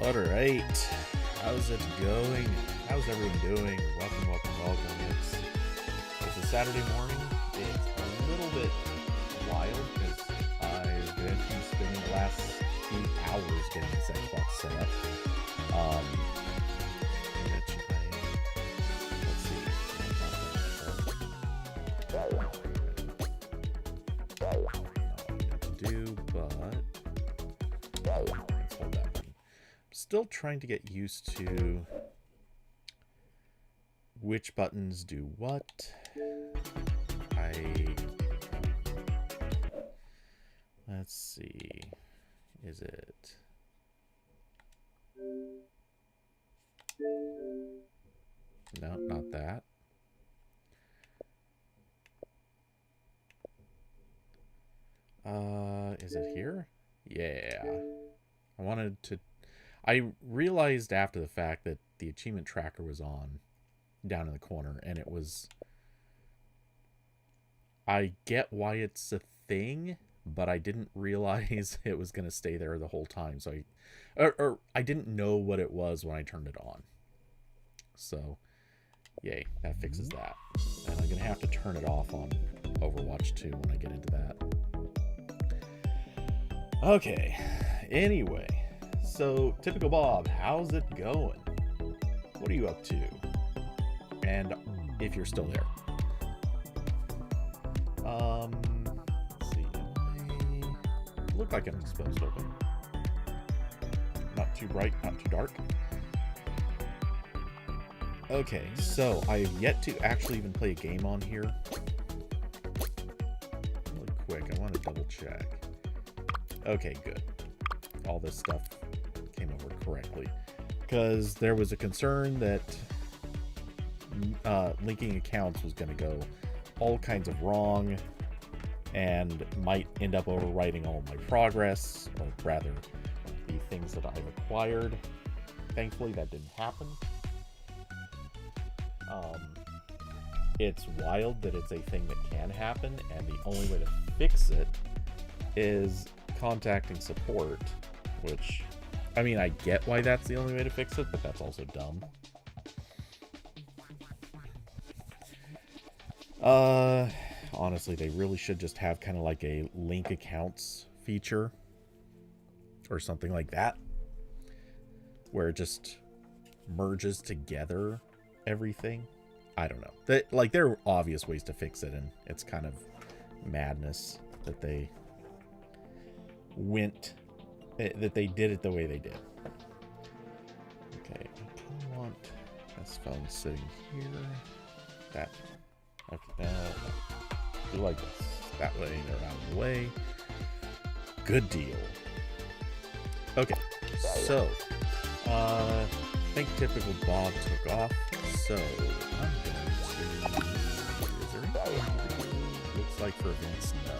Alright, how's it going? How's everyone doing? Welcome. It's a Saturday morning. It's a little bit wild because I've been spending the last few hours getting this Xbox set up. Let's see. Let's hold that one. Still trying to get used to which buttons do what. Let's see. Is it? No, not that. Is it here? Yeah. I realized after the fact that the achievement tracker was on down in the corner, and it was, I get why it's a thing, but I didn't realize it was going to stay there the whole time. So I didn't know what it was when I turned it on. So yay, that fixes that. And I'm going to have to turn it off on Overwatch 2 when I get into that. Okay, anyway, so typical Bob, how's it going? What are you up to? And if you're still there. Let's see, I look like I'm supposed to open. Not too bright, not too dark. Okay, so I have yet to actually even play a game on here. Really quick, I want to double check. Okay, good. All this stuff came over correctly. Because there was a concern that linking accounts was going to go all kinds of wrong and might end up overwriting all of my progress, or rather, the things that I've acquired. Thankfully, that didn't happen. It's wild that it's a thing that can happen, and the only way to fix it is contacting support, which, I mean, I get why that's the only way to fix it, but that's also dumb. Honestly, they really should just have kind of like a link accounts feature or something like that, where it just merges together everything. I don't know. There are obvious ways to fix it, and it's kind of madness that they did it the way they did. Okay, I kind of want this phone sitting here. That. Okay, do like this. That way they're out of the way. Good deal. Okay, so I think typical Bob took off. So I'm going to. Is there anything? Looks like for events, no.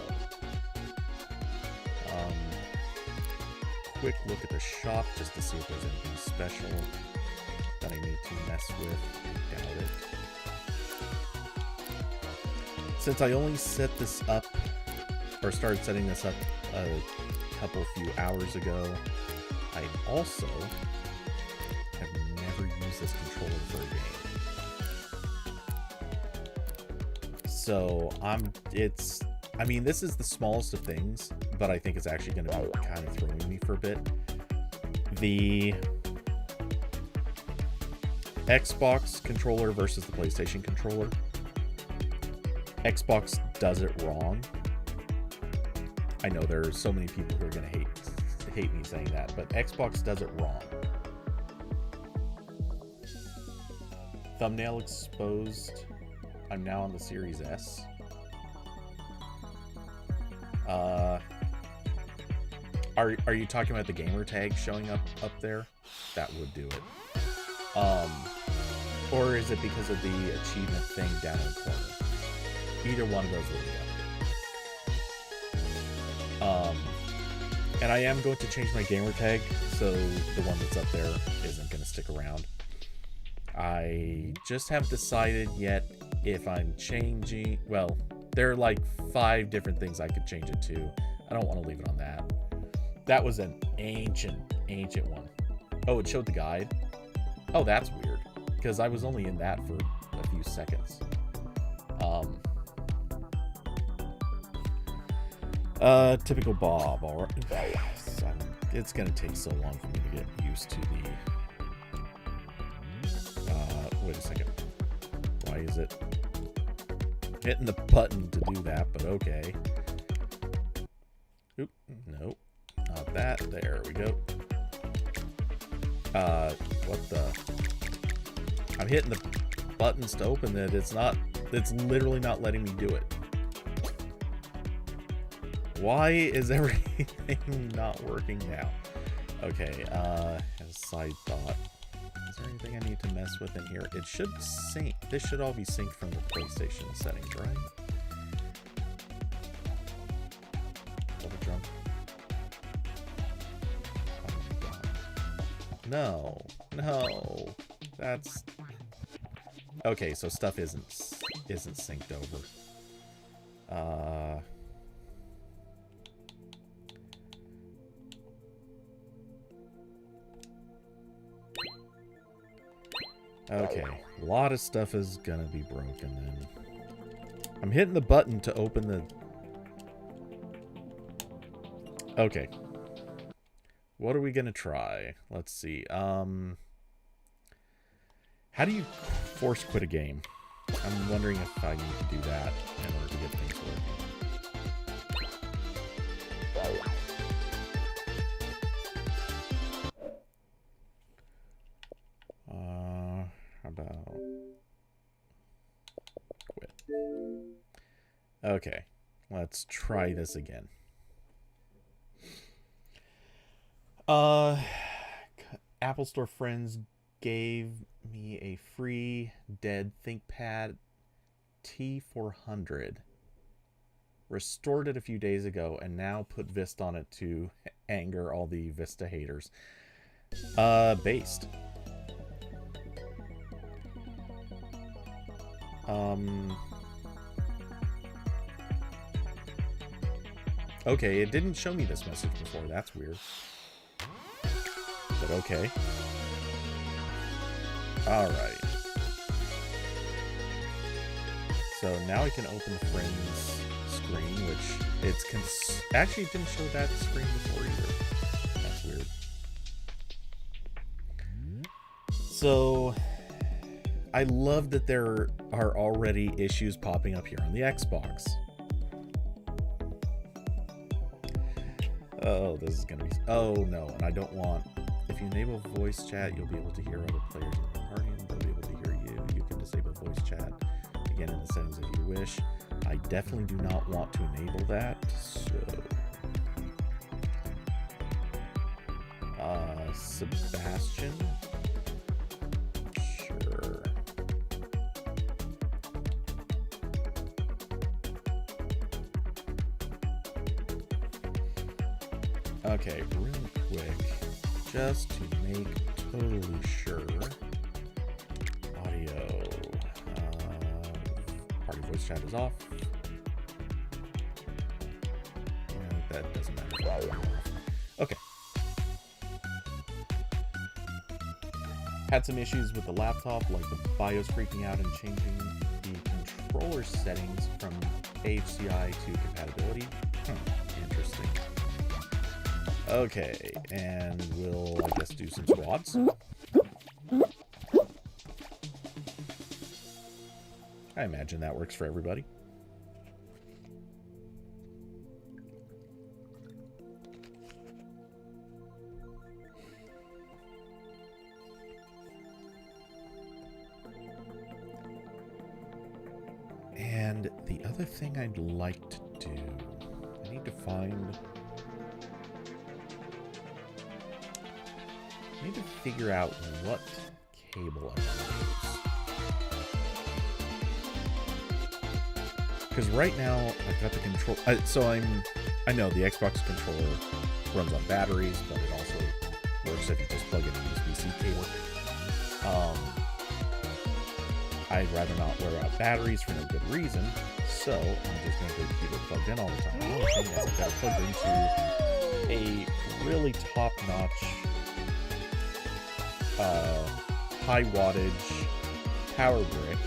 Quick look at the shop just to see if there's anything special that I need to mess with. Doubt it. Since I only set this up, or started setting this up a few hours ago, I also have never used this controller for a game. So I mean, this is the smallest of things, but I think it's actually going to be kind of throwing me for a bit. The Xbox controller versus the PlayStation controller. Xbox does it wrong. I know there are so many people who are going to hate me saying that, but Xbox does it wrong. Thumbnail exposed. I'm now on the Series S. Are you talking about the gamer tag showing up there? That would do it. Or is it because of the achievement thing down in the corner? Either one of those will be. And I am going to change my gamer tag, so the one that's up there isn't going to stick around. I just haven't decided yet if I'm changing. Well, there are like 5 different things I could change it to. I don't want to leave it on that. That was an ancient one. Oh, it showed the guide. Oh, that's weird. Because I was only in that for a few seconds. Typical Bob. All right. It's gonna take so long for me to get used to the. Wait a second. Why is it hitting the button to do that? But okay. Oop. Nope. Not that. There we go. What the? I'm hitting the buttons to open it. It's literally not letting me do it. Why is everything not working now? Okay, as a side thought, is there anything I need to mess with in here? It should sync. This should all be synced from the PlayStation settings, right? Double jump. Oh my god. No. No. That's... Okay, so stuff isn't synced over. Okay, a lot of stuff is gonna be broken then. I'm hitting the button to open the... Okay. What are we gonna try? Let's see. How do you force quit a game? I'm wondering if I need to do that in order to get things working. How about quit? Okay, let's try this again. Apple Store friends gave me a free dead ThinkPad T400. Restored it a few days ago and now put Vista on it to anger all the Vista haters. Based. Okay, it didn't show me this message before. That's weird. But okay. Alright. So now I can open the friends screen, which it's actually it didn't show that screen before either. That's weird. So I love that there are already issues popping up here on the Xbox. Oh, this is gonna be... Oh no, and I don't want... If you enable voice chat, you'll be able to hear other players in the party and they'll be able to hear you. You can disable voice chat again in the settings if you wish. I definitely do not want to enable that, so... Sebastian? Sure. Okay, really quick, just to make totally sure. Audio. Party voice chat is off. That doesn't matter. Okay. Had some issues with the laptop, like the BIOS freaking out and changing the controller settings from HCI to compatibility. Interesting. Okay, and we'll, I guess, do some squats. I imagine that works for everybody. And the other thing I'd like to do, I need to figure out what cable I can use. Because right now I've got the control. I know the Xbox controller runs on batteries, but it also works if you just plug in a USB-C cable. I'd rather not wear out batteries for no good reason, so I'm just going to keep it plugged in all the time. The only thing is I've got it plugged into a really top-notch high wattage power brick,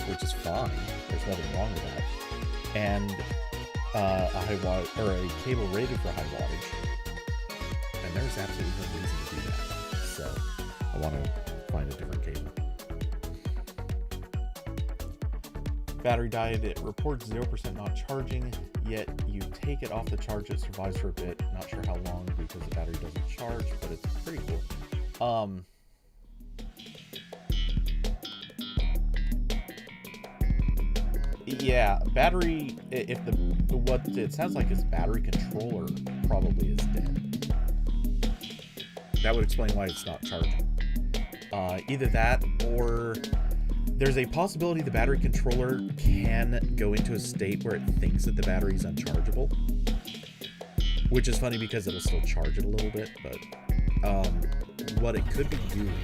which is fine. There's nothing wrong with that. And a high watt or a cable rated for high wattage. And there's absolutely no reason to do that. So I want to find a different cable. Battery died. It reports 0% not charging, yet you take it off the charge, it survives for a bit. Not sure how long because the battery doesn't charge, but it's pretty cool. Yeah, battery, if what it sounds like is battery controller probably is dead. That would explain why it's not charging. Either that, or there's a possibility the battery controller can go into a state where it thinks that the battery is unchargeable. Which is funny because it'll still charge it a little bit, but what it could be doing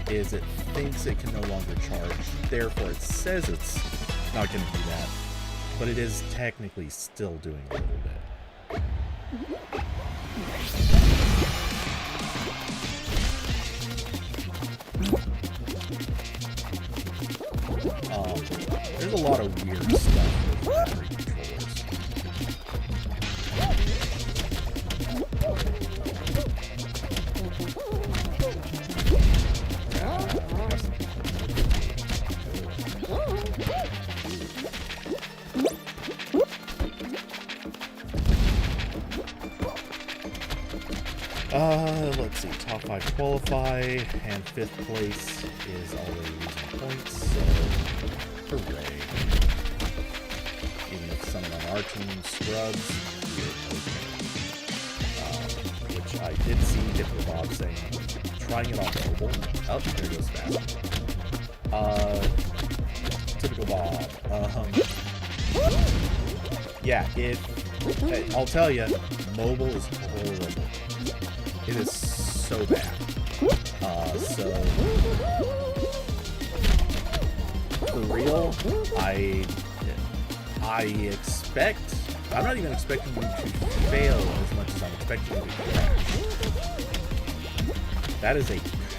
is it thinks it can no longer charge, therefore it says it's not going to do that, but it is technically still doing a little bit. There's a lot of weird stuff with battery controllers. Let's see, top 5 qualify, and 5th place is already losing points, so hooray. Even if someone on our team scrubs, we're okay. Which I did see Typical Bob saying, trying it on mobile. Oh, there goes fast. Typical Bob. Yeah, I'll tell you, mobile is horrible. It is so bad. So for real, I'm not even expecting you to fail as much as I'm expecting you to crash. That is a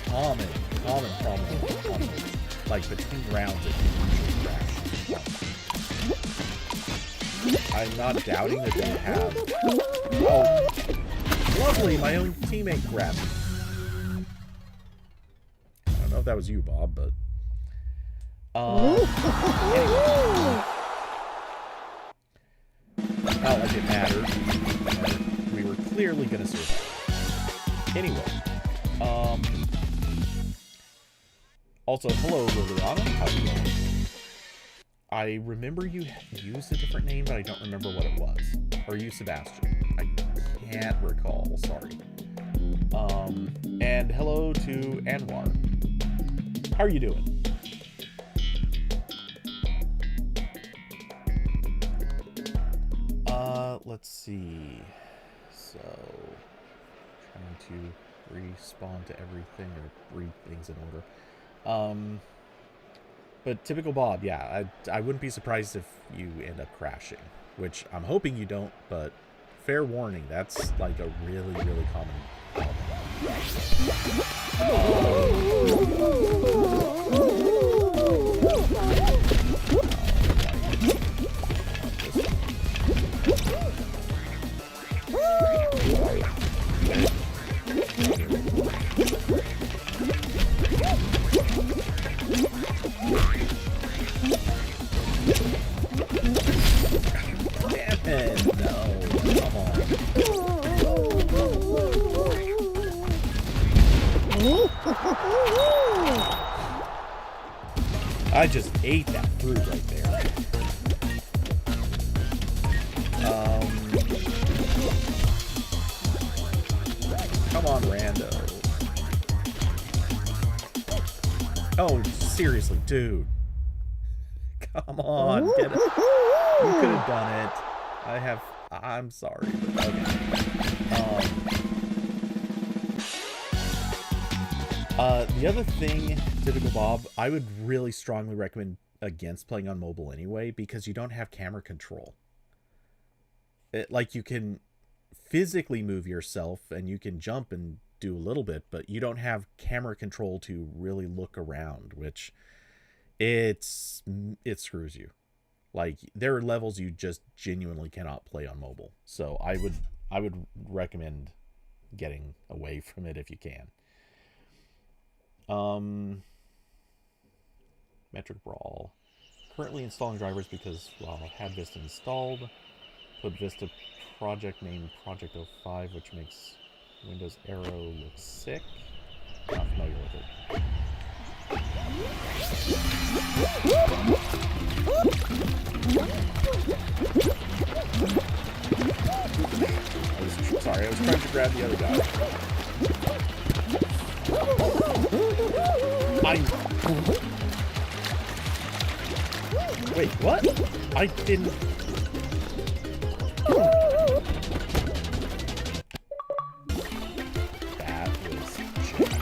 common problem. Like between rounds, it can usually crash. I'm not doubting that they have. Oh, lovely! My own teammate grabbed me. I don't know if that was you, Bob, but anyway. Not like it mattered. We were clearly gonna survive. Anyway, also, hello, Liliana. How are you doing? I remember you used a different name, but I don't remember what it was. Or you, Sebastian? I can't recall. Sorry. And hello to Anwar. How are you doing? Let's see. So, trying to respawn to everything or read things in order. But Typical Bob, yeah, I wouldn't be surprised if you end up crashing, which I'm hoping you don't, but fair warning, that's like a really, really common problem. I just ate that fruit right there. Come on, rando. Oh, seriously, dude. Come on, get it. You could have done it. I'm sorry, but okay. The other thing, Typical Bob, I would really strongly recommend against playing on mobile anyway, because you don't have camera control. Like, you can physically move yourself, and you can jump and do a little bit, but you don't have camera control to really look around, which it screws you. Like, there are levels you just genuinely cannot play on mobile. So I would recommend getting away from it if you can. Metric Brawl. Currently installing drivers because, well, I had Vista installed. Put Vista project named Project 05, which makes Windows Arrow look sick. Not familiar with it. Sorry, I was trying to grab the other guy. Wait, what? I didn't... That was cheating.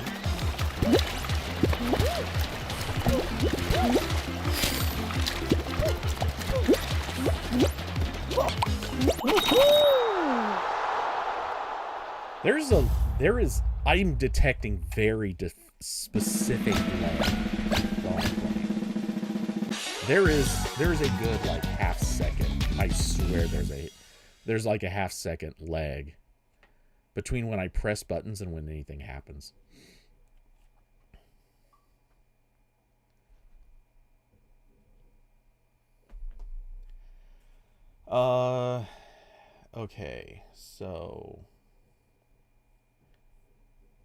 I'm detecting very specific lag while I'm playing. There is a good like half second. I swear there's like a half second lag between when I press buttons and when anything happens. Okay, so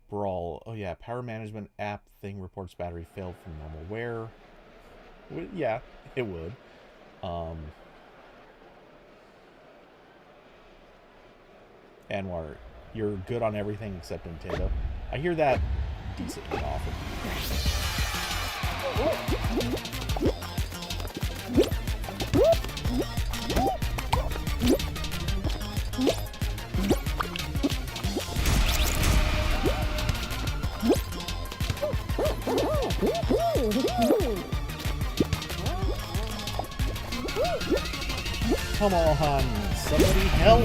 Brawl. Oh yeah, power management app thing reports battery failed from normal wear. Yeah, it would. Anwar, you're good on everything except Nintendo. I hear that decently often. Come on, somebody help!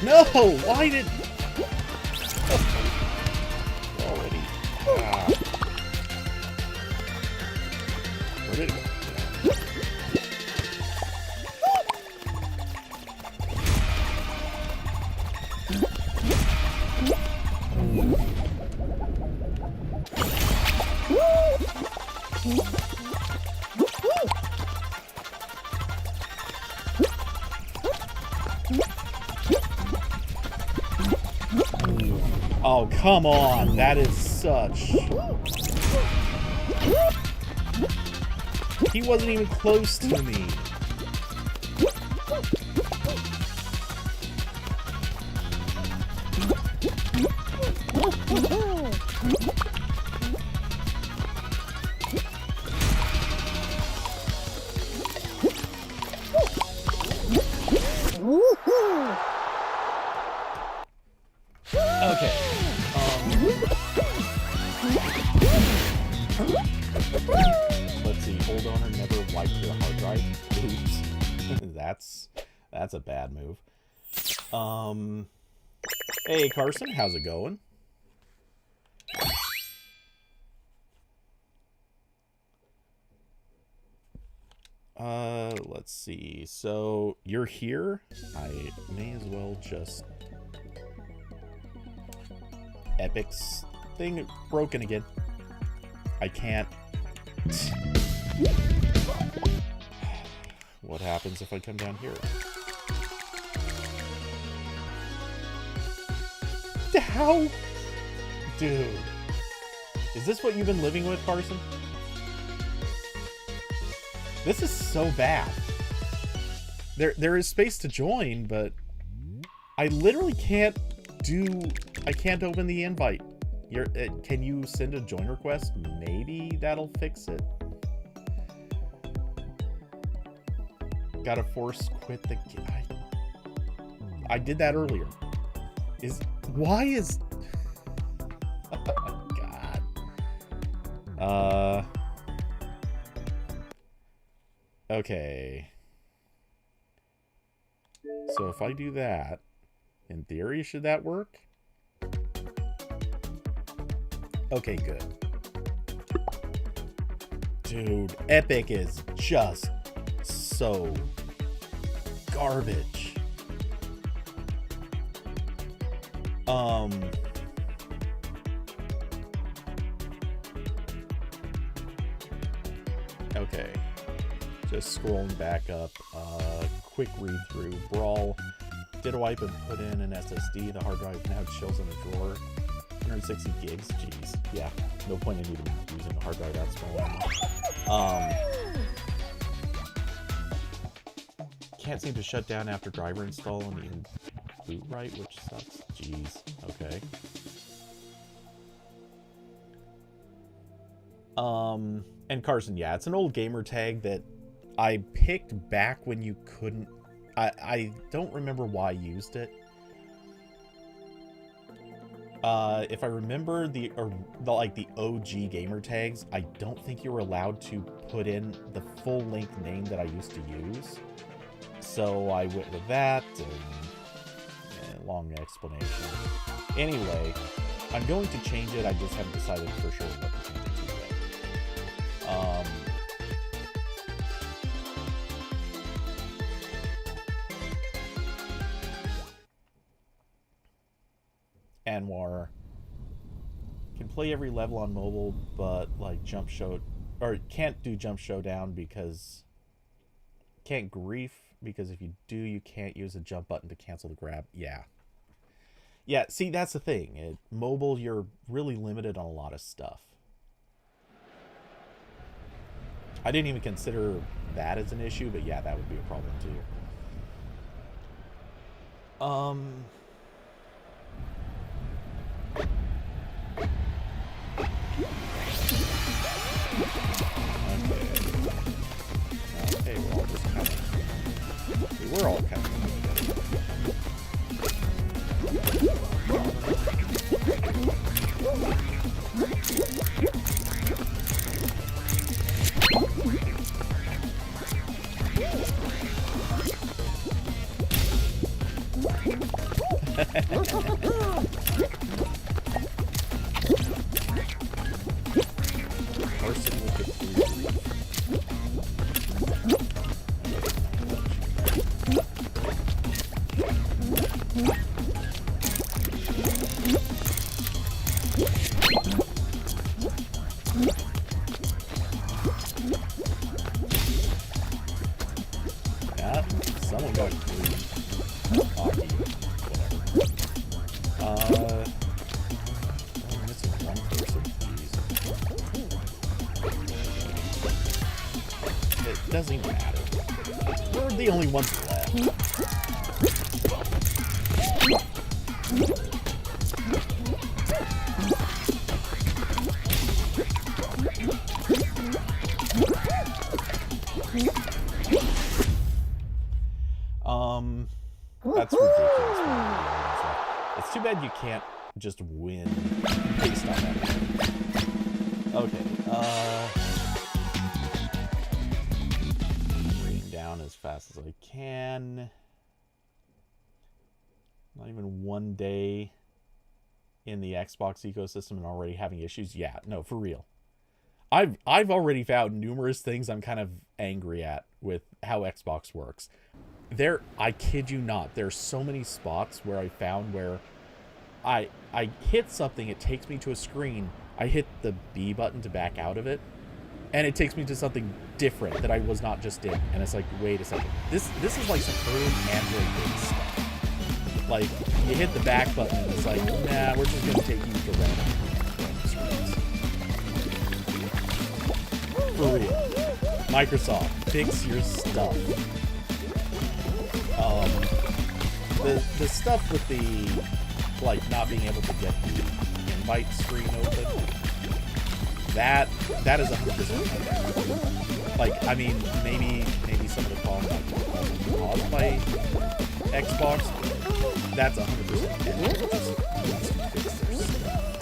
No! Why did... Already. Where did it go? Oh, come on. That is such... He wasn't even close to me. Okay. Let's see. Old owner never wiped the hard drive. Oops. That's a bad move. Hey Carson, how's it going? Let's see. So you're here. I may as well just... Epic's thing broken again. I can't. What happens if I come down here? How? Dude. Is this what you've been living with, Carson? This is so bad. There is space to join, but I literally can't I can't open the invite. Can you send a join request? Maybe that'll fix it. Gotta force quit the... I did that earlier. Why is... Oh, God. Okay. So if I do that, in theory, should that work? Okay, good. Dude, Epic is just so garbage. Okay. Just scrolling back up, quick read through. Brawl did a wipe and put in an SSD. The hard drive now chills in the drawer. 160 gigs. Jeez. Yeah. No point in even using a hard drive that small anymore. Can't seem to shut down after driver install and even boot right, which sucks. Jeez. Okay. And Carson, yeah, it's an old gamer tag that I picked back when you couldn't. I don't remember why I used it. If I remember the OG gamer tags, I don't think you were allowed to put in the full length name that I used to use. So I went with that, and long explanation. Anyway, I'm going to change it. I just haven't decided for sure what to change it to yet. Anwar can play every level on mobile, but like can't do jump showdown because can't grief, because if you do, you can't use a jump button to cancel the grab. Yeah, see, that's the thing. Mobile, you're really limited on a lot of stuff. I didn't even consider that as an issue, but yeah, that would be a problem too. Okay, we're all just kind of... We're all kind of... Person will get through. Yeah, someone got through. Hockey, whatever. I'm missing one person. Jeez. It doesn't even matter. We're the only ones left. That's ridiculous. It's too bad you can't just win based on that. Okay, reading down as fast as I can. Not even one day in the Xbox ecosystem and already having issues. Yeah, no, for real. I've already found numerous things I'm kind of angry at with how Xbox works. I kid you not, there's so many spots where I found where I hit something, it takes me to a screen, I hit the B button to back out of it, and it takes me to something different that I was not just in, and it's like, wait a second, this is like some early Android-based stuff. Like, you hit the back button, and it's like, nah, we're just gonna take you to random screens. For real. Microsoft, fix your stuff. The stuff with the, like, not being able to get the invite screen open, that is 100%. Like, I mean, maybe some of the problems might be caused by Xbox. That's 100%. And it just needs to fix their stuff.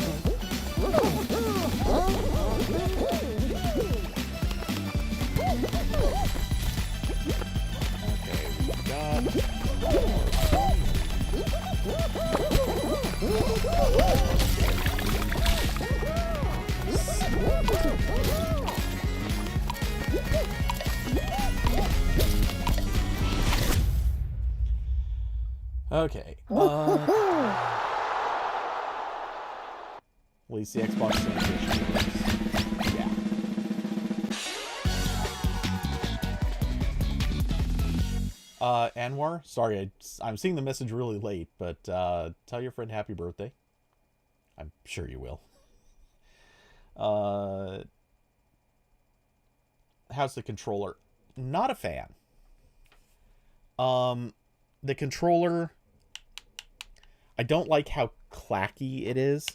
Okay. At least the Xbox Sensation works. Yeah. Anwar, sorry, I'm seeing the message really late, but tell your friend happy birthday. I'm sure you will. How's the controller? Not a fan. The controller, I don't like how clacky it is.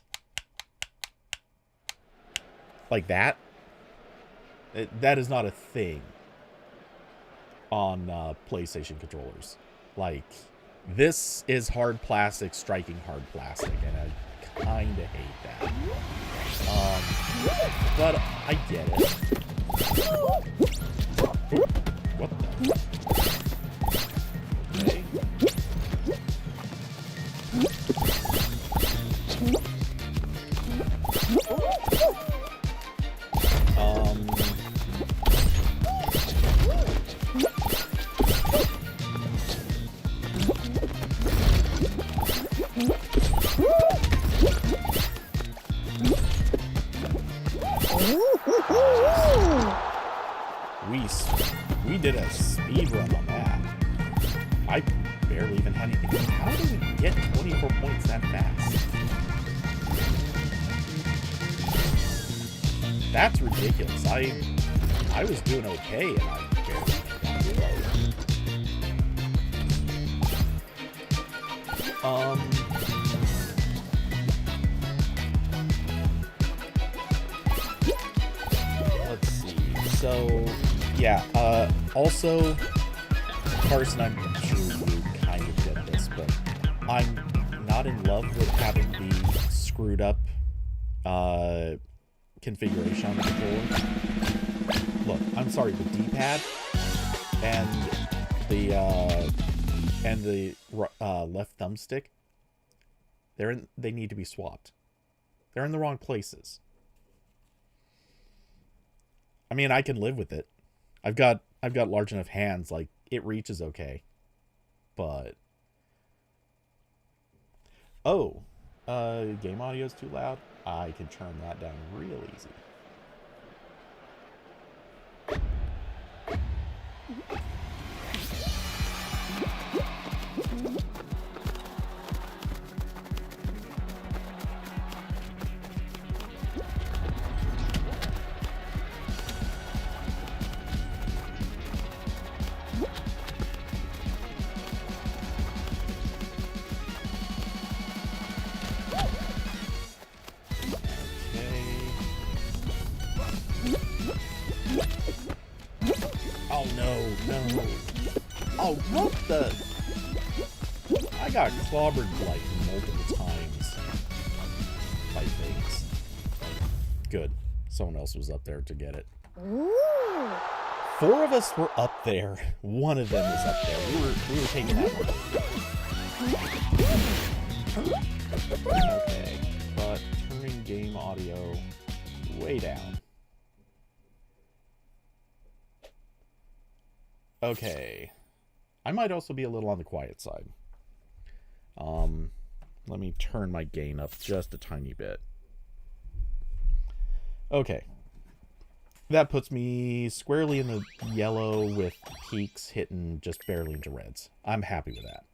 Like that. That is not a thing on PlayStation controllers. Like, this is hard plastic striking hard plastic, and I kind of hate that. But I get it. What the? Okay. We did a speed run on that. I barely even had anything. How did we get 24 points that fast? That's ridiculous. I was doing okay and I barely got let's see. So yeah, also, Carson, I'm sure you kind of get this, but I'm not in love with having the screwed up configuration on the controller. Look, I'm sorry, the D-pad and the left thumbstick, they need to be swapped. They're in the wrong places. I mean, I can live with it. I've got large enough hands, like it reaches okay. But game audio is too loud. I can turn that down real easy. Oh, what the? I got clobbered like multiple times by things. Good. Someone else was up there to get it. Ooh. 4 of us were up there. One of them was up there. We were taking that one. Okay, but turning game audio way down. Okay. I might also be a little on the quiet side. Let me turn my gain up just a tiny bit. Okay. That puts me squarely in the yellow with peaks hitting just barely into reds. I'm happy with that.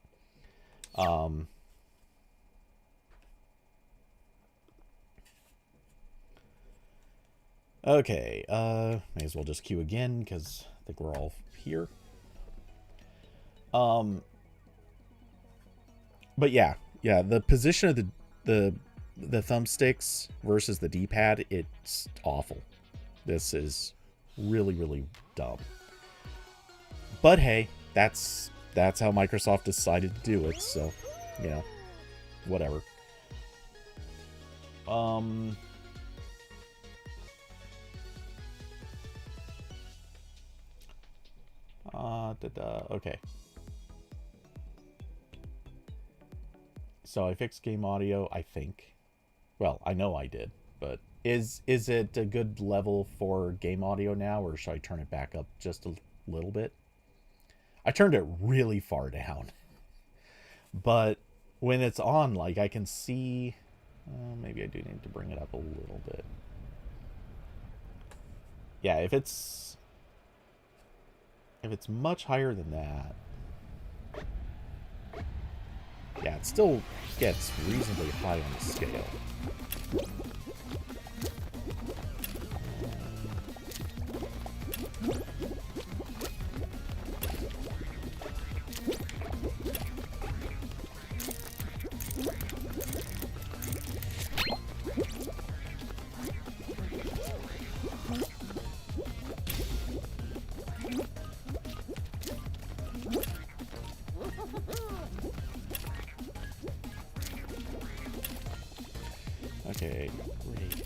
Okay. May as well just queue again because I think we're all here. But yeah, the position of the thumbsticks versus the D-pad, it's awful. This is really, really dumb. But hey, that's how Microsoft decided to do it, so, you know, whatever. Okay. So I fixed game audio, I think. Well, I know I did, but is it a good level for game audio now, or should I turn it back up just a little bit? I turned it really far down. But when it's on, like, I can see... maybe I do need to bring it up a little bit. Yeah, if it's much higher than that... Yeah, it still gets reasonably high on the scale. Okay, great.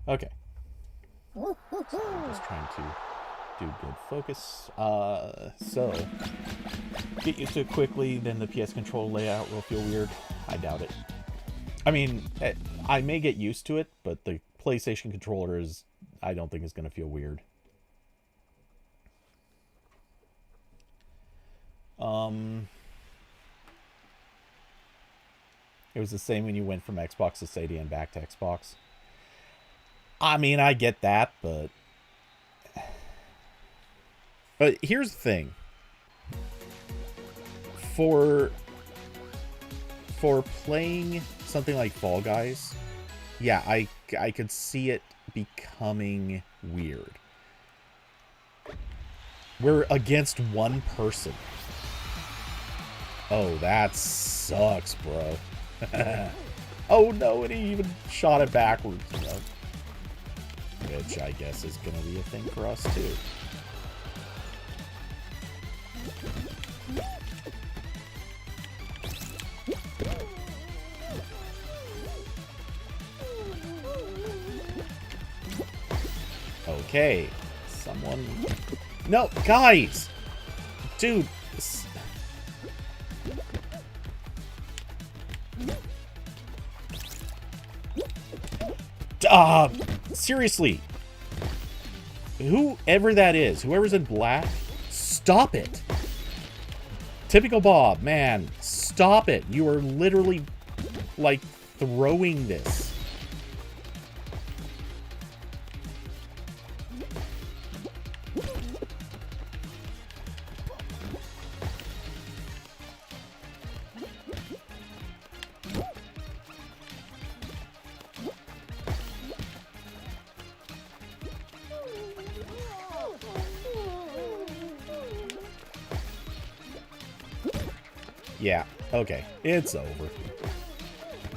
Okay. So I'm just trying to do good focus. So, get used to it quickly, then the PS control layout will feel weird. I doubt it. I mean, I may get used to it, but the PlayStation controller is, I don't think is going to feel weird. It was the same when you went from Xbox to Stadia and back to Xbox. I mean, I get that, but here's the thing. For playing something like Fall Guys, yeah, I could see it becoming weird. We're against one person. Oh, that sucks, bro. Oh no, and he even shot it backwards, you know? Which I guess is gonna be a thing for us too. Okay, someone... No, guys! Dude! Seriously! Whoever that is, whoever's in black, stop it! Typical Bob, man, stop it! You are literally, like, throwing this. Yeah, okay, it's over.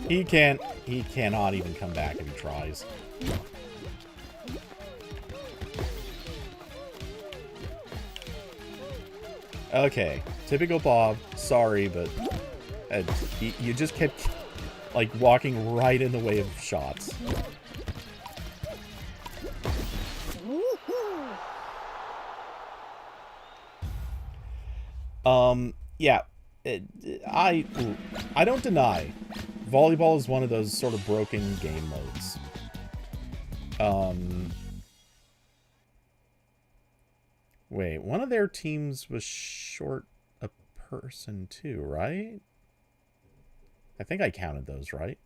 He cannot even come back if he tries. Okay, typical Bob, sorry, but you just kept, like, walking right in the way of shots. Yeah. I don't deny volleyball is one of those sort of broken game modes. Wait, one of their teams was short a person too, right? I think I counted those, right?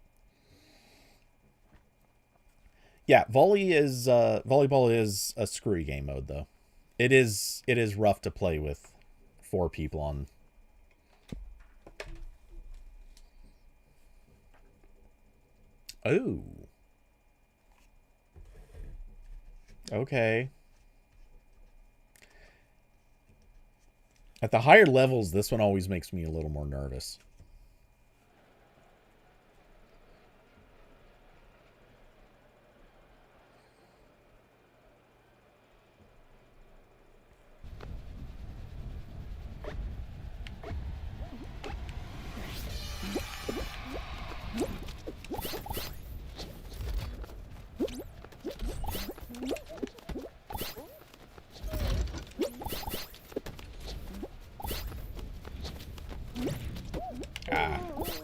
Yeah, volleyball is a screwy game mode though. It is rough to play with 4 people on. Oh. Okay. At the higher levels, this one always makes me a little more nervous.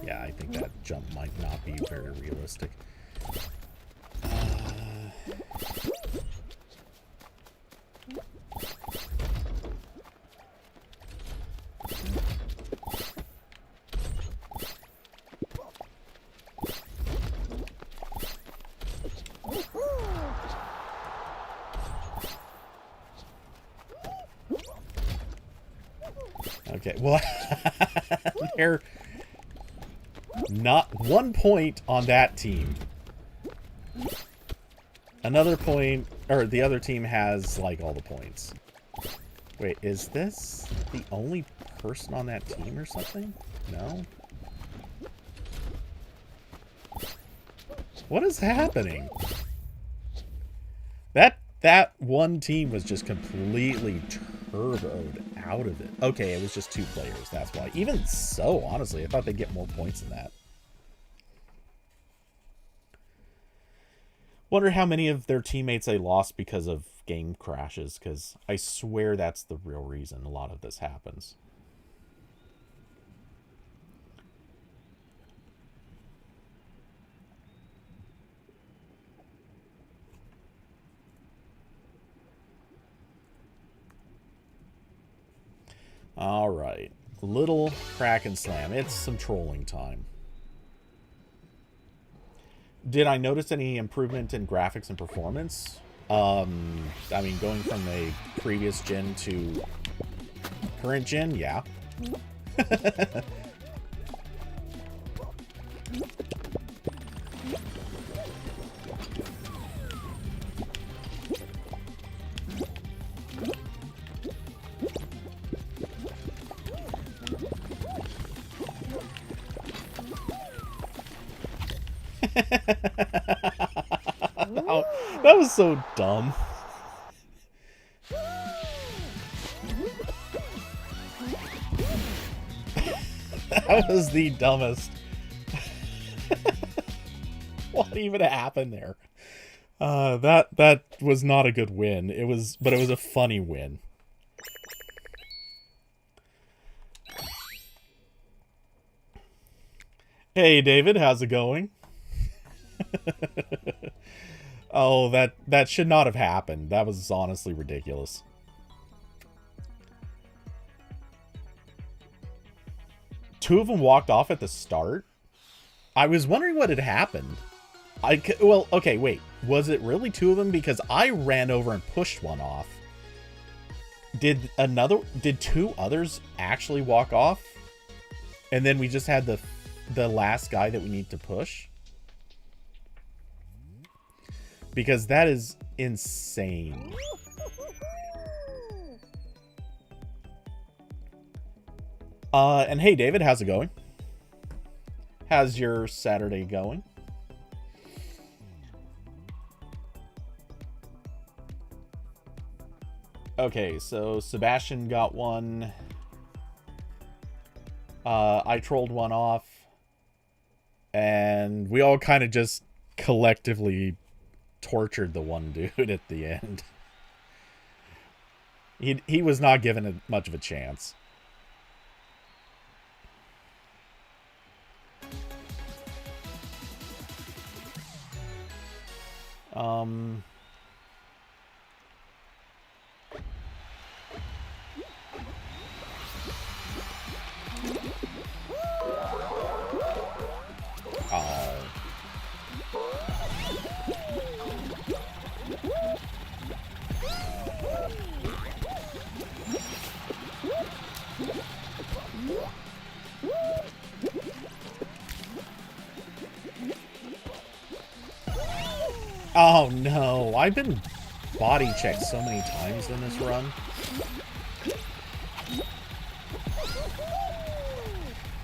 Yeah, I think that jump might not be very realistic. Okay, well, they're not 1 point on that team. Another point, or the other team has, like, all the points. Wait, is this the only person on that team or something? No? What is happening? That one team was just completely turboed out of it. Okay, it was just 2 players, that's why. Even so, honestly, I thought they'd get more points than that. Wonder how many of their teammates they lost because of game crashes, because I swear that's the real reason a lot of this happens. Alright. Little crack and slam. It's some trolling time. Did I notice any improvement in graphics and performance? I mean, going from a previous gen to current gen, yeah. That was so dumb. That was the dumbest. What even happened there? That was not a good win. But it was a funny win. Hey David, how's it going? Oh, that should not have happened. That was honestly ridiculous. Two of them walked off at the start? I was wondering what had happened. Well, okay, wait. Was it really 2 of them? Because I ran over and pushed one off. Did 2 others actually walk off? And then we just had the last guy that we need to push? Because that is insane. And hey, David, how's it going? How's your Saturday going? Okay, so Sebastian got one. I trolled one off. And we all kind of just collectively tortured the one dude at the end. He was not given much of a chance. Oh. Oh no, I've been body checked so many times in this run.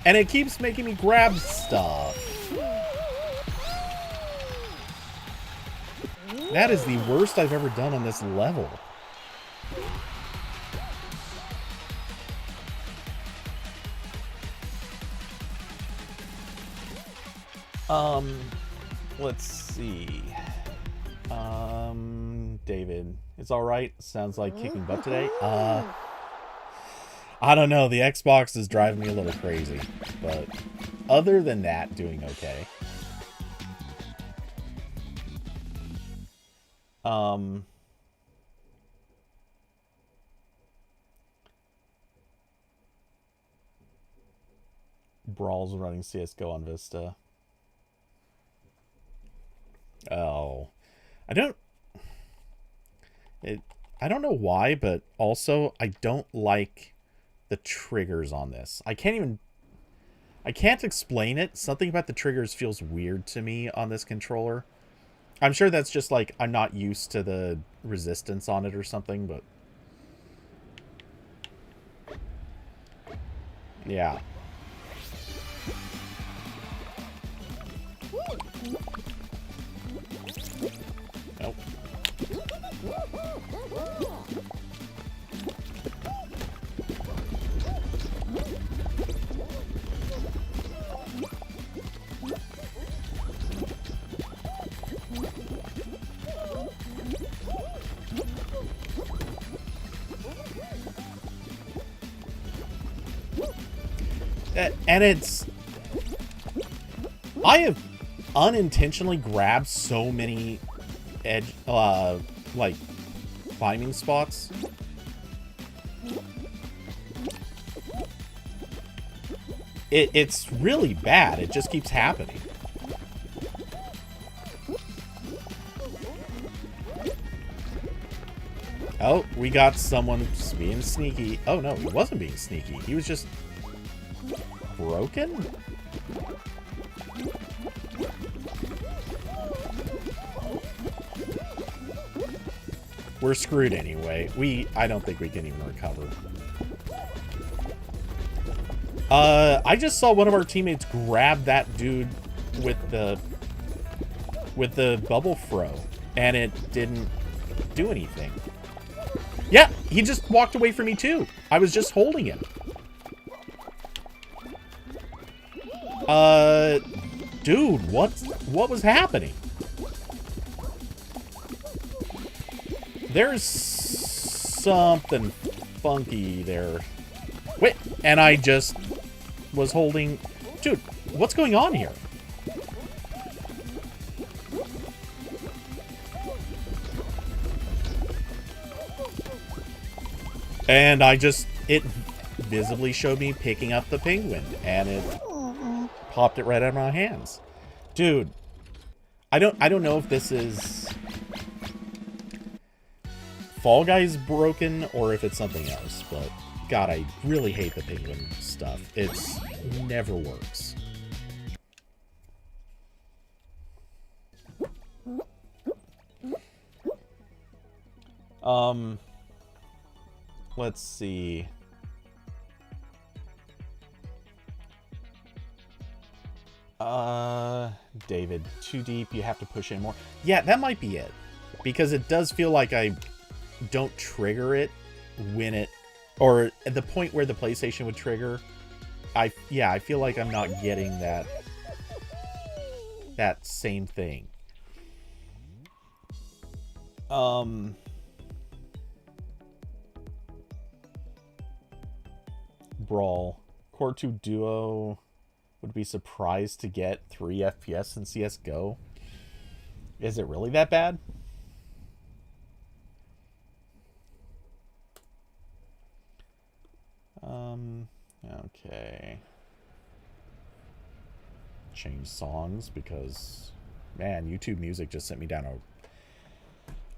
And it keeps making me grab stuff. That is the worst I've ever done on this level. Let's see. David, it's all right. Sounds like kicking butt today. I don't know. The Xbox is driving me a little crazy, but other than that, doing okay. Brawl's running CS:GO on Vista. Oh, I don't know why, but also I don't like the triggers on this. I can't explain it. Something about the triggers feels weird to me on this controller. I'm sure that's just like I'm not used to the resistance on it or something, but yeah. Nope. And it's... I have unintentionally grabbed so many edge, like, climbing spots. It's really bad. It just keeps happening. Oh, we got someone being sneaky. Oh, no, he wasn't being sneaky. He was just broken? We're screwed anyway. I don't think we can even recover. I just saw one of our teammates grab that dude with the bubble throw, and it didn't do anything. Yeah, he just walked away from me too. I was just holding him. Dude, what was happening? There's something funky there. Wait, and I just was holding... Dude, what's going on here? And it visibly showed me picking up the penguin, and it popped it right out of my hands. Dude, I don't know if this is Fall Guys broken or if it's something else, but God, I really hate the penguin stuff. It's never works. Let's see. David, too deep, you have to push in more. Yeah, that might be it. Because it does feel like I don't trigger it when it... Or at the point where the PlayStation would trigger. I feel like I'm not getting that same thing. Brawl. Core 2 Duo would be surprised to get 3 FPS in CS:GO. Is it really that bad? Okay. Change songs because, man, YouTube Music just sent me down a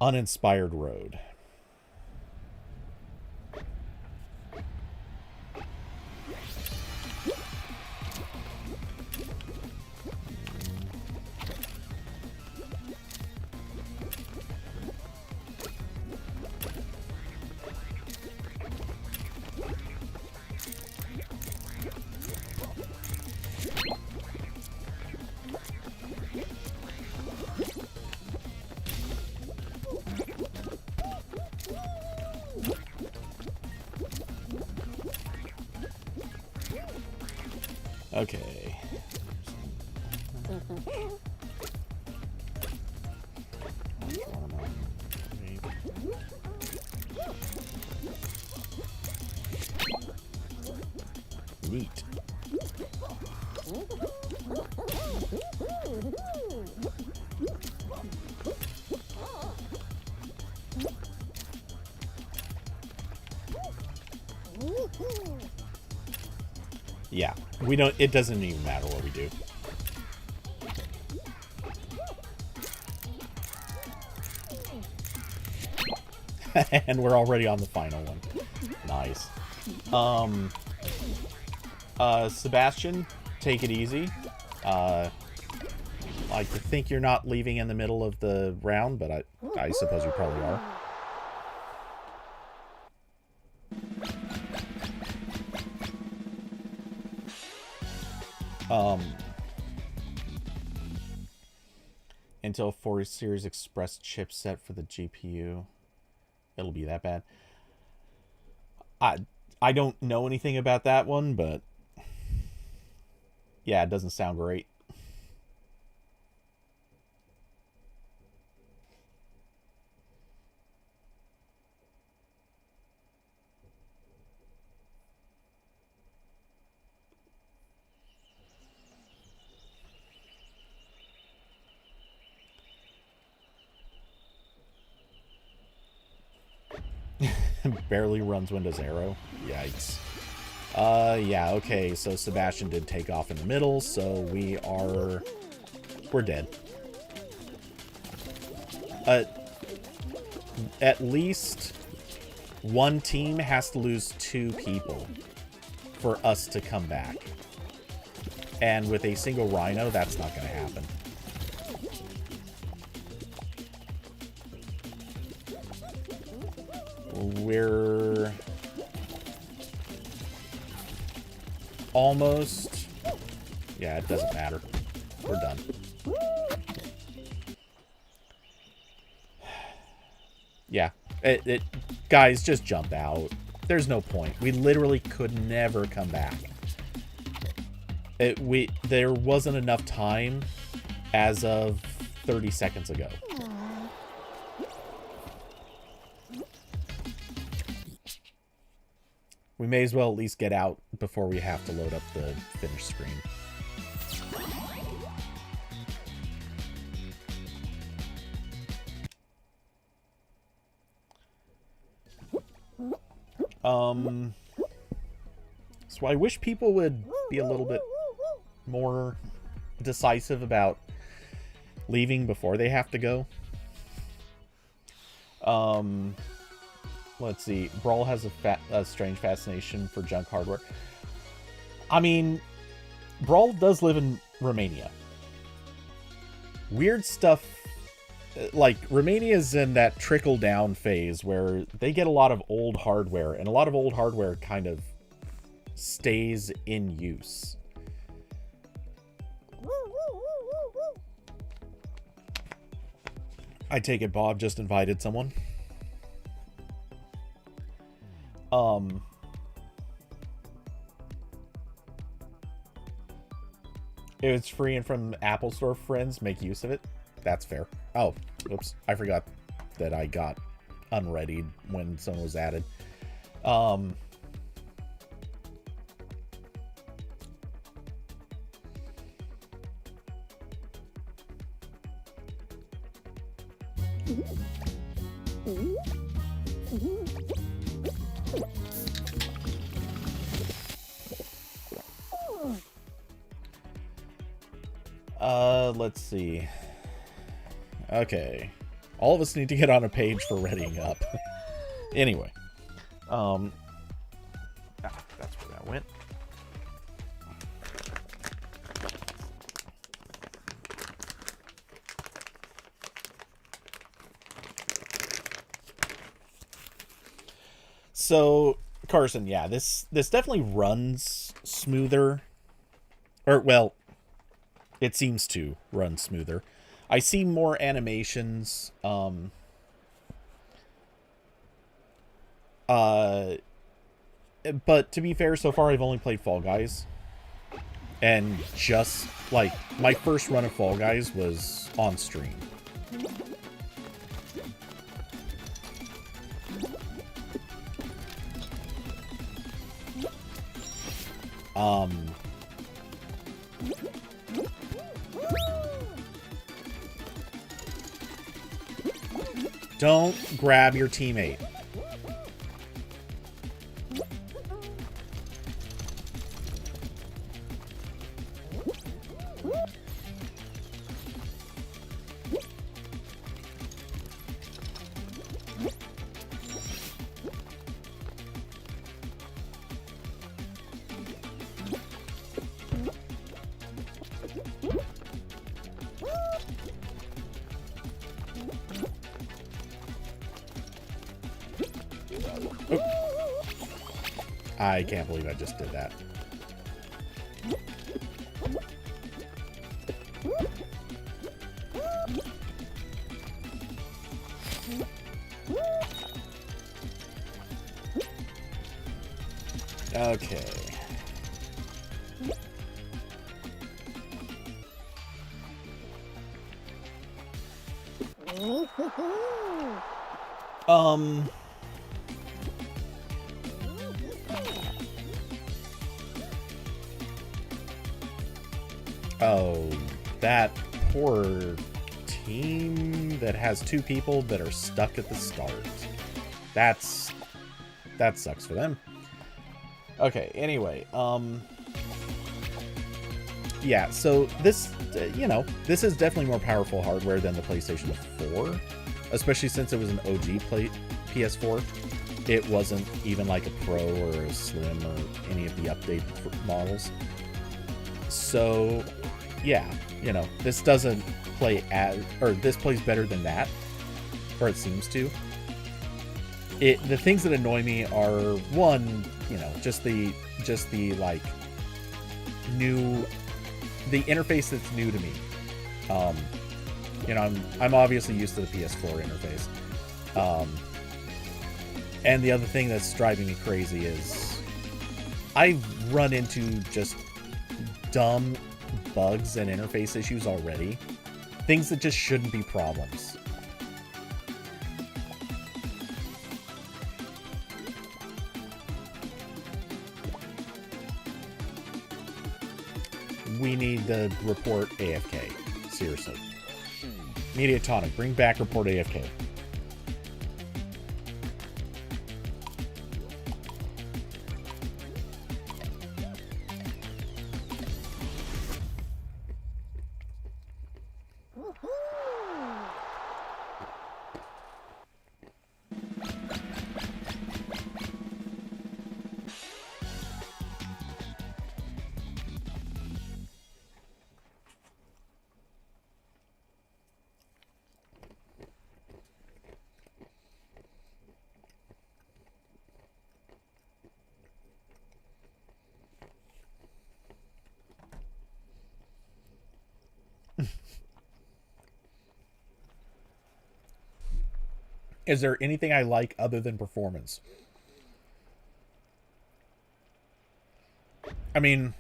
uninspired road. Okay. Neat. Yeah, we don't, it doesn't even matter what we do. And we're already on the final one. Nice. Sebastian, take it easy. I like to think you're not leaving in the middle of the round, but I suppose you probably are. Intel 4 Series Express chipset for the GPU. It'll be that bad. I don't know anything about that one, but yeah, it doesn't sound great. Barely runs Windows Aero. Yikes. Yeah, okay, so Sebastian did take off in the middle, so we're dead. At least one team has to lose 2 people for us to come back. And with a single Rhino, that's not going to happen. We're almost... Yeah, it doesn't matter. We're done. Yeah. Guys, just jump out. There's no point. We literally could never come back. There wasn't enough time as of 30 seconds ago. We may as well at least get out before we have to load up the finish screen. So I wish people would be a little bit more decisive about leaving before they have to go. Let's see. Brawl has a strange fascination for junk hardware. I mean, Brawl does live in Romania. Weird stuff. Like, Romania's in that trickle-down phase where they get a lot of old hardware, and a lot of old hardware kind of stays in use. I take it Bob just invited someone. If it's free and from Apple Store, friends make use of it. That's fair. Oh, oops. I forgot that I got unreadied when someone was added. Let's see. Okay. All of us need to get on a page for readying up. Anyway. That's where that went. So, Carson, yeah, this definitely runs smoother. Or, well, it seems to run smoother. I see more animations. But to be fair, so far I've only played Fall Guys. And just, like, my first run of Fall Guys was on stream. Don't grab your teammate. I can't believe I just did that. Okay. Oh, that poor team that has two people that are stuck at the start. That sucks for them. Okay, anyway, yeah, so this, you know, this is definitely more powerful hardware than the PlayStation 4, especially since it was an OG PS4. It wasn't even like a Pro or a Slim or any of the updated models. So, yeah, you know, this doesn't play this plays better than that, or it seems to. The things that annoy me are, one, you know, just the like the interface that's new to me. You know, I'm obviously used to the PS4 interface. And the other thing that's driving me crazy is I've run into just dumb bugs and interface issues already. Things that just shouldn't be problems. We need to report AFK. Seriously. Mediatonic, bring back report AFK. Is there anything I like other than performance? I mean,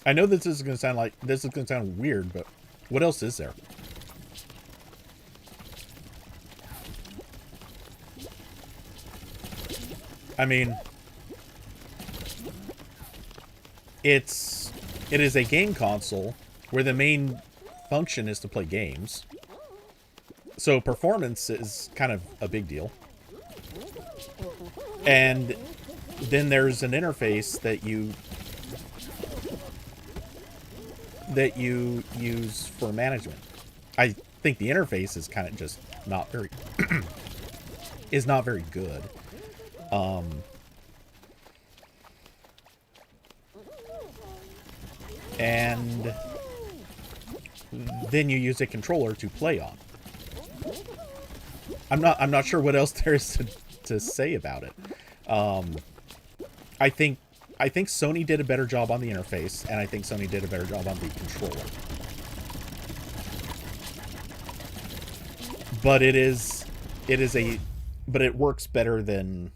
I know this is going to sound weird, but what else is there? I mean, it is a game console where the main function is to play games. So performance is kind of a big deal. And then there's an interface that you use for management. I think the interface is kind of just not very is not very good. And then you use a controller to play on. I'm not sure what else there is to say about it. I think Sony did a better job on the interface, and I think Sony did a better job on the controller. But it works better than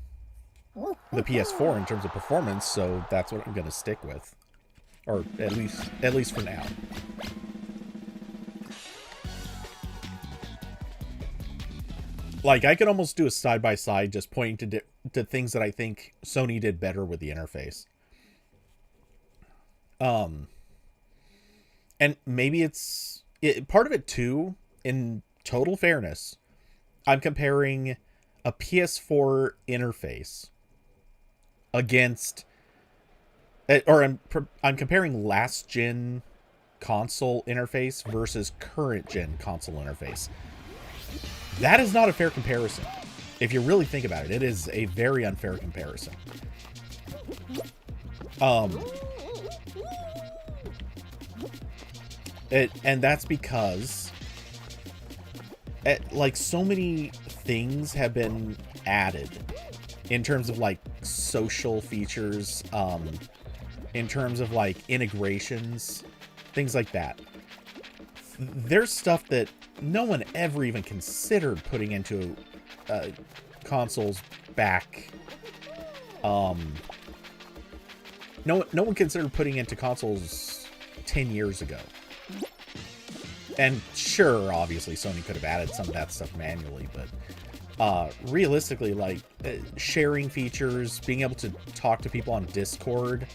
the PS4 in terms of performance, so that's what I'm going to stick with. Or at least for now. Like, I could almost do a side-by-side just pointing to things that I think Sony did better with the interface. And maybe part of it too, in total fairness, I'm comparing a PS4 interface against, or I'm comparing last gen console interface versus current gen console interface. That is not a fair comparison. If you really think about it, it is a very unfair comparison. And that's because like so many things have been added in terms of like social features, in terms of like integrations, things like that. There's stuff that no one ever even considered putting into consoles back. No one considered putting into consoles 10 years ago. And sure, obviously, Sony could have added some of that stuff manually, but realistically, like, sharing features, being able to talk to people on Discord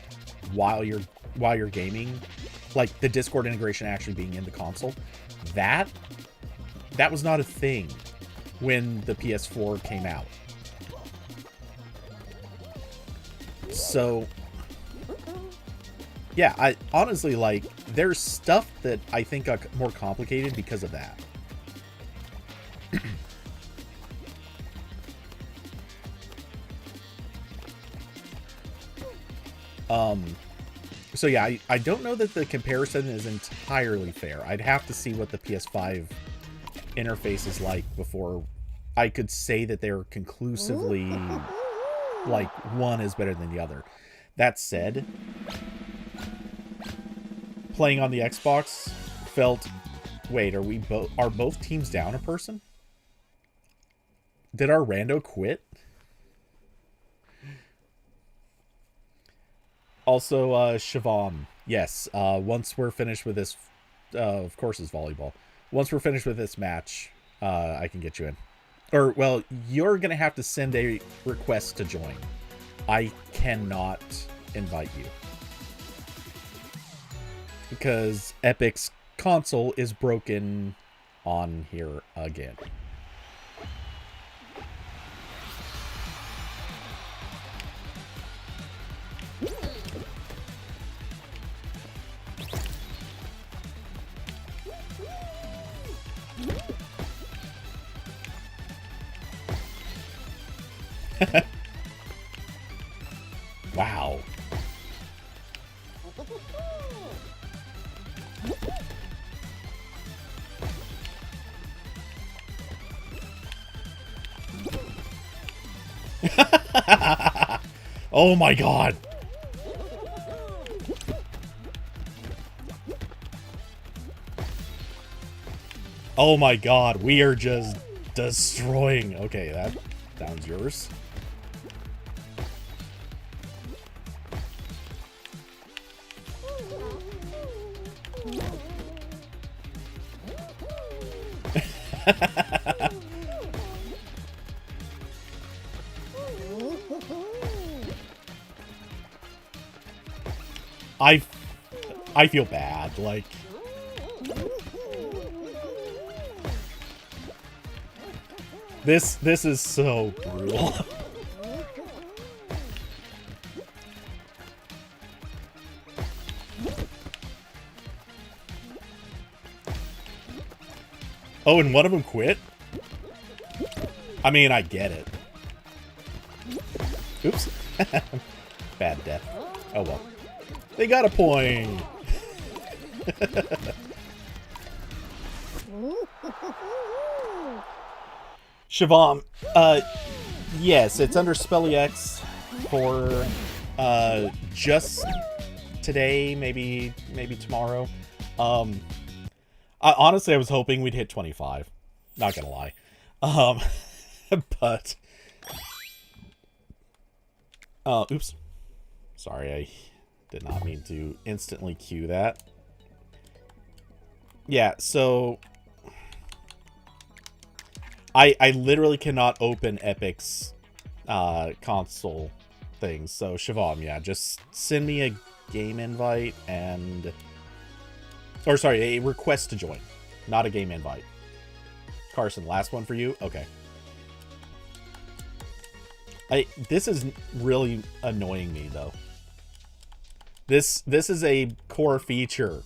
while you're gaming, like the Discord integration actually being in the console, that was not a thing when the PS4 came out. So, yeah, I honestly, like, there's stuff that I think got more complicated because of that. So yeah, I don't know that the comparison is entirely fair. I'd have to see what the PS5 interface is like before I could say that they're conclusively, like, one is better than the other. That said, playing on the Xbox felt... Wait, are both teams down a person? Did our rando quit? Also, Shivam, yes, once we're finished with this, of course it's volleyball. Once we're finished with this match, I can get you in. Or, well, you're going to have to send a request to join. I cannot invite you. Because Epic's console is broken on here again. Wow. Oh my god. Oh my god, we are just destroying. Okay, that sounds yours. I feel bad, like... This is so brutal. Oh, and one of them quit? I mean, I get it. Oops. Bad death. Oh well. They got a point! Shivam, yes, it's under SpellyX for, just today, maybe tomorrow. Honestly, I was hoping we'd hit 25. Not gonna lie. But... Oops. Sorry, I did not mean to instantly cue that. Yeah, so I literally cannot open Epic's console things. So Siobhan, yeah, just send me a game invite and, or sorry, a request to join, not a game invite. Carson, last one for you. Okay. This is really annoying me though. This is a core feature,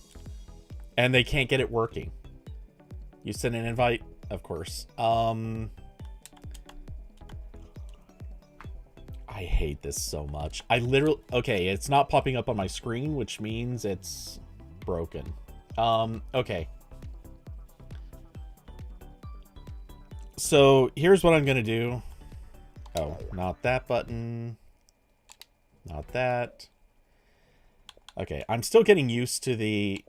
and they can't get it working. You send an invite, of course. I hate this so much. I literally, okay, it's not popping up on my screen, which means it's broken. Okay. So here's what I'm gonna do. Oh, not that button. Not that. Okay, I'm still getting used to the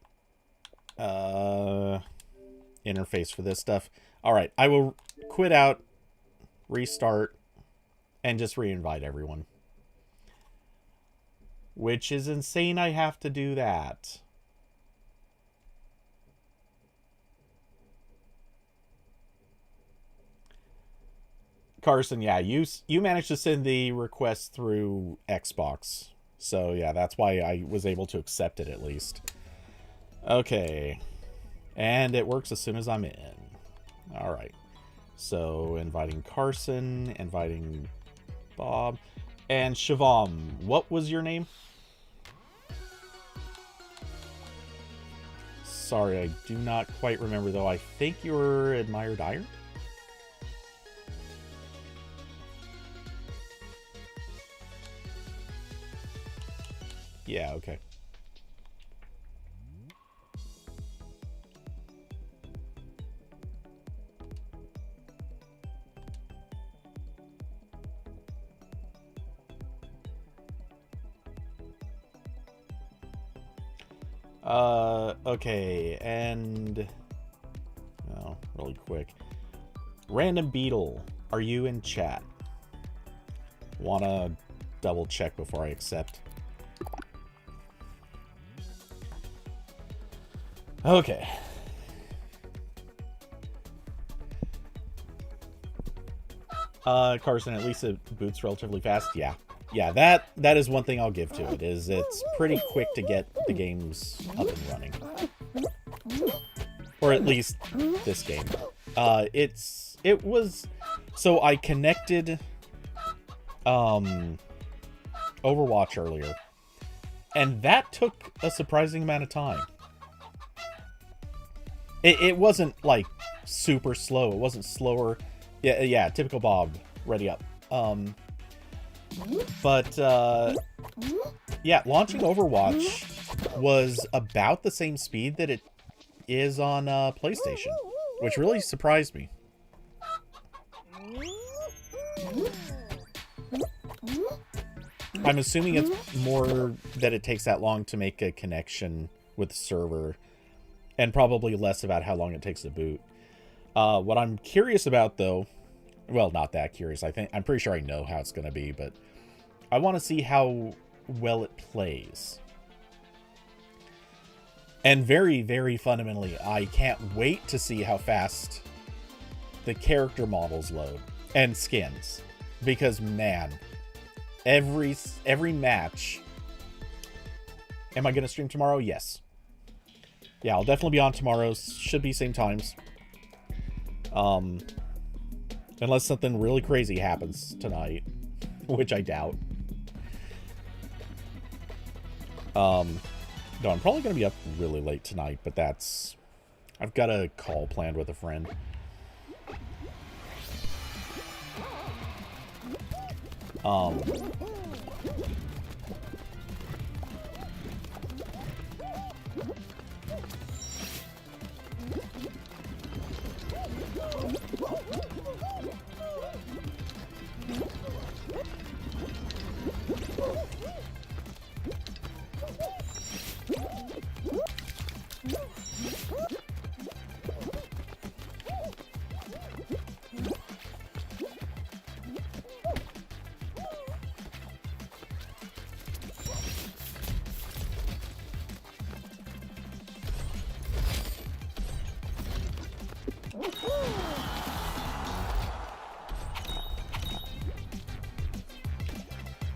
interface for this stuff. Alright, I will quit out, restart, and just re-invite everyone. Which is insane I have to do that. Carson, yeah, you managed to send the request through Xbox. So, yeah, that's why I was able to accept it, at least. Okay. And it works as soon as I'm in. Alright. So, inviting Carson, inviting Bob, and Shivam. What was your name? Sorry, I do not quite remember, though. I think you were Admired Iron? Yeah, okay. Okay, and... Oh, really quick. Random Beetle, are you in chat? Wanna double check before I accept? Okay. Carson, at least it boots relatively fast. Yeah. Yeah, that is one thing I'll give to it, is it's pretty quick to get the games up and running. Or at least this game. It was, so I connected Overwatch earlier, and that took a surprising amount of time. It wasn't like super slow. It wasn't slower. Yeah, typical Bob. Ready up. But yeah, launching Overwatch was about the same speed that it is on PlayStation, which really surprised me. I'm assuming it's more that it takes that long to make a connection with the server, and probably less about how long it takes to boot. What I'm curious about, though, well, not that curious. I'm pretty sure I know how it's going to be, but I want to see how well it plays. And very, very fundamentally, I can't wait to see how fast the character models load and skins, because man, every match. Am I going to stream tomorrow? Yes. Yeah, I'll definitely be on tomorrow. Should be same times. Unless something really crazy happens tonight, which I doubt. No, I'm probably going to be up really late tonight, but that's... I've got a call planned with a friend.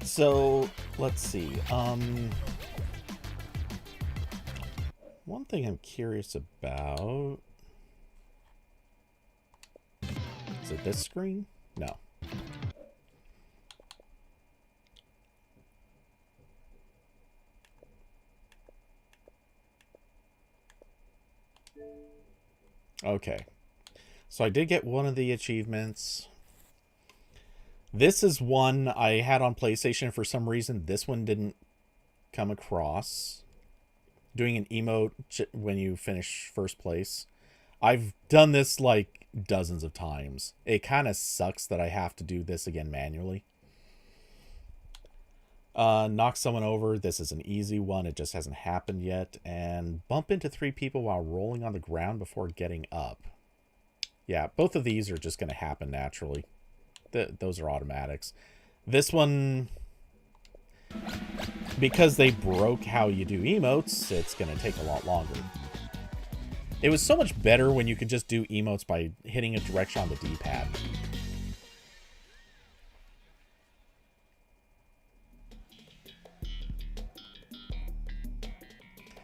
So, let's see. One thing I'm curious about... Is it this screen? No. Okay. So I did get one of the achievements. This is one I had on PlayStation. For some reason, this one didn't come across. Doing an emote when you finish first place. I've done this like dozens of times. It kind of sucks that I have to do this again manually. Knock someone over. This is an easy one. It just hasn't happened yet. And bump into 3 people while rolling on the ground before getting up. Yeah, both of these are just going to happen naturally. Those are automatics. This one, because they broke how you do emotes, it's going to take a lot longer. It was so much better when you could just do emotes by hitting a direction on the D-pad.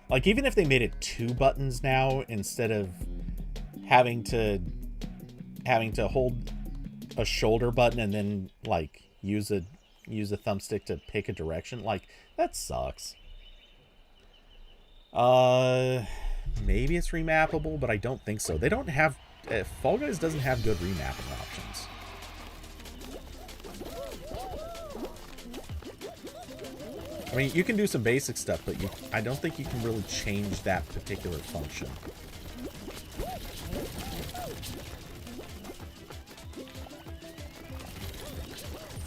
Like, even if they made it 2 buttons now, instead of having to hold a shoulder button and then like use a thumbstick to pick a direction, like, that sucks. Maybe it's remappable, but I don't think so. They don't have Fall Guys doesn't have good remapping options. I mean, you can do some basic stuff, but I don't think you can really change that particular function.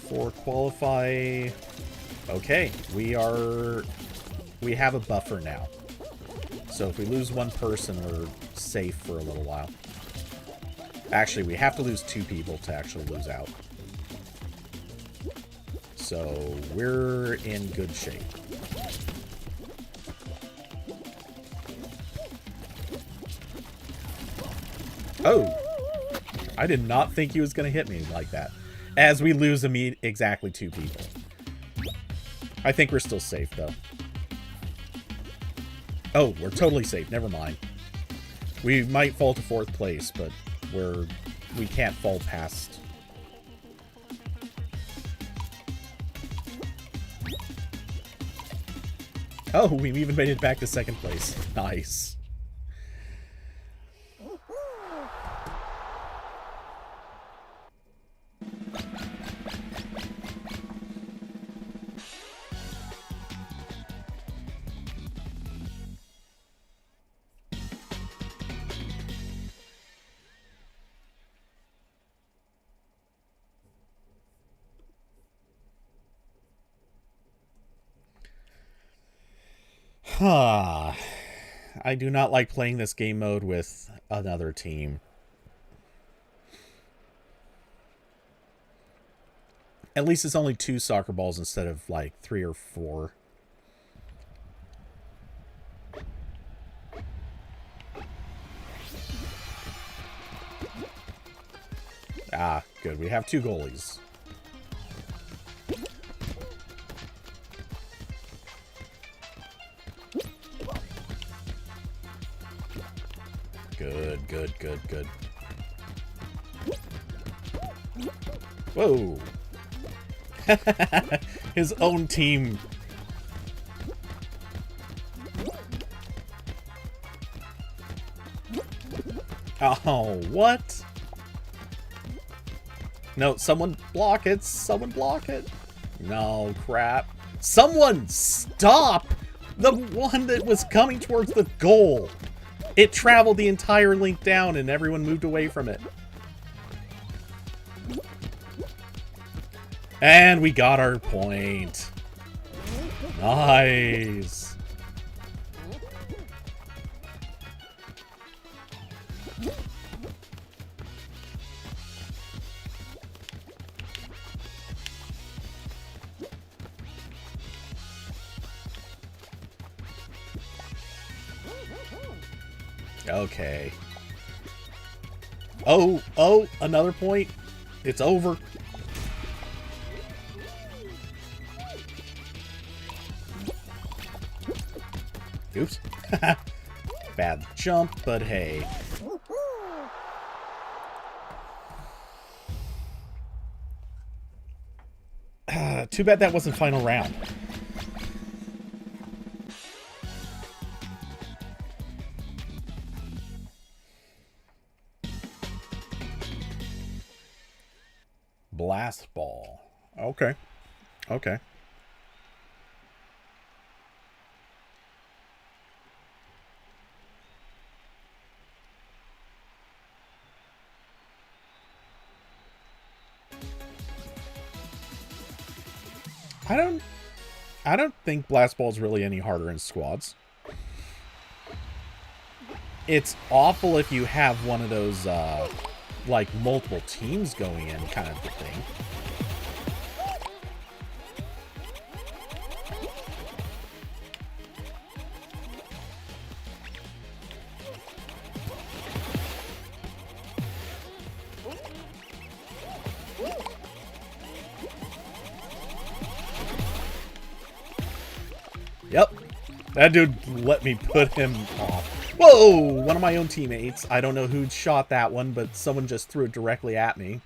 For qualify, okay, we have a buffer now. So if we lose one person, we're safe for a little while. Actually, we have to lose 2 people to actually lose out. So we're in good shape. Oh! I did not think he was going to hit me like that. As we lose exactly 2 people. I think we're still safe, though. Oh, we're totally safe. Never mind. We might fall to 4th place, but we can't fall past. Oh, we even made it back to 2nd place. Nice. I do not like playing this game mode with another team. At least it's only 2 soccer balls instead of like 3 or 4. Ah, good. We have 2 goalies. Good, good, good, good. Whoa. His own team. Oh, what? No, someone block it. Someone block it. No, crap. Someone stop the one that was coming towards the goal. It traveled the entire length down and everyone moved away from it. And we got our point. Nice. Okay. Oh, another point. It's over. Oops. Bad jump, but hey. Too bad that wasn't final round. Blast ball. Okay. Okay. I don't think blast ball's really any harder in squads. It's awful if you have one of those like multiple teams going in kind of a thing. Yep. That dude let me put him off. Whoa! One of my own teammates. I don't know who shot that one, but someone just threw it directly at me.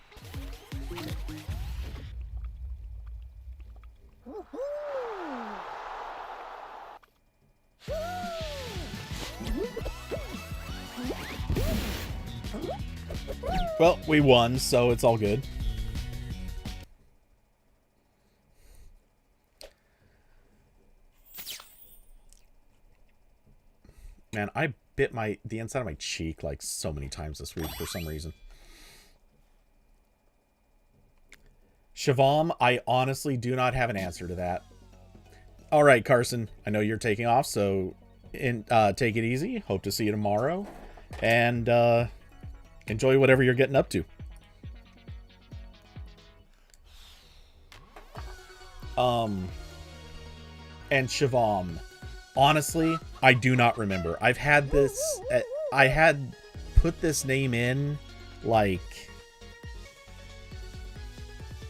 Well, we won, so it's all good. Man, I bit the inside of my cheek like so many times this week for some reason. Shivam, I honestly do not have an answer to that. All right, Carson, I know you're taking off, so take it easy. Hope to see you tomorrow, and enjoy whatever you're getting up to. And Shivam, honestly, I do not remember. I've had this... I had put this name in, like...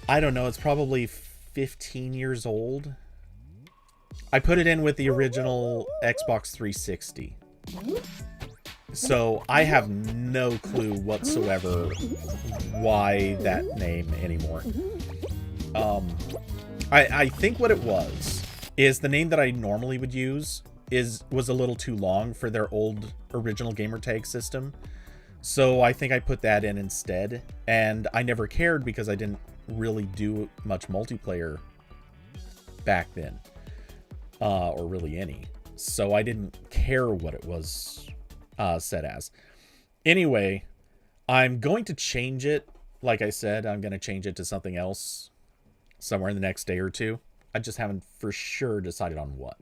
I don't know, it's probably 15 years old. I put it in with the original Xbox 360. So, I have no clue whatsoever why that name anymore. I think what it was is the name that I normally would use was a little too long for their old original gamertag system. So I think I put that in instead. And I never cared because I didn't really do much multiplayer back then. Or really any. So I didn't care what it was set as. Anyway, I'm going to change it. Like I said, I'm going to change it to something else somewhere in the next day or two. I just haven't for sure decided on what.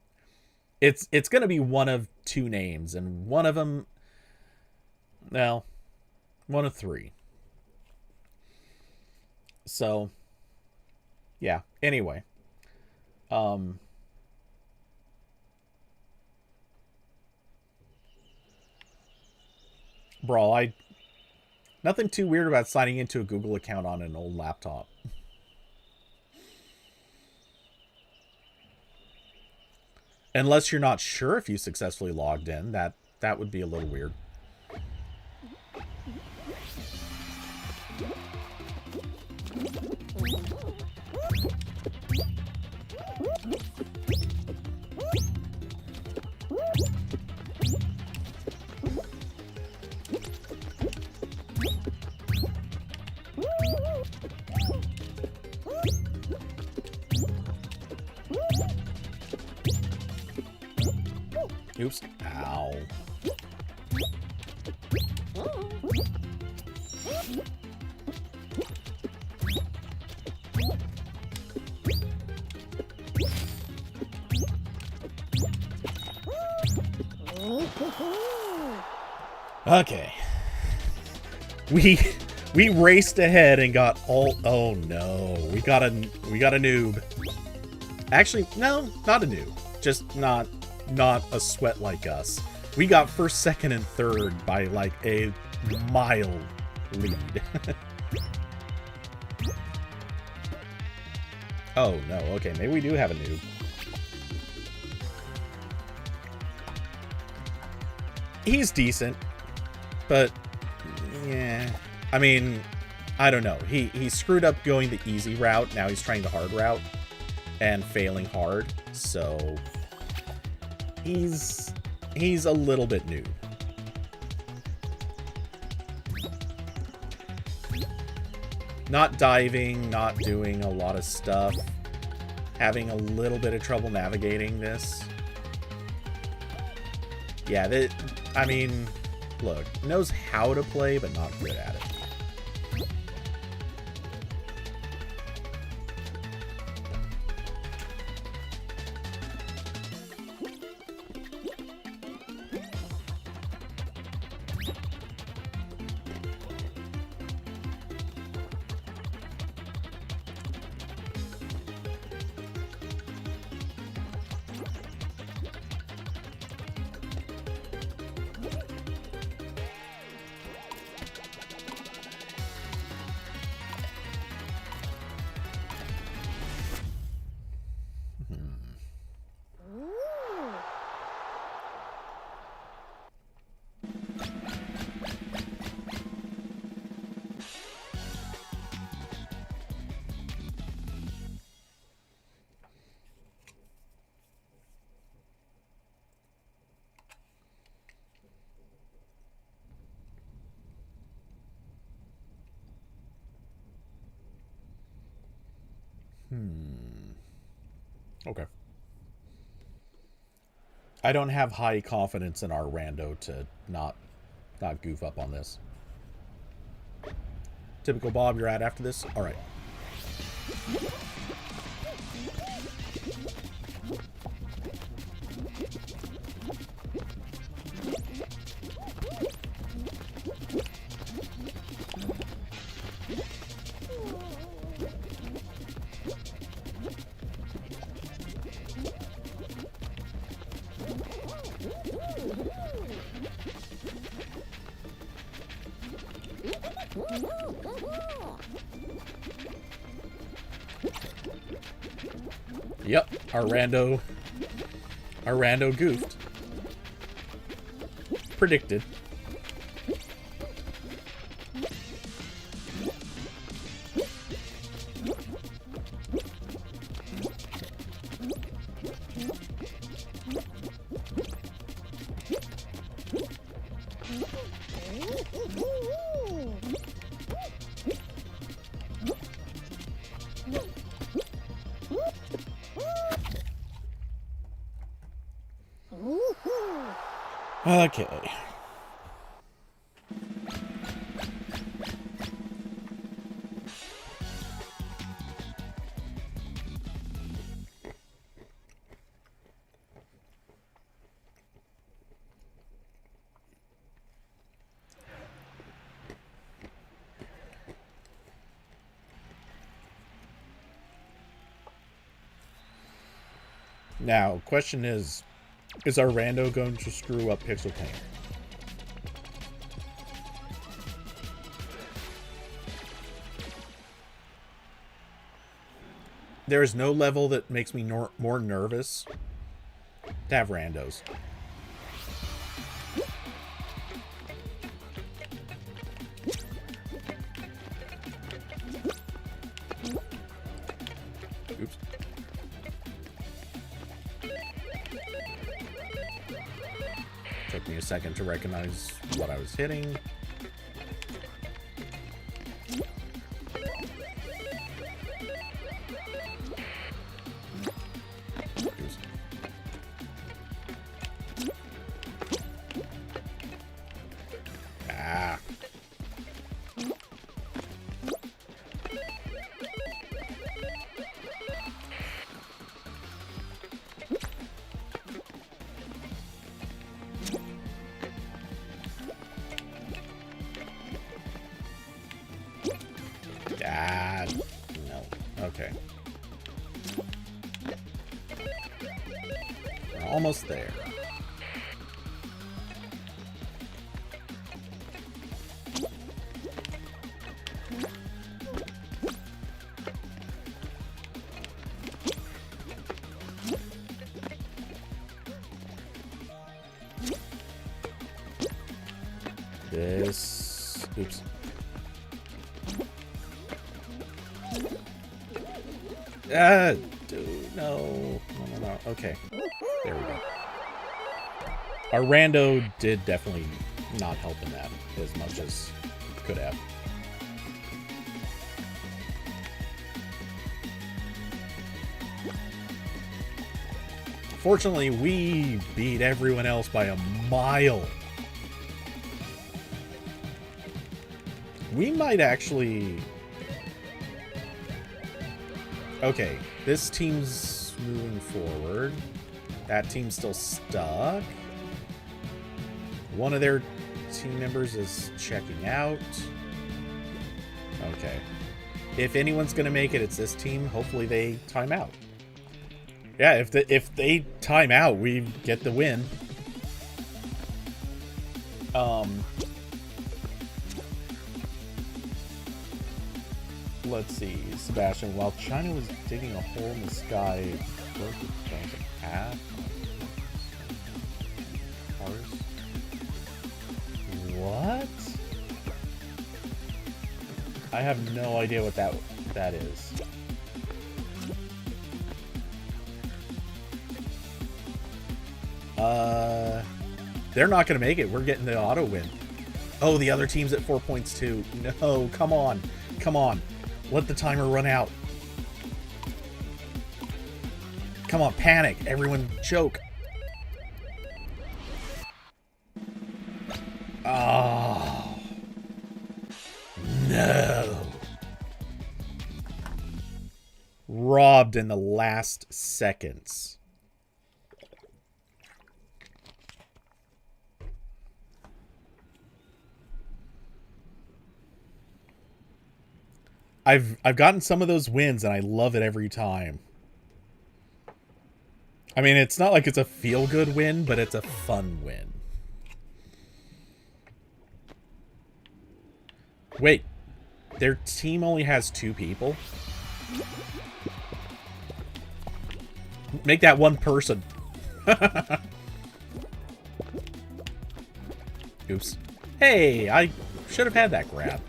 It's going to be one of two names, and one of them, well, one of three. So, yeah. Anyway, Brawl, nothing too weird about signing into a Google account on an old laptop. Unless you're not sure if you successfully logged in, that would be a little weird. Oops. Ow. Okay. We raced ahead and got all... Oh no. We got a noob. Actually, no, not a noob. Just not a sweat like us. We got first, second, and third by like a mile lead. Oh no, okay, maybe we do have a noob. He's decent, but yeah. I mean, I don't know. He screwed up going the easy route. Now he's trying the hard route and failing hard. So he's a little bit new. Not diving, not doing a lot of stuff. Having a little bit of trouble navigating this. Yeah, I mean, look, knows how to play, but not good at it. Okay. I don't have high confidence in our rando to not goof up on this. Typical Bob, you're at after this? All right. Yep, our rando goofed. Predicted. Okay. Now, question is our rando going to screw up Pixel Paint? There is no level that makes me more nervous to have randos. Oops. Took me a second to recognize what I was hitting. No. Okay. We're almost there. This... Oops. Ah! Dude, no. No. Okay. There we go. Our rando did definitely not help in that as much as it could have. Fortunately, we beat everyone else by a mile. We might actually... Okay, this team's moving forward. That team's still stuck. One of their team members is checking out. Okay. If anyone's going to make it, it's this team. Hopefully they time out. Yeah, if they time out, we get the win. Let's see, Sebastian. While China was digging a hole in the sky, broke the planes in half. What? I have no idea what that is. They're not going to make it. We're getting the auto win. Oh, the other team's at 4 points too. No, come on. Come on. Let the timer run out. Come on, panic. Everyone choke. Oh. No. Robbed in the last seconds. I've gotten some of those wins and I love it every time. I mean, it's not like it's a feel-good win, but it's a fun win. Wait, their team only has 2 people? Make that one person. Oops. Hey, I should have had that grab.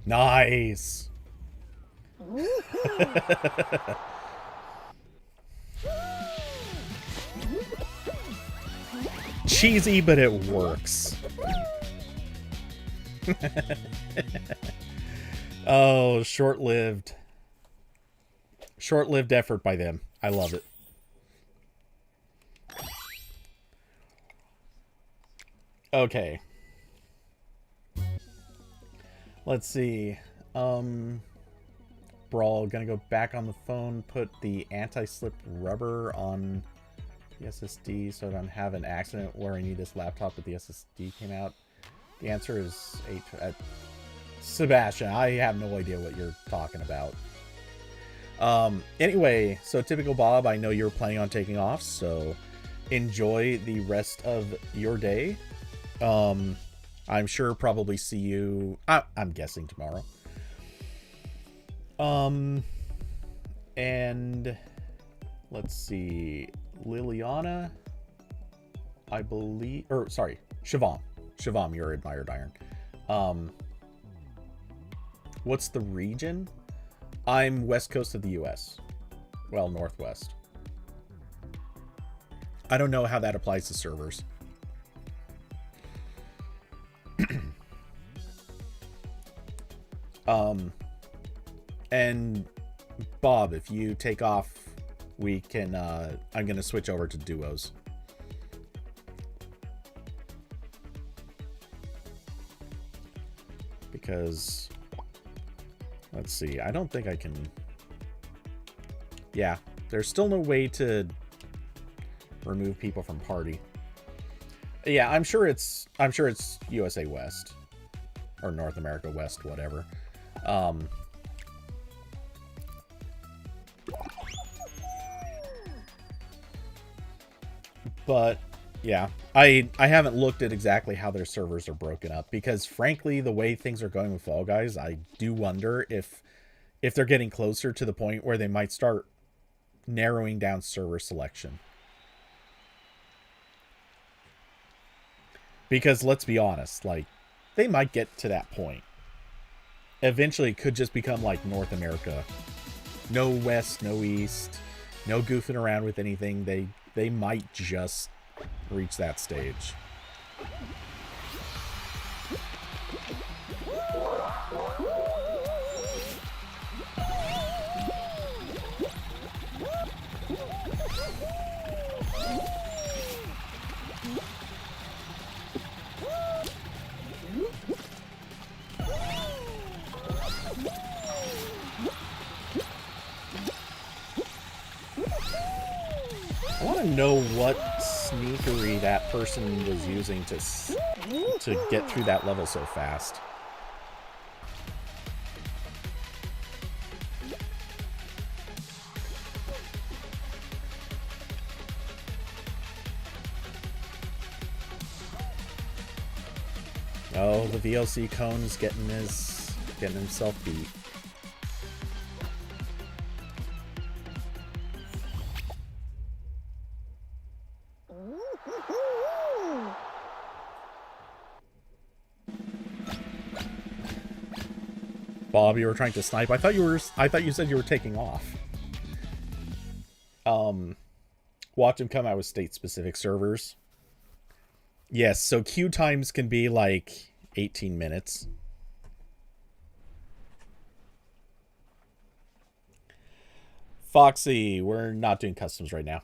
Nice. Cheesy, but it works. Oh, short-lived. Short-lived effort by them. I love it. Okay. Let's see. Brawl, gonna go back on the phone, put the anti-slip rubber on the SSD so I don't have an accident where I need this laptop but the SSD came out. The answer is 8. Sebastian, I have no idea what you're talking about. Anyway, so typical Bob, I know you're planning on taking off, so enjoy the rest of your day. I'm sure probably see you, I'm guessing tomorrow. And let's see, Liliana, I believe, or sorry, Shivam, you're Admired Iron. What's the region? I'm west coast of the US. Well, northwest. I don't know how that applies to servers. And Bob, if you take off, we can, I'm going to switch over to duos. Because, let's see, I don't think I can, yeah, there's still no way to remove people from party. Yeah, I'm sure it's USA West or North America West, whatever. But yeah, I haven't looked at exactly how their servers are broken up, because frankly, the way things are going with Fall Guys, I do wonder if they're getting closer to the point where they might start narrowing down server selection. Because let's be honest, like, they might get to that point. Eventually, it could just become like North America. No West, no East, no goofing around with anything. They might just reach that stage. I want to know what sneakery that person was using to get through that level so fast. Oh, the VLC cone's getting himself beat. Bob, you were trying to snipe. I thought you said you were taking off. Watch him come out with state-specific servers. Yes, so queue times can be like 18 minutes. Foxy, we're not doing customs right now.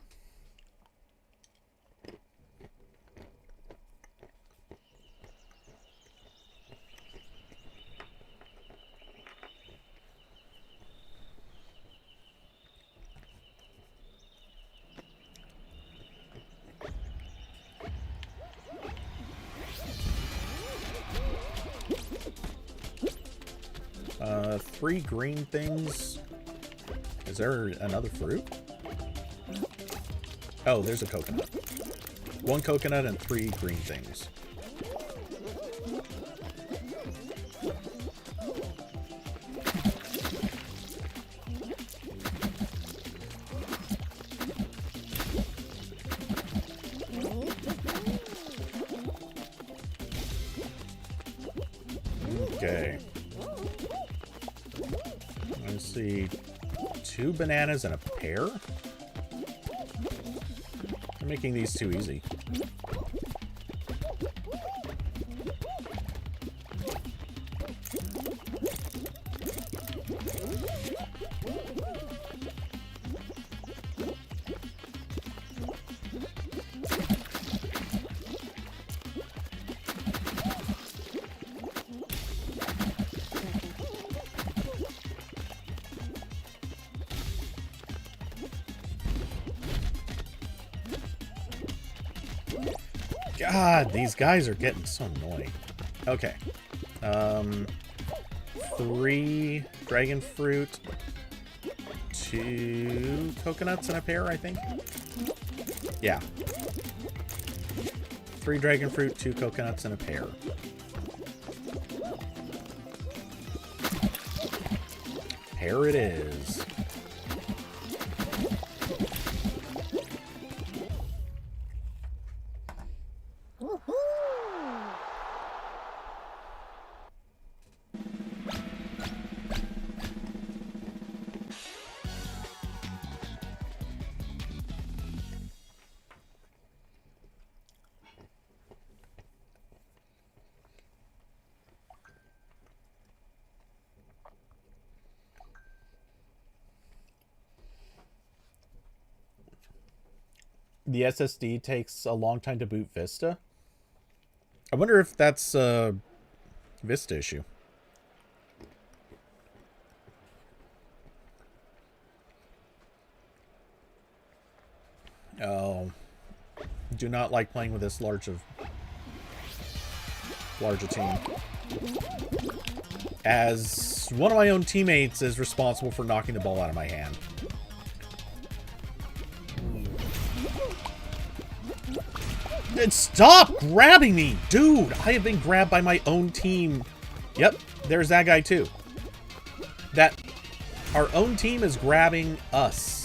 Three green things. Is there another fruit? Oh, there's a coconut. One coconut and three green things. Okay. Let's see. 2 bananas and a pear? I'm making these too easy. God, these guys are getting so annoying. Okay. 3 dragon fruit, 2 coconuts and a pear, I think. Yeah. 3 dragon fruit, 2 coconuts and a pear. Pear it is. The SSD takes a long time to boot Vista. I wonder if that's a Vista issue. Oh, do not like playing with this larger team. As one of my own teammates is responsible for knocking the ball out of my hand. Stop grabbing me! Dude, I have been grabbed by my own team. Yep, there's that guy too. Our own team is grabbing us.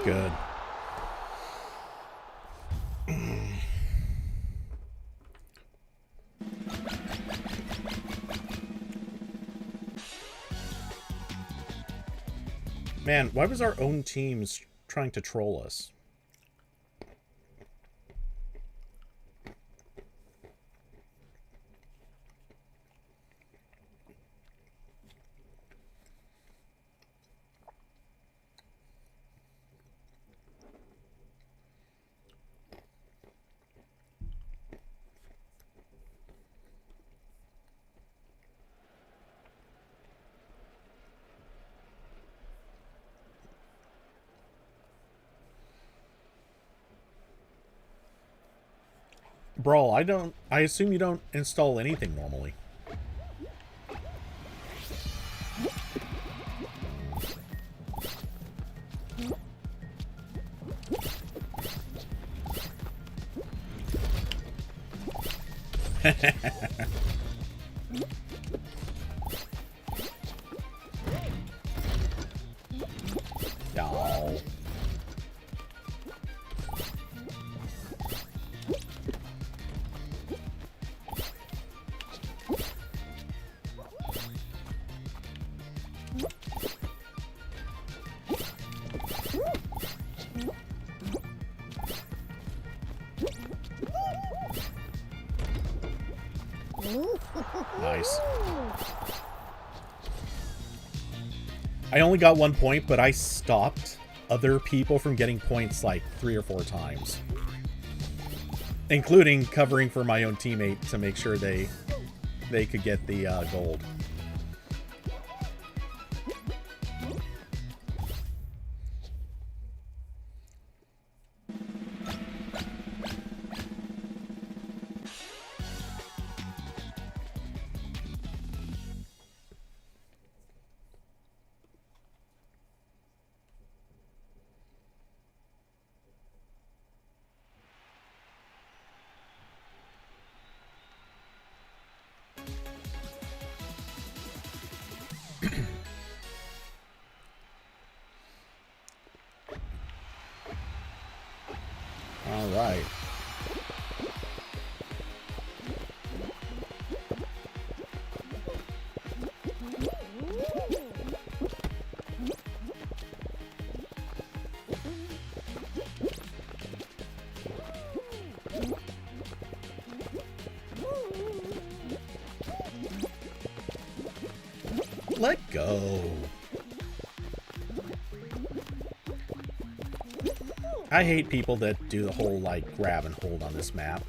Good. Man, why was our own teams trying to troll us? Brawl, I assume you don't install anything normally. No. Nice. I only got 1 point, but I stopped other people from getting points like 3 or 4 times. Including covering for my own teammate to make sure they could get the gold. All right. Let go. I hate people that do the whole, like, grab and hold on this map.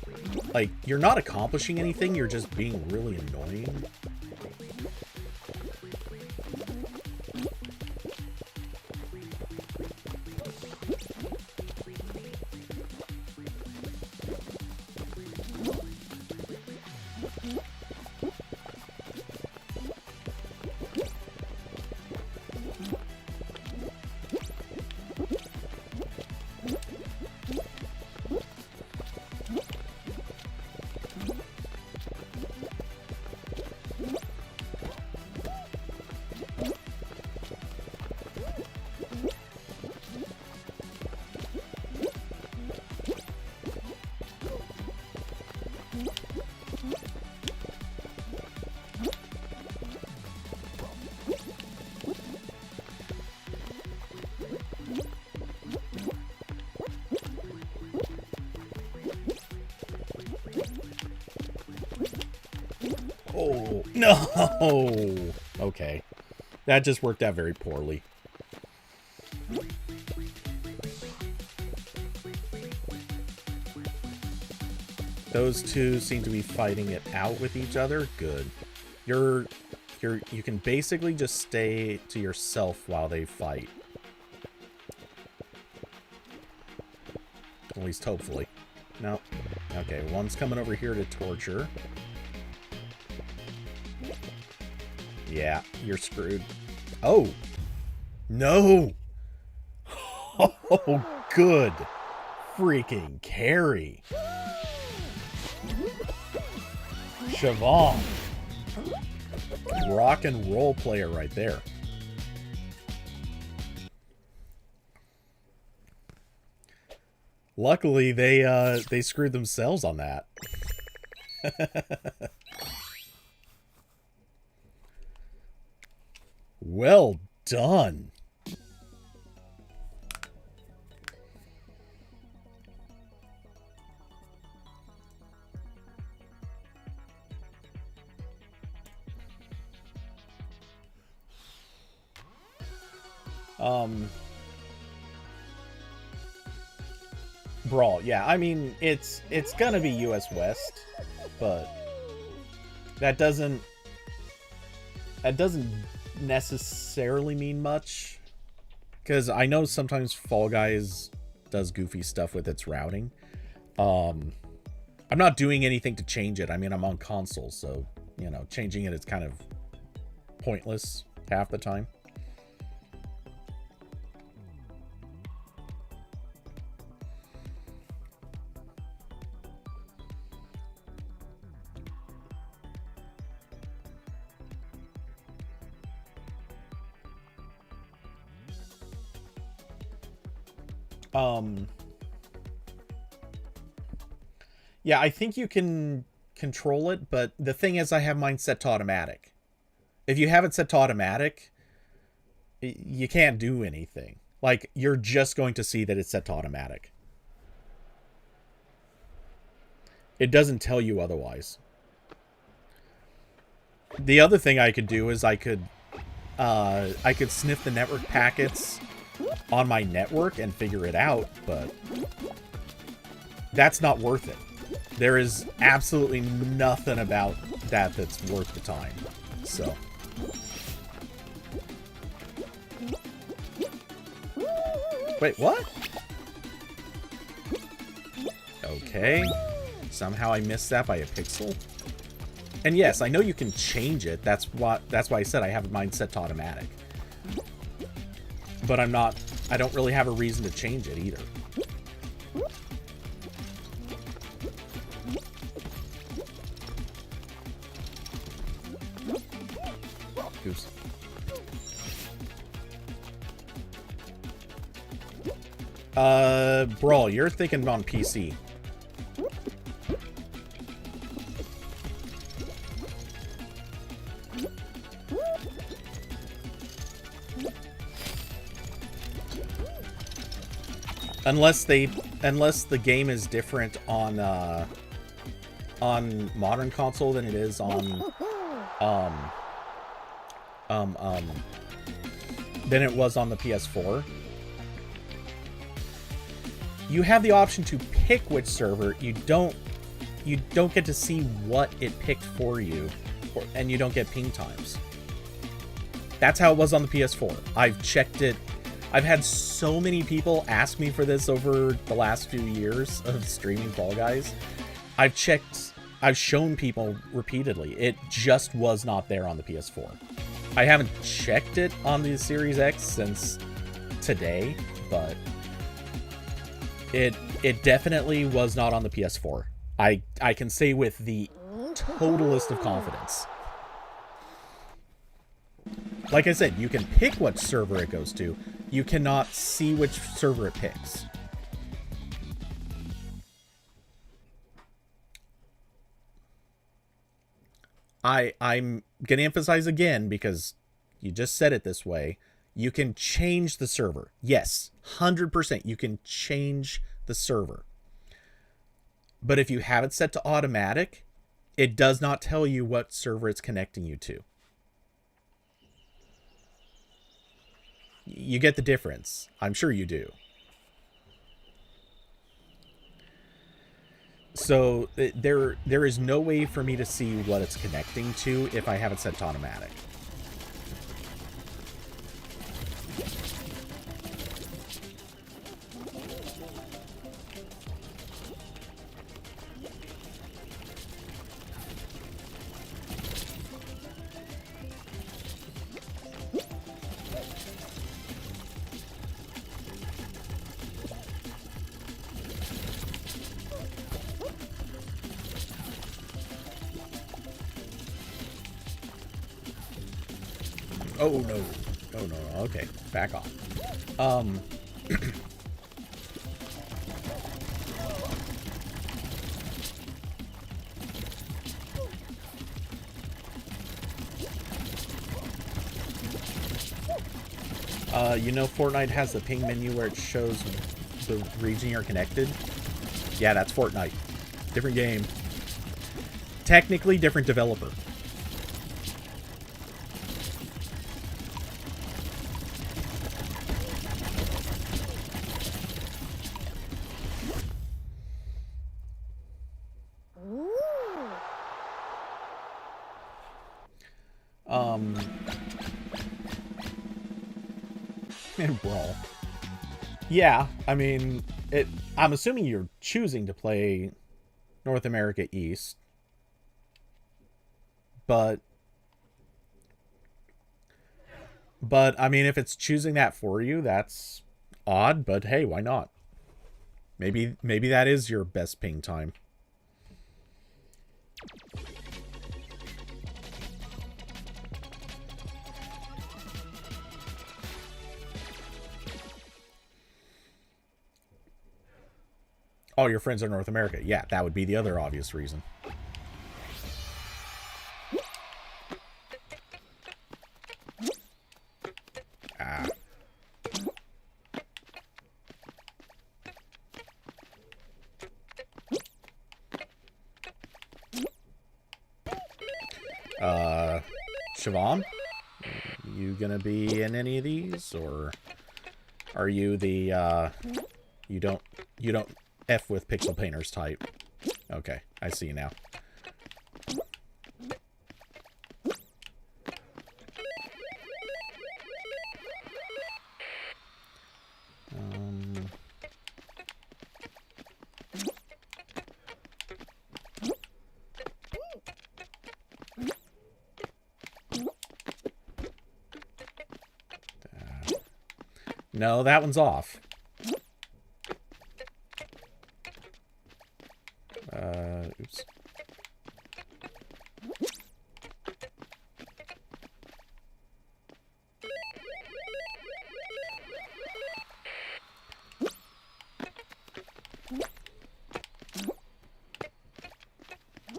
Like, you're not accomplishing anything, you're just being really annoying. No! Okay. That just worked out very poorly. Those two seem to be fighting it out with each other. Good. You can basically just stay to yourself while they fight. At least hopefully. No. Okay, one's coming over here to torture. Yeah, you're screwed. Oh! No! Oh, good freaking carry. Siobhan. Rock and roll player right there. Luckily, they screwed themselves on that. Well done. Brawl, yeah, I mean, it's gonna be US West, but that doesn't necessarily mean much, because I know sometimes Fall Guys does goofy stuff with its routing. I'm not doing anything to change it. I mean, I'm on console, so, you know, changing it is kind of pointless half the time. Yeah, I think you can control it, but the thing is I have mine set to automatic. If you have it set to automatic, you can't do anything. Like, you're just going to see that it's set to automatic. It doesn't tell you otherwise. The other thing I could do is I could sniff the network packets on my network and figure it out, but that's not worth it. There is absolutely nothing about that that's worth the time. So. Wait, what? Okay. Somehow I missed that by a pixel. And yes, I know you can change it. That's why I said I have mine set to automatic. But I don't really have a reason to change it either. Oops. Brawl, you're thinking on PC. Unless the game is different on modern console than it is on than it was on the PS4. You have the option to pick which server. You don't get to see what it picked for you, and you don't get ping times. That's how it was on the PS4. I've checked it. I've had so many people ask me for this over the last few years of streaming Fall Guys. I've shown people repeatedly. It just was not there on the PS4. I haven't checked it on the Series X since today, but it definitely was not on the PS4. I can say with the totalest of confidence. Like I said, you can pick what server it goes to. You cannot see which server it picks. I'm going to emphasize again, because you just said it this way. You can change the server. Yes, 100% you can change the server. But if you have it set to automatic, It does not tell you what server it's connecting you to. You get the difference. I'm sure you do. So there is no way for me to see what it's connecting to if I have it set to automatic. Oh, no. Oh, no. Okay. Back off. You know Fortnite has the ping menu where it shows the region you're connected? Yeah, that's Fortnite. Different game. Technically different developer. Brawl. Yeah, I mean, I'm assuming you're choosing to play North America East, but I mean, if it's choosing that for you, that's odd. But hey, why not? Maybe that is your best ping time. All your friends are North America. Yeah, that would be the other obvious reason. Ah. Siobhan? You gonna be in any of these, or are you the you don't F with pixel painters type? Okay, I see now. No, that one's off. Oops.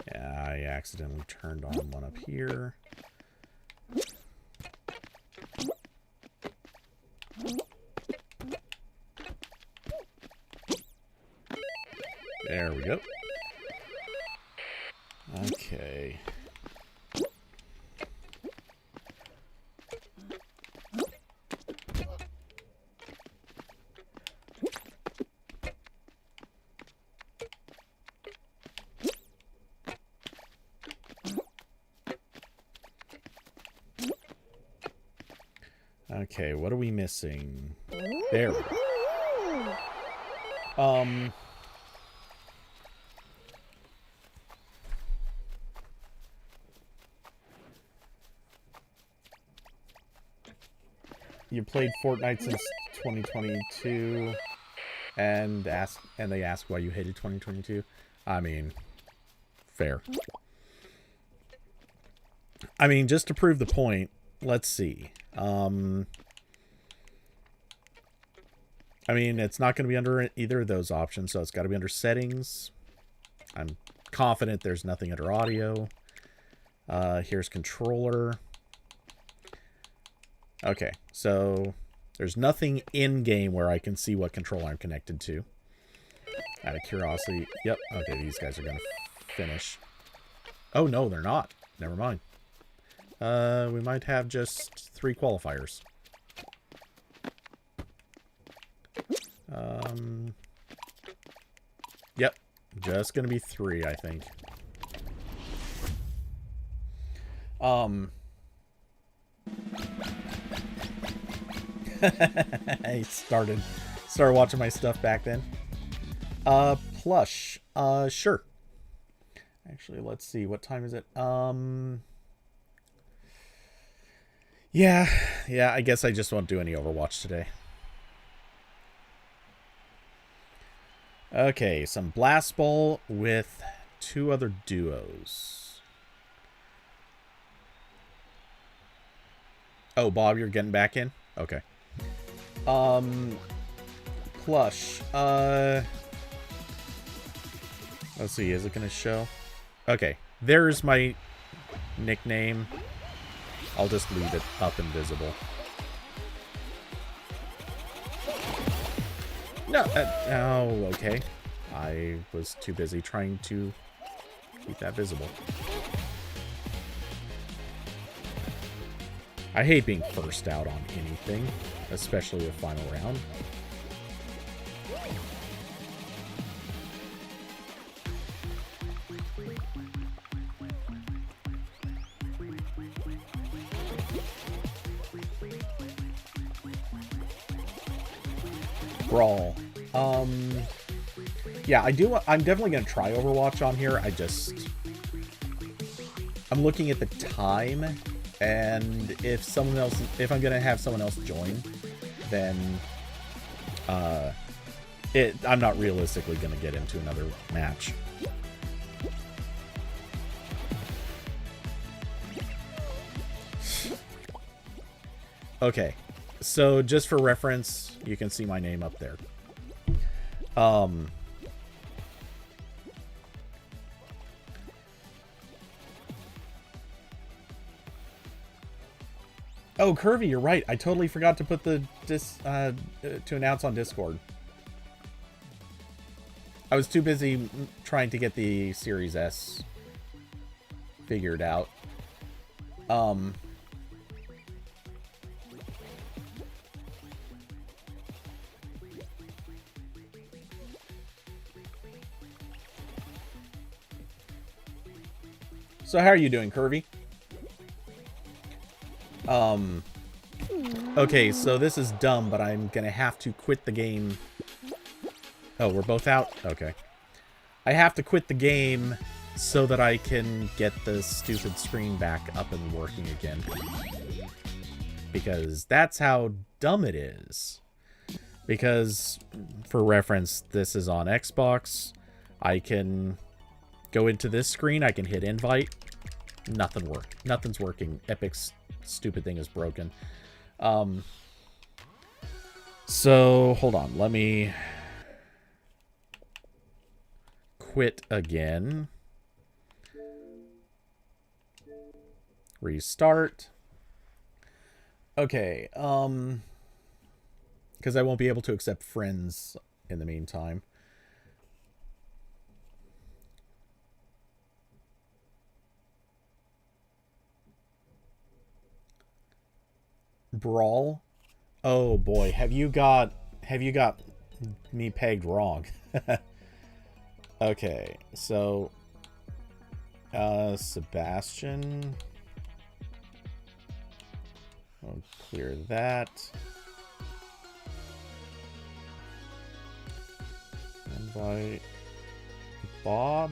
Yeah, I accidentally turned on one up here. There we go. Okay. Okay, what are we missing? There we go. You played Fortnite since 2022, and they ask why you hated 2022. I mean, fair. I mean, just to prove the point, let's see. I mean, it's not going to be under either of those options, so it's got to be under settings. I'm confident there's nothing under audio. Here's controller. Okay, so there's nothing in-game where I can see what controller I'm connected to. Out of curiosity. Yep, okay, these guys are going to finish. Oh, no, they're not. Never mind. We might have just 3 qualifiers. Yep. Just gonna be 3, I think. I started watching my stuff back then. Plush. Sure. Actually, let's see. What time is it? Yeah, I guess I just won't do any Overwatch today. Okay, some Blast Ball with 2 other duos. Oh, Bob, you're getting back in? Okay. Plush. Let's see, is it gonna show? Okay, there's my nickname. I'll just leave it up invisible. No, oh, okay. I was too busy trying to keep that visible. I hate being first out on anything, especially the final round. Brawl. Yeah, I'm definitely gonna try Overwatch on here. I'm looking at the time, and if I'm gonna have someone else join, then I'm not realistically gonna get into another match. Okay, so just for reference, you can see my name up there. Oh, Curvy, you're right. I totally forgot to put to announce on Discord. I was too busy trying to get the Series S figured out. So how are you doing, Curvy? Okay, so this is dumb, but I'm gonna have to quit the game. Oh, we're both out? Okay. I have to quit the game so that I can get the stupid screen back up and working again. Because that's how dumb it is. Because, for reference, this is on Xbox. I can go into this screen, I can hit invite. Nothing's working. Epic's stupid thing is broken. So, hold on. Let me quit again. Restart. Okay, because I won't be able to accept friends in the meantime. Brawl? Oh boy, have you got me pegged wrong? Okay, so Sebastian. I'll clear that. Invite Bob.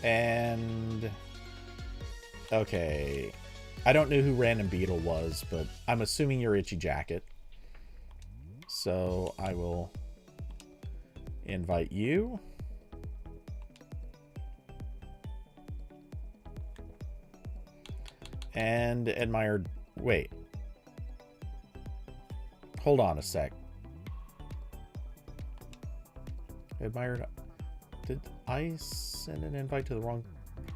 And okay. I don't know who Random Beetle was, but I'm assuming you're Itchy Jacket. So I will invite you. And Admired. Wait. Hold on a sec. Admired. Did I send an invite to the wrong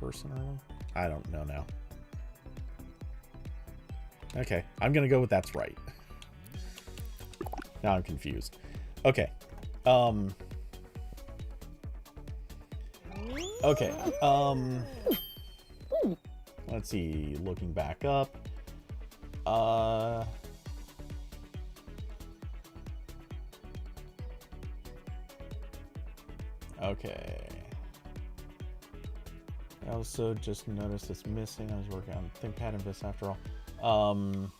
person or something? I don't know now. Okay, I'm gonna go with that's right. Now I'm confused. Okay. Okay. Let's see. Looking back up. Okay. I also just noticed it's missing. I was working on ThinkPad and this after all.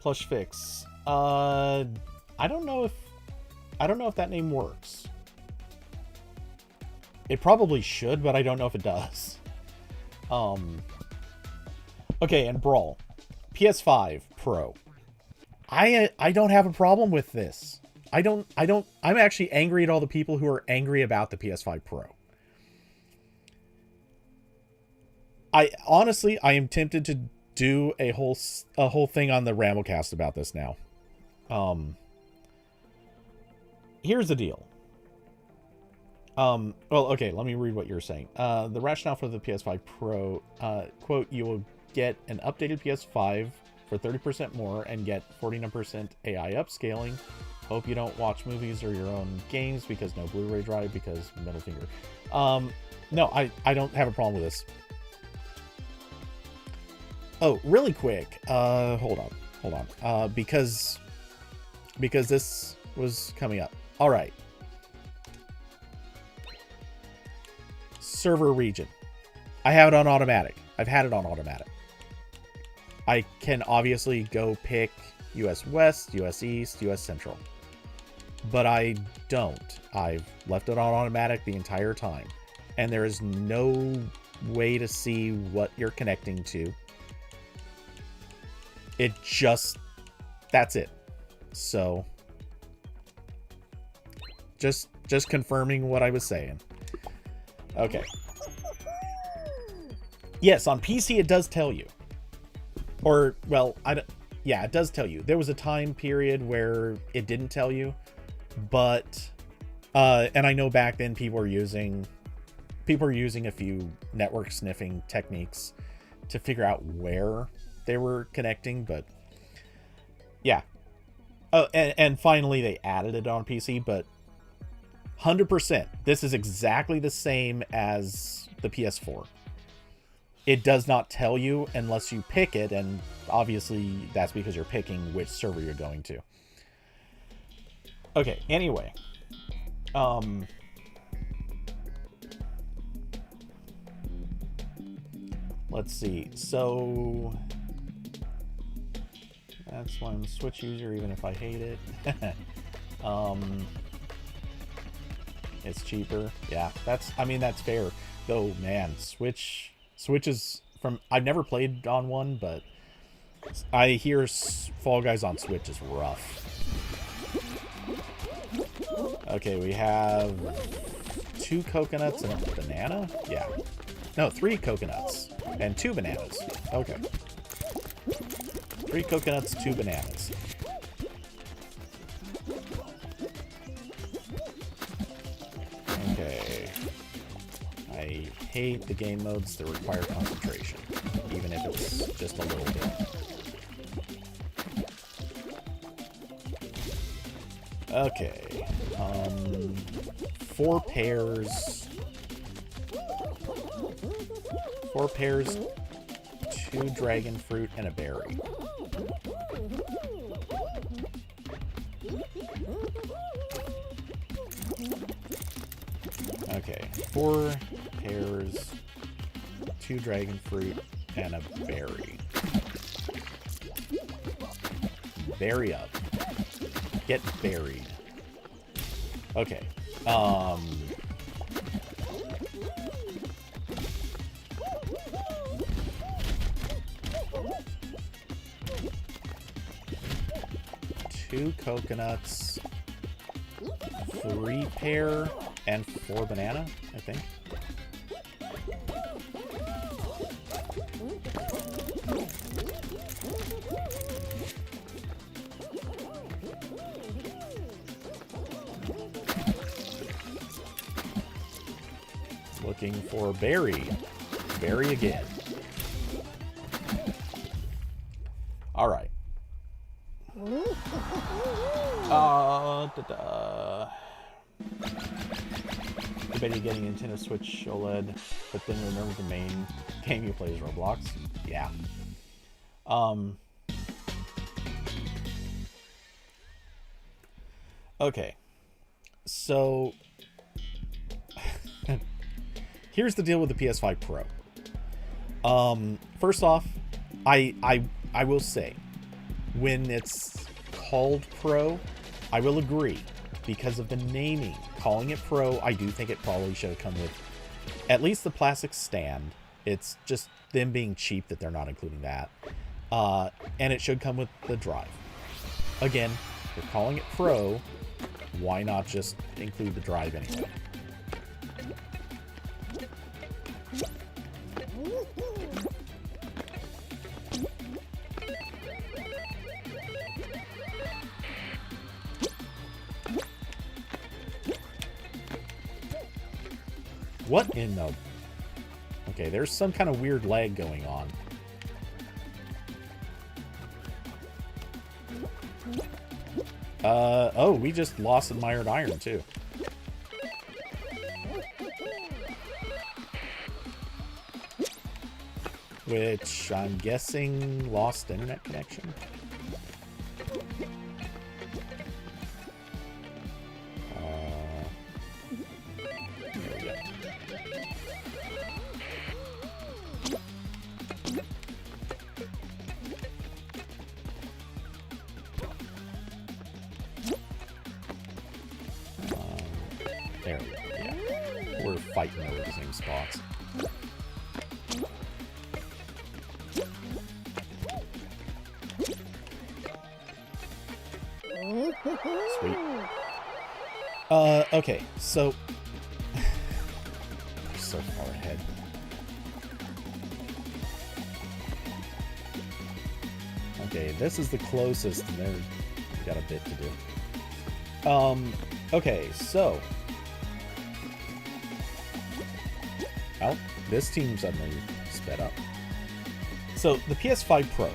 Plush fix. I don't know if that name works. It probably should, but I don't know if it does. Okay, and Brawl. PS5 Pro. I don't have a problem with this. I'm actually angry at all the people who are angry about the PS5 Pro. I am tempted to do a whole thing on the RambleCast about this now. Here's the deal. Well, okay, let me read what you're saying. The rationale for the PS5 Pro, quote, you will get an updated PS5 for 30% more and get 49% AI upscaling. Hope you don't watch movies or your own games because no Blu-ray drive because middle finger. No, I don't have a problem with this. Oh, really quick. Hold on. Because this was coming up. All right. Server region. I have it on automatic. I've had it on automatic. I can obviously go pick US West, US East, US Central. But I don't. I've left it on automatic the entire time. And there is no way to see what you're connecting to. It just... That's it. So... Just confirming what I was saying. Okay. Yes, on PC it does tell you. Or, well, yeah, it does tell you. There was a time period where it didn't tell you, but and I know back then people were using a few network sniffing techniques to figure out where they were connecting, but yeah. Oh, and finally they added it on PC, but 100%, this is exactly the same as the PS4. It does not tell you unless you pick it, and obviously that's because you're picking which server you're going to. Okay, anyway. Let's see. So that's why I'm a Switch user, even if I hate it. It's cheaper. Yeah, that's fair. Though, man, Switch is from... I've never played on one, but I hear Fall Guys on Switch is rough. Okay, we have 2 coconuts and a banana? Yeah. No, 3 coconuts and 2 bananas. Okay. 3 coconuts, 2 bananas. Okay. I hate the game modes that require concentration, even if it's just a little bit. Okay. 4 pairs. 4 pairs, 2 dragon fruit, and a berry. Okay, 4 pears, 2 dragon fruit, and a berry. Berry up. Get buried. Okay. Two coconuts, 3 pear, and 4 banana, I think. Looking for berry. Berry again. All right. The debating getting a Nintendo Switch OLED, but then remember the main game you play is Roblox. Yeah. Okay. So here's the deal with the PS5 Pro. First off, I will say, when it's called Pro, I will agree, because of the naming. Calling it Pro, I do think it probably should have come with at least the plastic stand. It's just them being cheap that they're not including that. And it should come with the drive. Again, if you're calling it Pro, why not just include the drive anyway? What in the... Okay, there's some kind of weird lag going on. Oh, we just lost Admired Iron, too. Which, I'm guessing, lost internet connection? There we go. There we go, yeah. We're fighting over the same spots. Sweet. Okay, so... We're so far ahead. Okay, this is the closest, and they've got a bit to do. Okay, so... Oh, this team suddenly sped up. So, the PS5 Pro.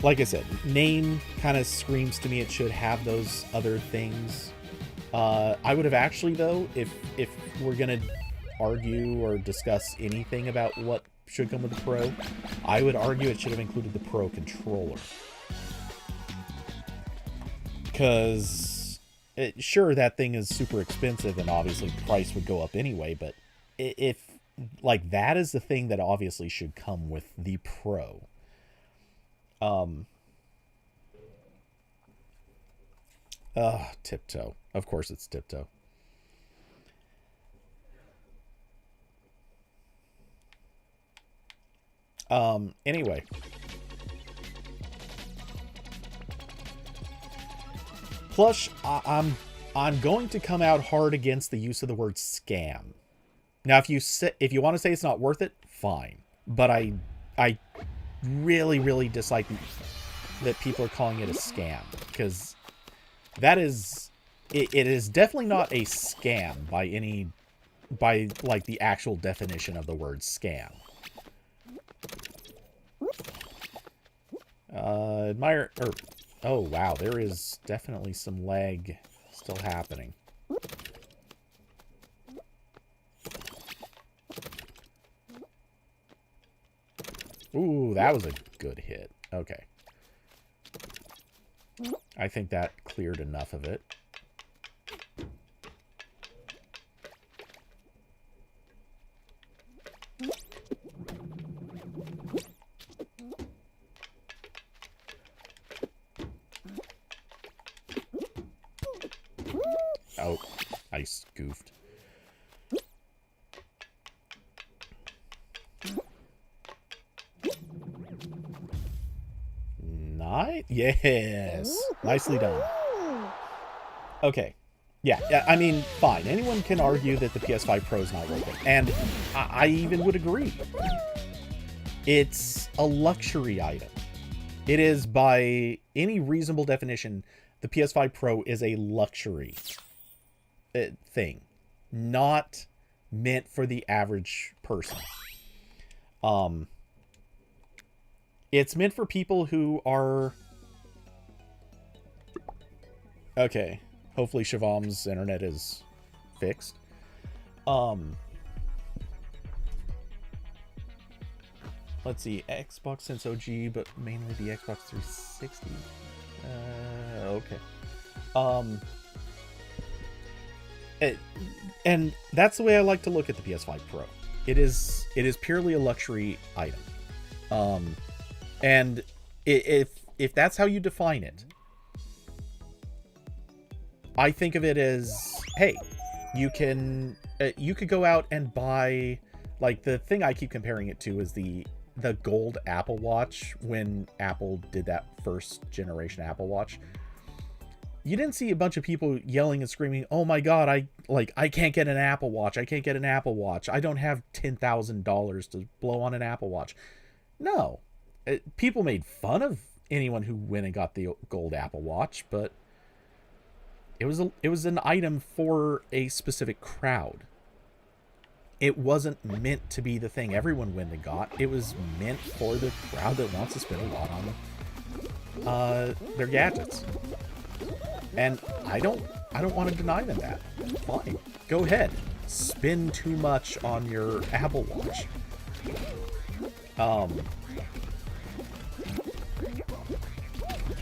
Like I said, name kind of screams to me it should have those other things. I would have actually, though, if we're gonna argue or discuss anything about what should come with the Pro, I would argue it should have included the Pro controller. Because, sure, that thing is super expensive and obviously the price would go up anyway, but if, like, that is the thing that obviously should come with the Pro. Tiptoe. Of course it's Tiptoe. Anyway. Plush, I'm going to come out hard against the use of the word scam. Now, if you want to say it's not worth it, fine. But I really dislike that people are calling it a scam, because that is it is definitely not a scam by like the actual definition of the word scam. Oh wow, there is definitely some lag still happening. Ooh, that was a good hit. Okay. I think that cleared enough of it. Oh, I goofed. Yes. Nicely done. Okay. Yeah, I mean, fine. Anyone can argue that the PS5 Pro is not worth it. And I even would agree. It's a luxury item. It is, by any reasonable definition, the PS5 Pro is a luxury thing. Not meant for the average person. It's meant for people who are... Okay. Hopefully Shavam's internet is fixed. Let's see, Xbox since OG, but mainly the Xbox 360. Okay. And that's the way I like to look at the PS5 Pro. It is purely a luxury item. And if that's how you define it, I think of it as, hey, you could go out and buy, like, the thing I keep comparing it to is the gold Apple Watch. When Apple did that first generation Apple Watch, you didn't see a bunch of people yelling and screaming, "Oh my god, I can't get an Apple Watch. I can't get an Apple Watch. I don't have $10,000 to blow on an Apple Watch." No. People made fun of anyone who went and got the gold Apple Watch, but it was an item for a specific crowd. It wasn't meant to be the thing everyone went and got. It was meant for the crowd that wants to spend a lot on their gadgets. And I don't want to deny them that. Fine. Go ahead. Spend too much on your Apple Watch.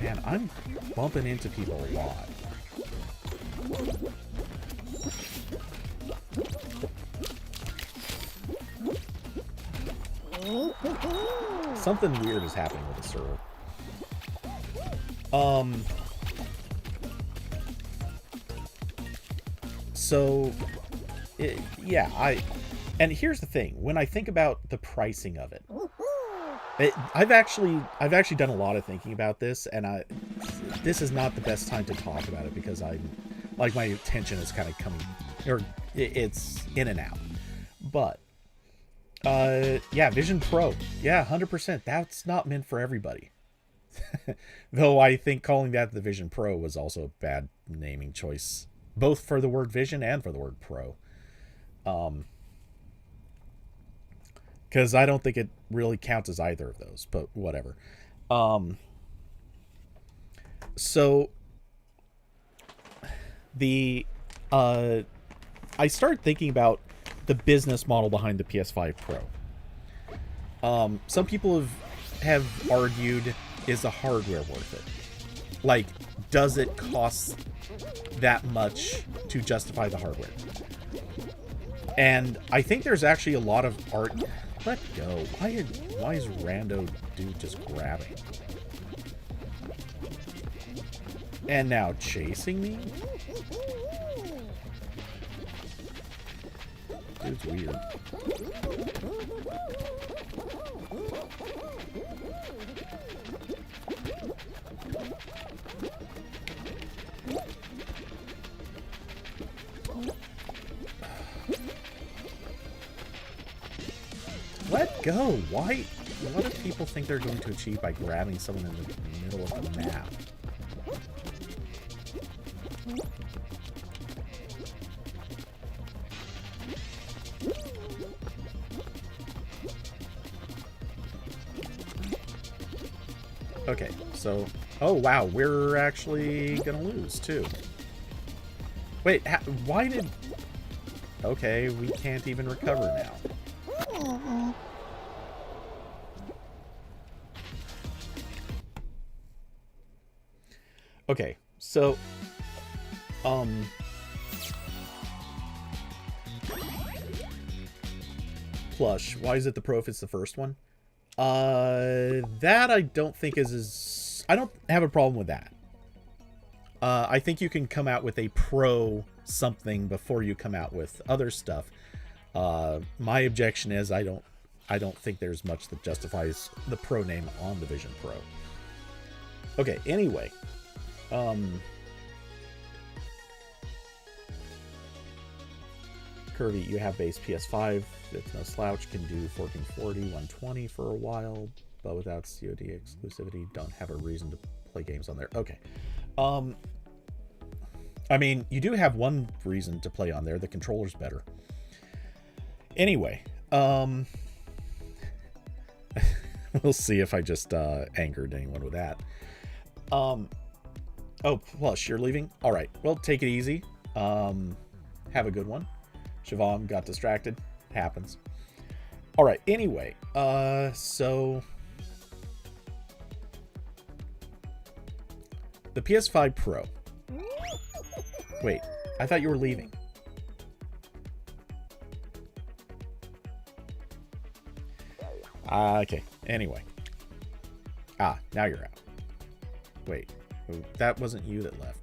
Man, I'm bumping into people a lot. Something weird is happening with the server. So, yeah, and here's the thing. When I think about the pricing of it, I've actually done a lot of thinking about this, and this is not the best time to talk about it because my attention is kind of coming, or it's in and out. But yeah, Vision Pro, yeah, 100%. That's not meant for everybody. Though I think calling that the Vision Pro was also a bad naming choice, both for the word Vision and for the word Pro. Because I don't think it really counts as either of those, but whatever. So I started thinking about the business model behind the PS5 Pro. Some people have argued, is the hardware worth it? Like, does it cost that much to justify the hardware? And I think there's actually a lot of art. Let go. Why is rando dude just grabbing? And now chasing me? Dude's weird. Let go. Why? What do people think they're going to achieve by grabbing someone in the middle of the map? Okay, so... Oh, wow, we're actually gonna lose, too. Wait, why did... Okay, we can't even recover now. Okay, so... Plush, why is it the Pro if it's the first one? That I don't think is as... I don't have a problem with that. I think you can come out with a Pro something before you come out with other stuff. My objection is I don't think there's much that justifies the Pro name on the Vision Pro. Okay, anyway. Curvy, you have base PS5. It's no slouch. Can do 1440, 120 for a while, but without COD exclusivity, don't have a reason to play games on there. Okay. I mean, you do have one reason to play on there. The controller's better. Anyway, we'll see if I just angered anyone with that. Oh, Plush, you're leaving? All right. Well, take it easy. Have a good one. Siobhan got distracted. Happens. All right. Anyway, so the PS5 Pro. Wait, I thought you were leaving. Okay. Anyway. Now you're out. Wait, that wasn't you that left.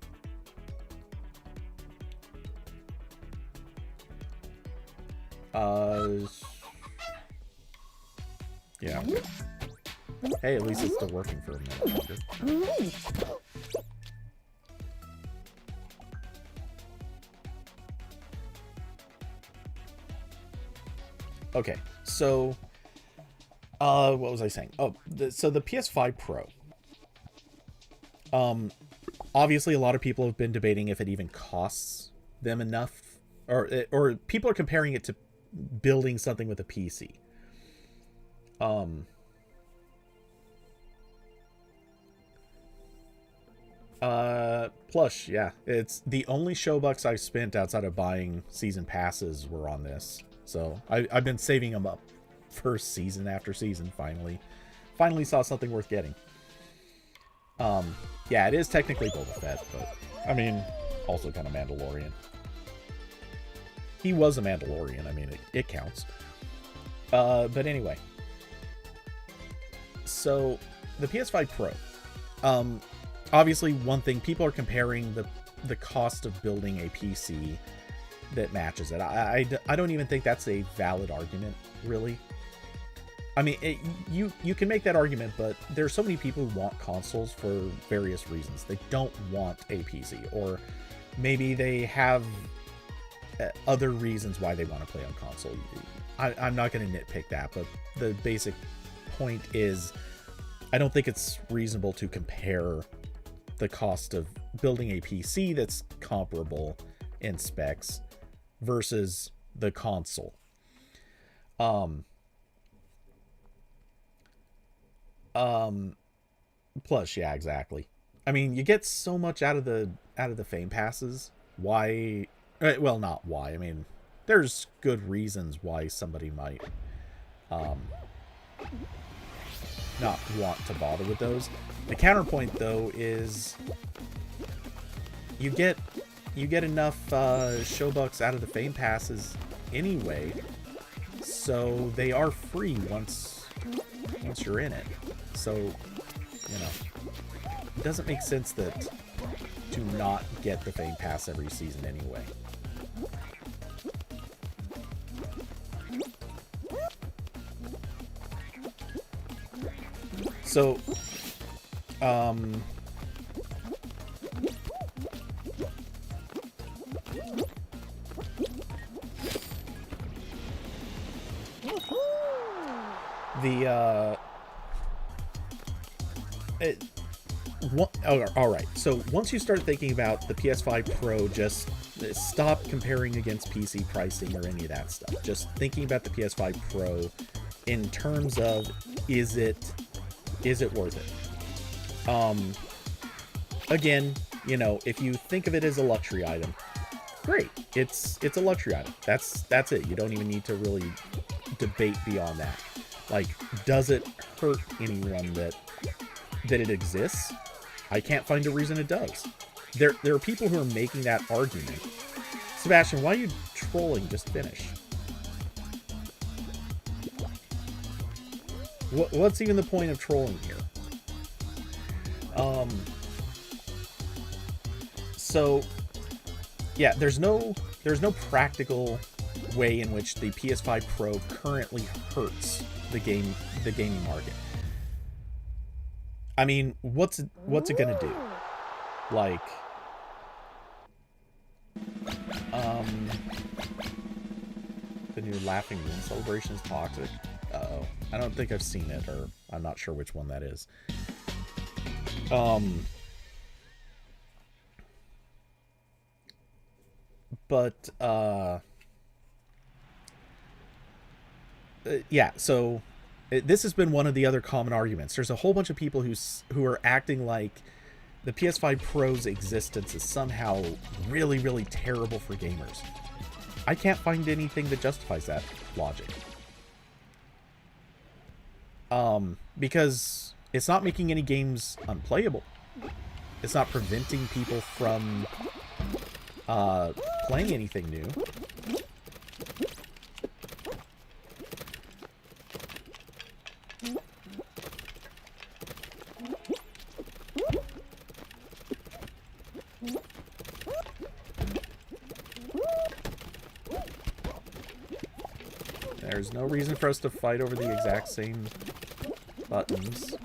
Yeah. Okay. Hey, at least it's still working for a minute longer. Okay, so what was I saying? Oh, so the PS5 Pro. Obviously a lot of people have been debating if it even costs them enough, or people are comparing it to building something with a PC. Plus, yeah, it's the only showbucks I've spent outside of buying season passes were on this. So I've been saving them up for season after season. Finally saw something worth getting. Yeah, it is technically Boba Fett, but I mean, also kind of Mandalorian. He was a Mandalorian. I mean, it counts. But anyway, so the PS5 Pro. Obviously, one thing, people are comparing the cost of building a PC that matches it. I don't even think that's a valid argument, really. I mean, you can make that argument, but there's so many people who want consoles for various reasons. They don't want a PC, or maybe they have other reasons why they want to play on console. I'm not going to nitpick that, but the basic point is I don't think it's reasonable to compare the cost of building a PC that's comparable in specs versus the console. Plus, yeah, exactly. I mean, you get so much out of the fame passes. Why? Well, not why. I mean, there's good reasons why somebody might not want to bother with those. The counterpoint, though, is you get enough showbucks out of the fame passes anyway, so they are free once you're in it. So, you know, it doesn't make sense to not get the fame pass every season anyway. So, all right. So once you start thinking about the PS5 Pro, just stop comparing against PC pricing or any of that stuff. Just thinking about the PS5 Pro in terms of is it worth it? Again, you know, if you think of it as a luxury item, great. It's a luxury item. That's it. You don't even need to really debate beyond that. Like, does it hurt anyone that it exists? I can't find a reason it does. There are people who are making that argument. Sebastian, why are you trolling? Just finish. What's even the point of trolling here? So yeah, there's no practical way in which the PS5 Pro currently hurts the gaming market. I mean, what's it gonna do? Like, the new Laughing Moon celebration is toxic. Uh-oh. I don't think I've seen it, or I'm not sure which one that is. But, yeah, so this has been one of the other common arguments. There's a whole bunch of people who are acting like the PS5 Pro's existence is somehow really, really terrible for gamers. I can't find anything that justifies that logic. Because it's not making any games unplayable. It's not preventing people from playing anything new. There's no reason for us to fight over the exact same buttons.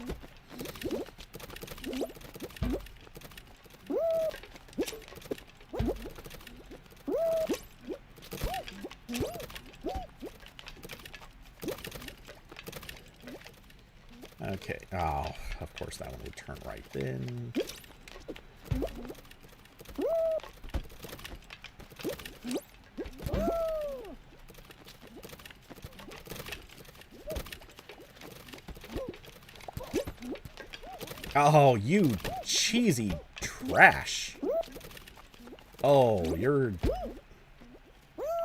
Okay. Oh, of course that one would turn right then. Oh, you cheesy trash. Oh, you're...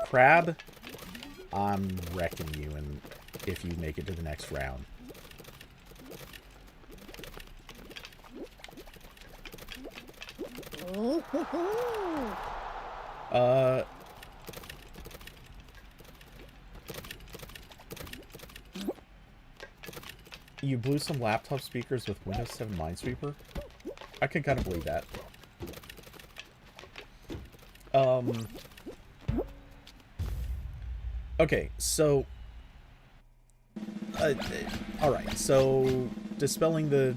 Crab? I'm wrecking you and if you make it to the next round. You blew some laptop speakers with Windows 7 Minesweeper? I could kind of believe that. Okay, so... alright, so... Dispelling the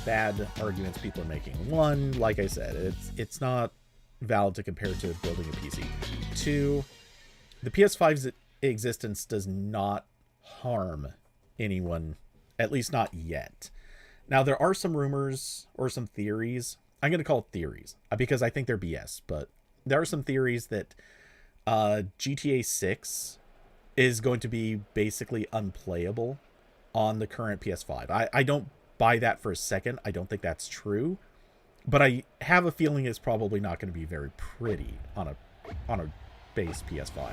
bad arguments people are making. One, like I said, it's not valid to compare to building a PC. Two, the PS5's existence does not harm anyone, at least not yet. Now, there are some rumors or some theories. I'm going to call it theories because I think they're BS, but there are some theories that GTA 6 is going to be basically unplayable on the current PS5. I don't buy that for a second. I don't think that's true, but I have a feeling it's probably not going to be very pretty on a base PS5.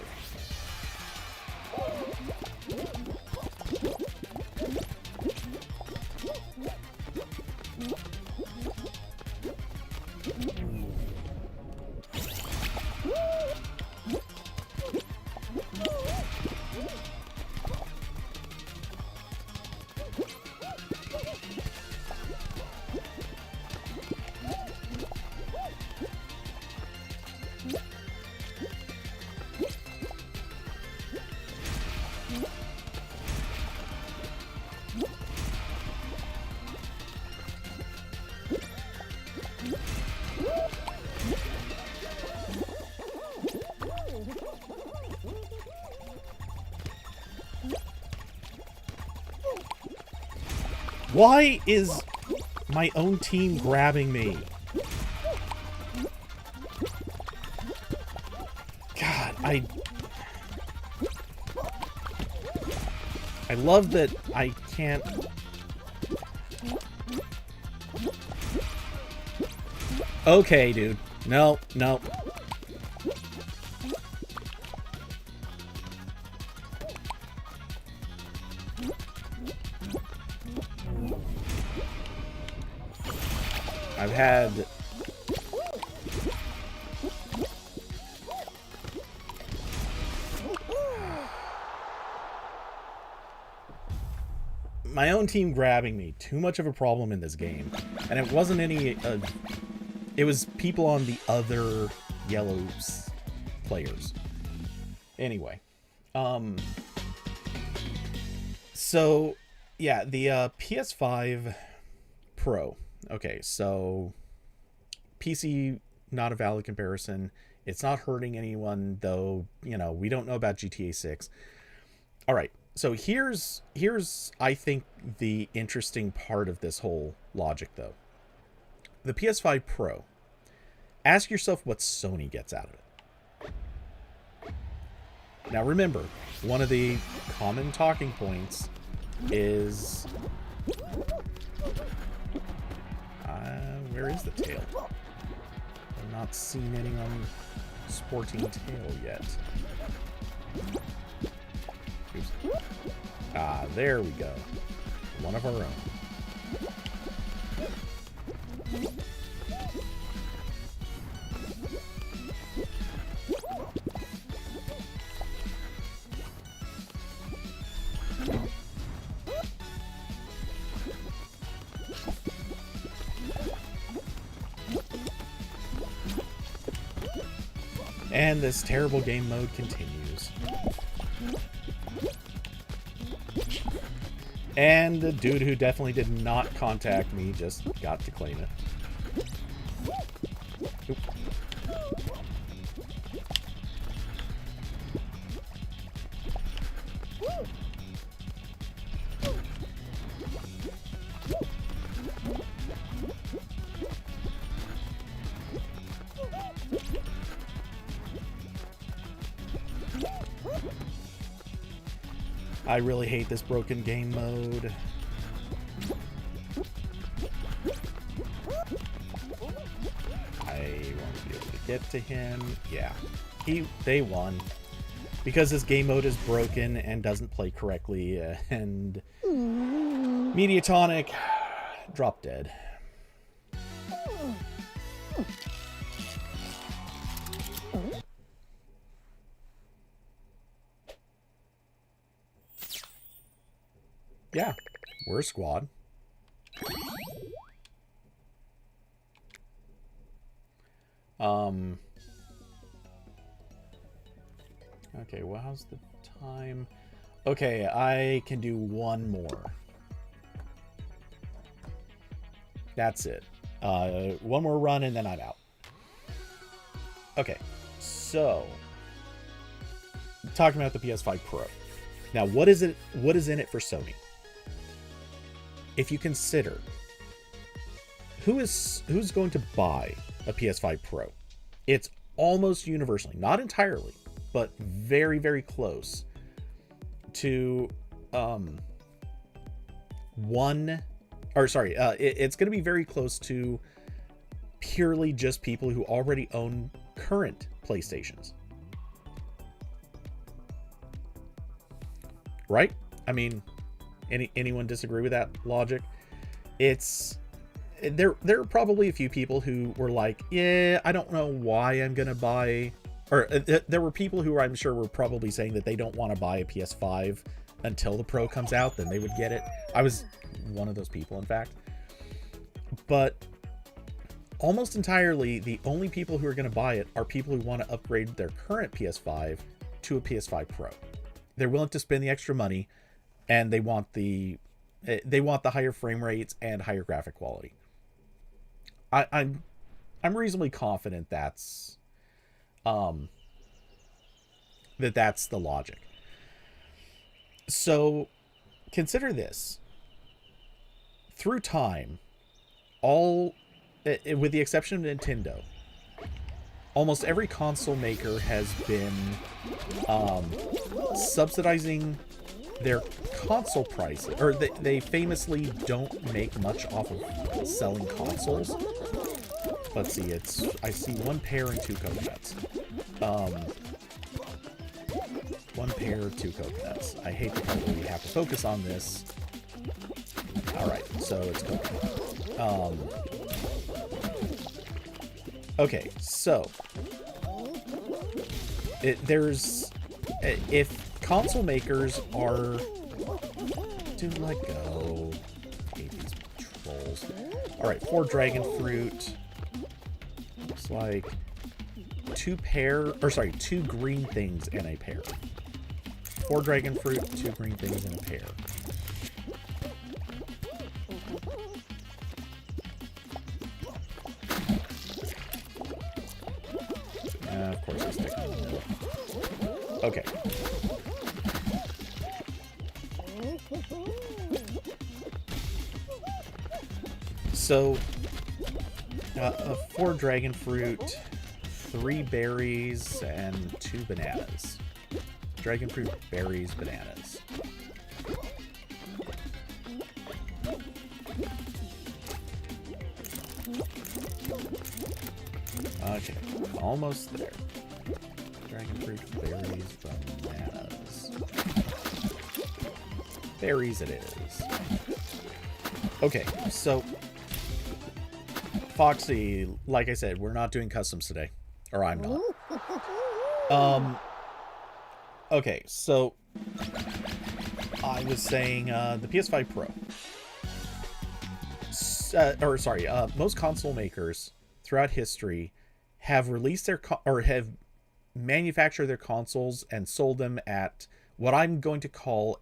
Why is my own team grabbing me? God, I love that I can't... Okay, dude. No, no. I've had... my own team grabbing me. Too much of a problem in this game. And it wasn't any... it was people on the other yellow players. Anyway. So, yeah, the PS5 Pro. Okay, so PC, not a valid comparison. It's not hurting anyone, though, you know, we don't know about GTA 6. All right, so here's I think, the interesting part of this whole logic, though. The PS5 Pro. Ask yourself what Sony gets out of it. Now, remember, one of the common talking points is... where is the tail? I've not seen anyone sporting tail yet. Oops. Ah, there we go. One of our own. And this terrible game mode continues. And the dude who definitely did not contact me just got to claim it. Oop. I really hate this broken game mode. I won't be able to get to him. Yeah, they won. Because this game mode is broken and doesn't play correctly, and Mediatonic dropped dead. Yeah, we're a squad. Okay, well, how's the time? Okay, I can do one more. That's it. One more run and then I'm out. Okay, so talking about the PS5 Pro. Now, what is in it for Sony? If you consider who's going to buy a PS5 Pro, it's almost universally, not entirely, but very, very close to it's going to be very close to purely just people who already own current PlayStations. Right? I mean, anyone disagree with that logic? There are probably a few people who were like, yeah, I don't know why I'm gonna buy, or there were people who I'm sure were probably saying that they don't want to buy a PS5 until the Pro comes out, then they would get it. I was one of those people, in fact. But almost entirely, the only people who are going to buy it are people who want to upgrade their current PS5 to a PS5 Pro. They're willing to spend the extra money, and they want the higher frame rates and higher graphic quality. I'm reasonably confident that's that's the logic. So consider this. Through time, with the exception of Nintendo, almost every console maker has been subsidizing their console prices, or they famously don't make much off of selling consoles. Let's see, I see one pear and two coconuts. One pear, two coconuts. I hate the fact that we have to focus on this. Alright, so it's coconut. Okay, so if console makers are to let go, hate these trolls. All right, 4 dragon fruit. Looks like 2 green things and a pear. 4 dragon fruit, 2 green things and a pear. Of course, it's sticking in the middle. Okay. So, 4 dragon fruit, 3 berries, and 2 bananas. Dragon fruit, berries, bananas. Okay, almost there. Dragon fruit, berries, bananas. Berries it is. Okay, so Foxy, like I said, we're not doing customs today. Or I'm not. Okay, so I was saying the PS5 Pro. Most console makers throughout history have released their have manufactured their consoles and sold them at what I'm going to call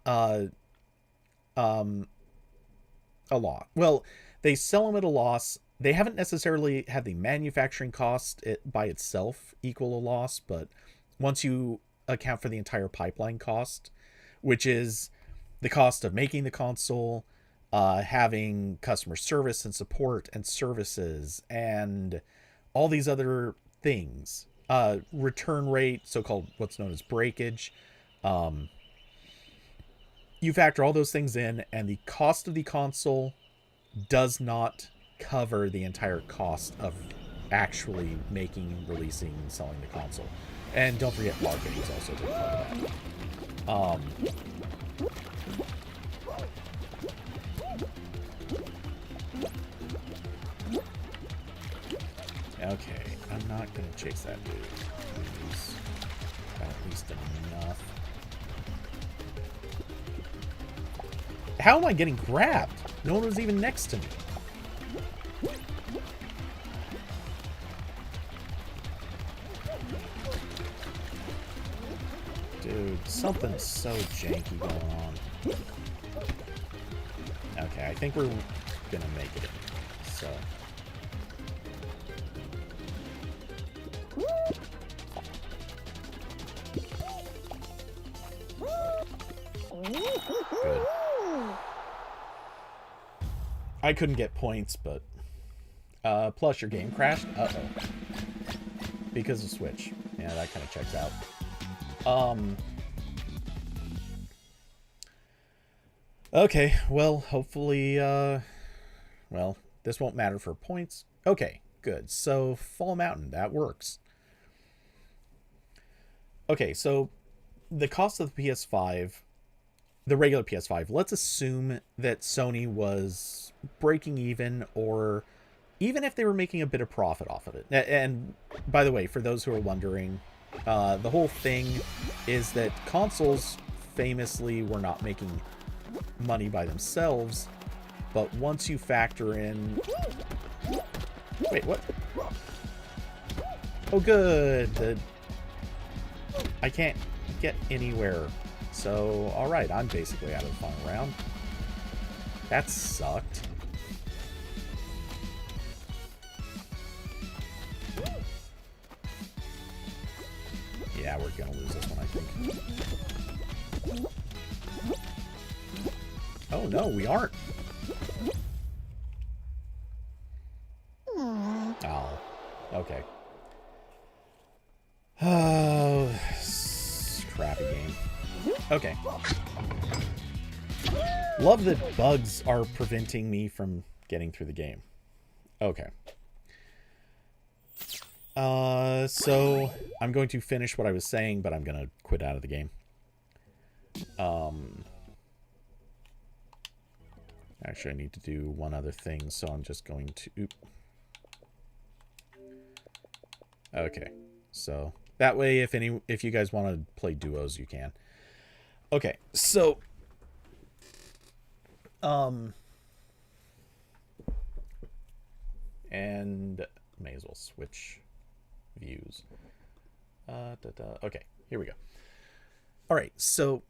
a loss. Well, they sell them at a loss. They haven't necessarily had the manufacturing cost by itself equal a loss, but once you account for the entire pipeline cost, which is the cost of making the console, having customer service and support and services and all these other things, return rate, so-called what's known as breakage, you factor all those things in, and the cost of the console does not cover the entire cost of actually making, releasing, and selling the console. And don't forget marketing is also a big part of that. Okay, I'm not going to chase that dude. He's got at least enough. How am I getting grabbed? No one was even next to me. Dude, something's so janky going on. Okay, I think we're gonna make it. So. Good. I couldn't get points, but plus your game crashed. Uh-oh. Because of Switch. Yeah, that kind of checks out. Okay, well, hopefully, well, this won't matter for points. Okay, good. So, Fall Mountain, that works. Okay, so the cost of the PS5, the regular PS5, let's assume that Sony was breaking even, or even if they were making a bit of profit off of it. And by the way, for those who are wondering, the whole thing is that consoles famously were not making money by themselves, but once you factor in... Wait, what? Oh, good. I can't get anywhere. So, alright, I'm basically out of the final round. That sucked. Yeah, we're gonna lose this one, I think. Oh, no, we aren't. Oh, okay. Oh, crappy game. Okay. Love that bugs are preventing me from getting through the game. Okay. So I'm going to finish what I was saying, but I'm going to quit out of the game. Actually, I need to do one other thing, so I'm just going to... Oop. Okay, so that way, if you guys want to play duos, you can. Okay, so... And may as well switch views. Okay, here we go. All right, so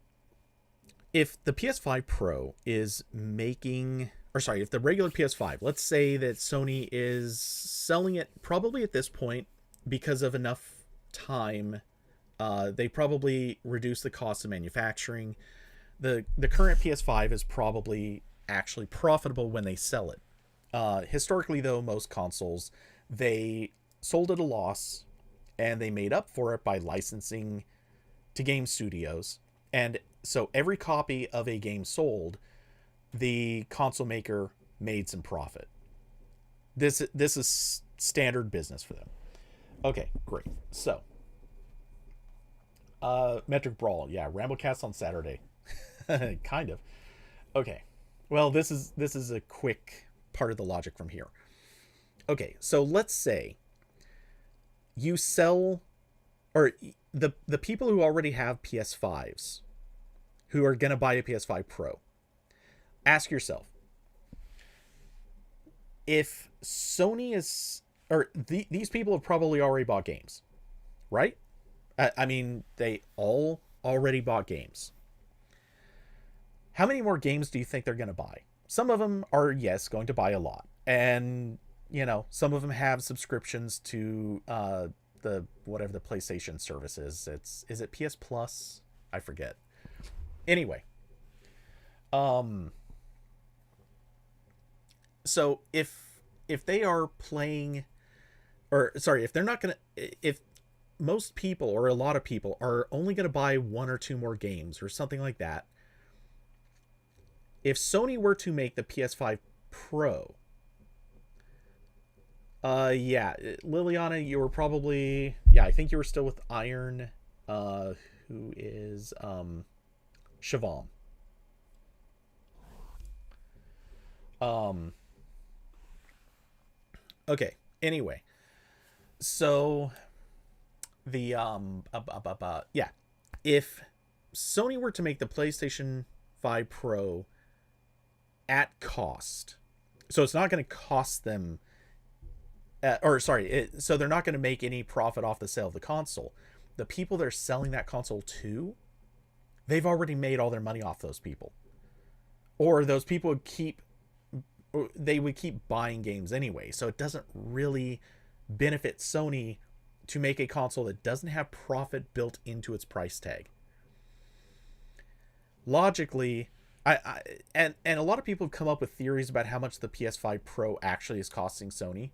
if the PS5 Pro is making, or sorry, if the regular PS5, let's say that Sony is selling it probably at this point because of enough time, they probably reduce the cost of manufacturing. The current PS5 is probably actually profitable when they sell it. Historically, though, most consoles, they sold at a loss, and they made up for it by licensing to game studios. And so every copy of a game sold, the console maker made some profit. This is standard business for them. Okay, great. So Metric Brawl. Yeah, RambleCast on Saturday. Kind of. Okay. Well, this is a quick part of the logic from here. Okay, so let's say you sell, or the people who already have PS5s who are going to buy a PS5 Pro. Ask yourself, if Sony is, or these people have probably already bought games, right? I mean, they all already bought games. How many more games do you think they're going to buy? Some of them are, yes, going to buy a lot. And, some of them have subscriptions to the whatever the PlayStation service is. Is it PS Plus? I forget. Anyway, so if they are playing, or sorry, if they're not going to, if most people or a lot of people are only going to buy one or two more games or something like that, if Sony were to make the PS5 Pro, yeah, Liliana, you were probably, yeah, I think you were still with Iron, who is Siobhan. Okay. Anyway, so the yeah, if Sony were to make the PlayStation 5 Pro at cost, so it's not going to cost them, so they're not going to make any profit off the sale of the console. The people they're selling that console to, they've already made all their money off those people, or those people would keep buying games anyway. So it doesn't really benefit Sony to make a console that doesn't have profit built into its price tag. Logically, and a lot of people have come up with theories about how much the PS5 Pro actually is costing Sony,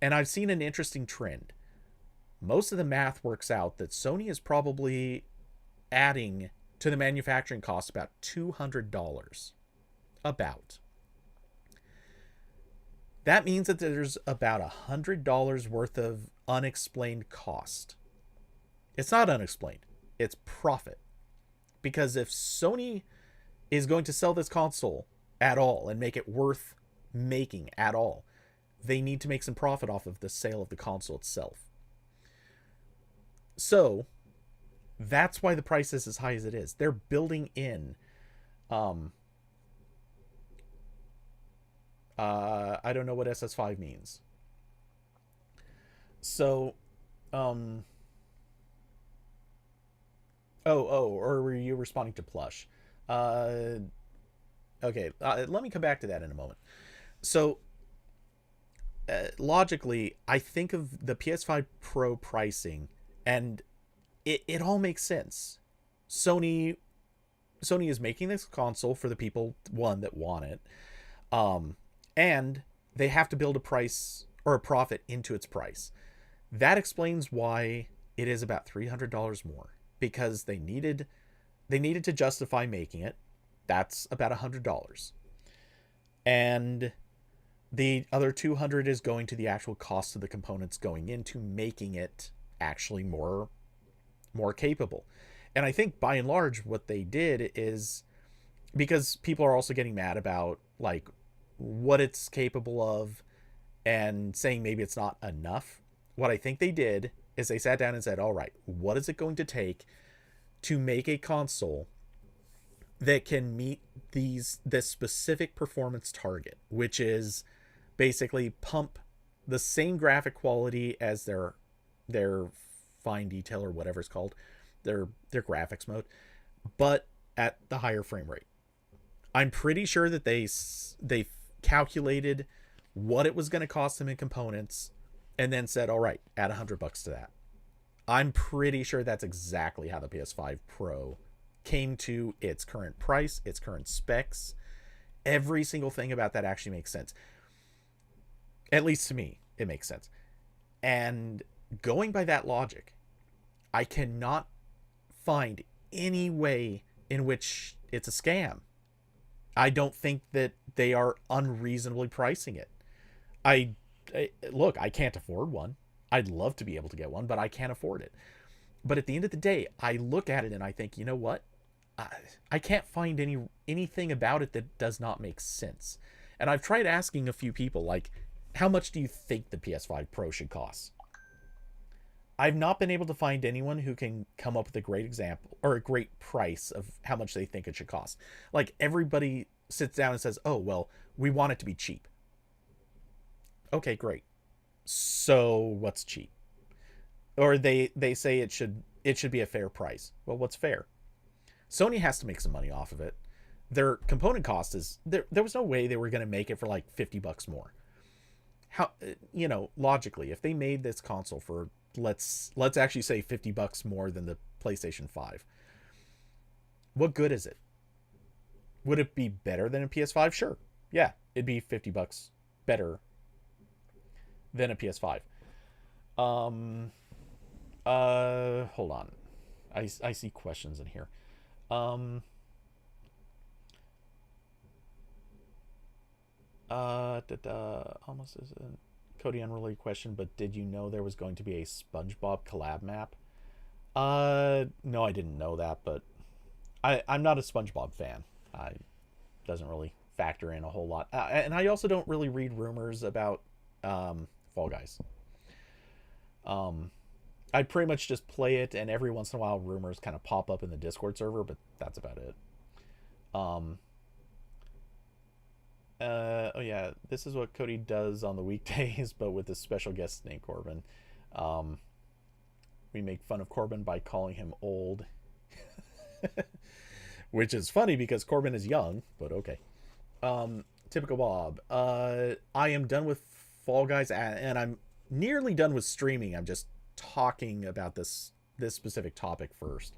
and I've seen an interesting trend. Most of the math works out that Sony is probably adding to the manufacturing cost about $200. About. That means that there's about $100 worth of unexplained cost. It's not unexplained. It's profit. Because if Sony is going to sell this console at all and make it worth making at all, they need to make some profit off of the sale of the console itself. So that's why the price is as high as it is. They're building in I don't know what SS5 means. So or were you responding to Plush? Okay, let me come back to that in a moment. So logically, I think of the PS5 Pro pricing, and it all makes sense. Sony is making this console for the people, one, that want it, and they have to build a price or a profit into its price. That explains why it is about $300 more, because they needed to justify making it. That's about $100, and the other $200 is going to the actual cost of the components going into making it actually more capable. And I think by and large what they did is, because people are also getting mad about like what it's capable of and saying maybe it's not enough. What I think they did is they sat down and said, all right, what is it going to take to make a console that can meet this specific performance target, which is basically pump the same graphic quality as their fine detail or whatever it's called, their graphics mode, but at the higher frame rate. I'm pretty sure that they calculated what it was going to cost them in components and then said, all right, add $100 to that. I'm pretty sure that's exactly how the PS5 Pro came to its current price, its current specs. Every single thing about that actually makes sense. At least to me, it makes sense. And going by that logic, I cannot find any way in which it's a scam. I don't think that they are unreasonably pricing it. Look, I can't afford one. I'd love to be able to get one, but I can't afford it. But at the end of the day, I look at it and I think, you know what? I can't find anything about it that does not make sense. And I've tried asking a few people, like, how much do you think the PS5 Pro should cost? I've not been able to find anyone who can come up with a great example or a great price of how much they think it should cost. Like, everybody sits down and says, oh, well, we want it to be cheap. Okay, great. So what's cheap? Or they say it should be a fair price. Well, what's fair? Sony has to make some money off of it. Their component cost is there was no way they were going to make it for like $50 more. How, logically, if they made this console for let's actually say $50 more than the PlayStation 5, what good is it? Would it be better than a PS5? Sure. Yeah, it'd be $50 better than a PS5. Hold on. I see questions in here. Almost is a Cody unrelated question, but did you know there was going to be a SpongeBob collab map? No, I didn't know that, but I'm not a SpongeBob fan. Doesn't really factor in a whole lot. And I also don't really read rumors about Fall Guys. I pretty much just play it, and every once in a while rumors kind of pop up in the Discord server, but that's about it. Oh yeah, this is what Cody does on the weekdays, but with this special guest named Corbin. We make fun of Corbin by calling him old. Which is funny because Corbin is young, but okay. Typical Bob. I am done with Fall Guys, and I'm nearly done with streaming. I'm just talking about this specific topic first.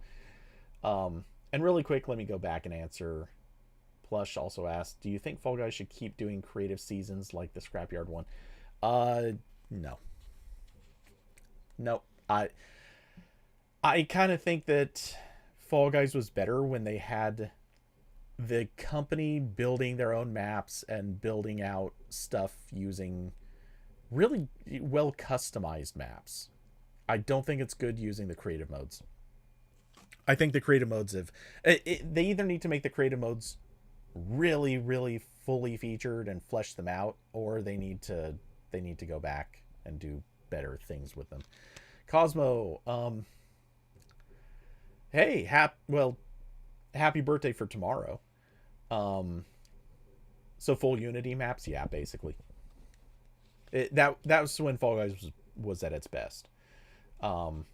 And really quick, let me go back and answer. Plush also asked, do you think Fall Guys should keep doing creative seasons like the Scrapyard one? No. I kind of think that Fall Guys was better when they had the company building their own maps and building out stuff using really well customized maps. I don't think it's good using the creative modes. I think the creative modes they either need to make the creative modes really, really fully featured and flesh them out, or they need to go back and do better things with them. Cosmo, hey, happy birthday for tomorrow. So full Unity maps, yeah, basically. That was when Fall Guys was at its best. And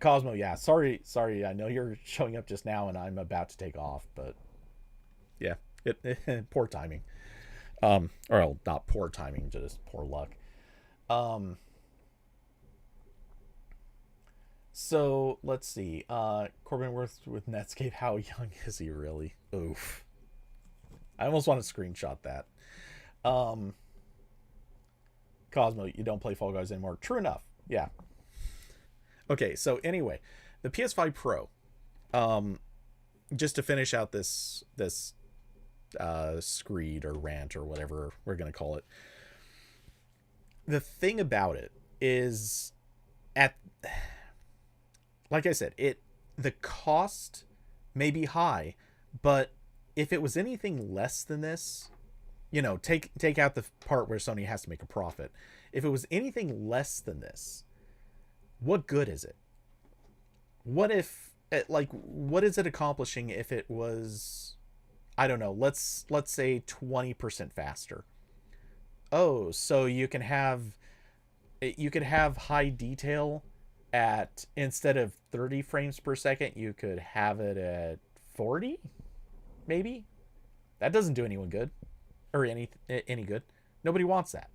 Cosmo, yeah, sorry, I know you're showing up just now and I'm about to take off, but yeah, poor timing. Or not poor timing, just poor luck. So let's see. Corbin works with Netscape. How young is he really? Oof. I almost want to screenshot that. Cosmo, you don't play Fall Guys anymore. True enough. Yeah. Okay, so anyway, the PS5 Pro. Just to finish out this screed or rant or whatever we're gonna call it. The thing about it is, like I said, the cost may be high, but if it was anything less than this, take out the part where Sony has to make a profit. If it was anything less than this, what good is it? What is it accomplishing if it was, I don't know, let's say 20% faster? Oh, so you can have high detail at, instead of 30 frames per second, you could have it at 40, maybe. That doesn't do anyone good, or any good. Nobody wants that.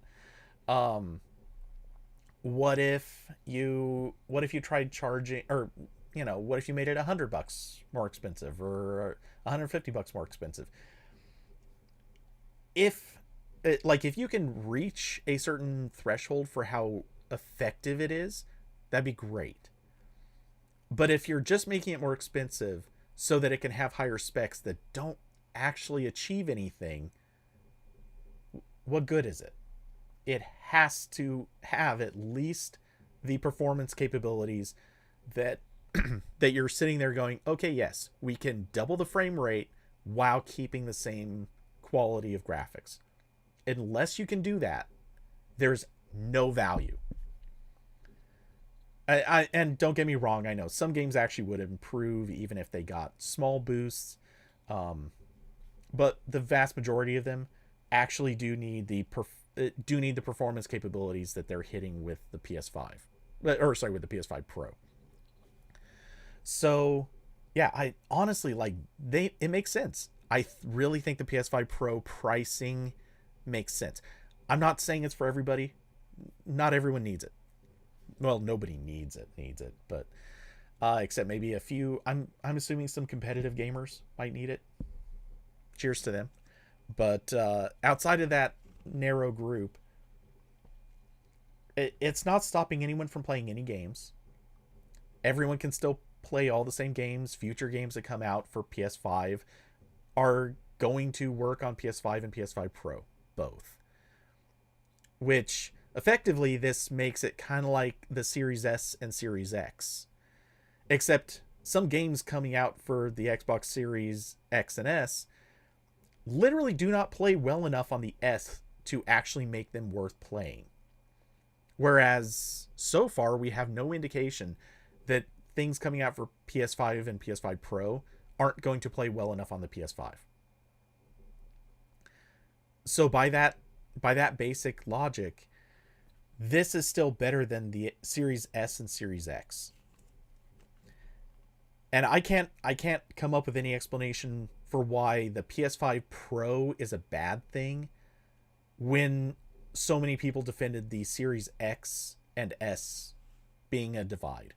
What if you tried charging, or what if you made it $100 more expensive, or $150 more expensive? If you can reach a certain threshold for how effective it is, that'd be great. But if you're just making it more expensive so that it can have higher specs that don't actually achieve anything, what good is it? It has to have at least the performance capabilities that that you're sitting there going, okay, yes, we can double the frame rate while keeping the same quality of graphics. Unless you can do that, there's no value. And don't get me wrong, I know some games actually would improve even if they got small boosts, but the vast majority of them actually do need the performance capabilities that they're hitting with the PS5, with the PS5 Pro. So, yeah, I honestly it makes sense. I really think the PS5 Pro pricing makes sense. I'm not saying it's for everybody. Not everyone needs it. Well, nobody needs it, but except maybe a few. I'm assuming some competitive gamers might need it. Cheers to them. But outside of that narrow group, it's not stopping anyone from playing any games. Everyone can still play all the same games. Future games that come out for PS5 are going to work on PS5 and PS5 Pro, both. Which effectively, this makes it kind of like the Series S and Series X. Except some games coming out for the Xbox Series X and S literally do not play well enough on the S to actually make them worth playing. Whereas, so far, we have no indication that things coming out for PS5 and PS5 Pro aren't going to play well enough on the PS5. So by that basic logic, this is still better than the Series S and Series X. And I can't come up with any explanation for why the PS5 Pro is a bad thing when so many people defended the Series X and S being a divide.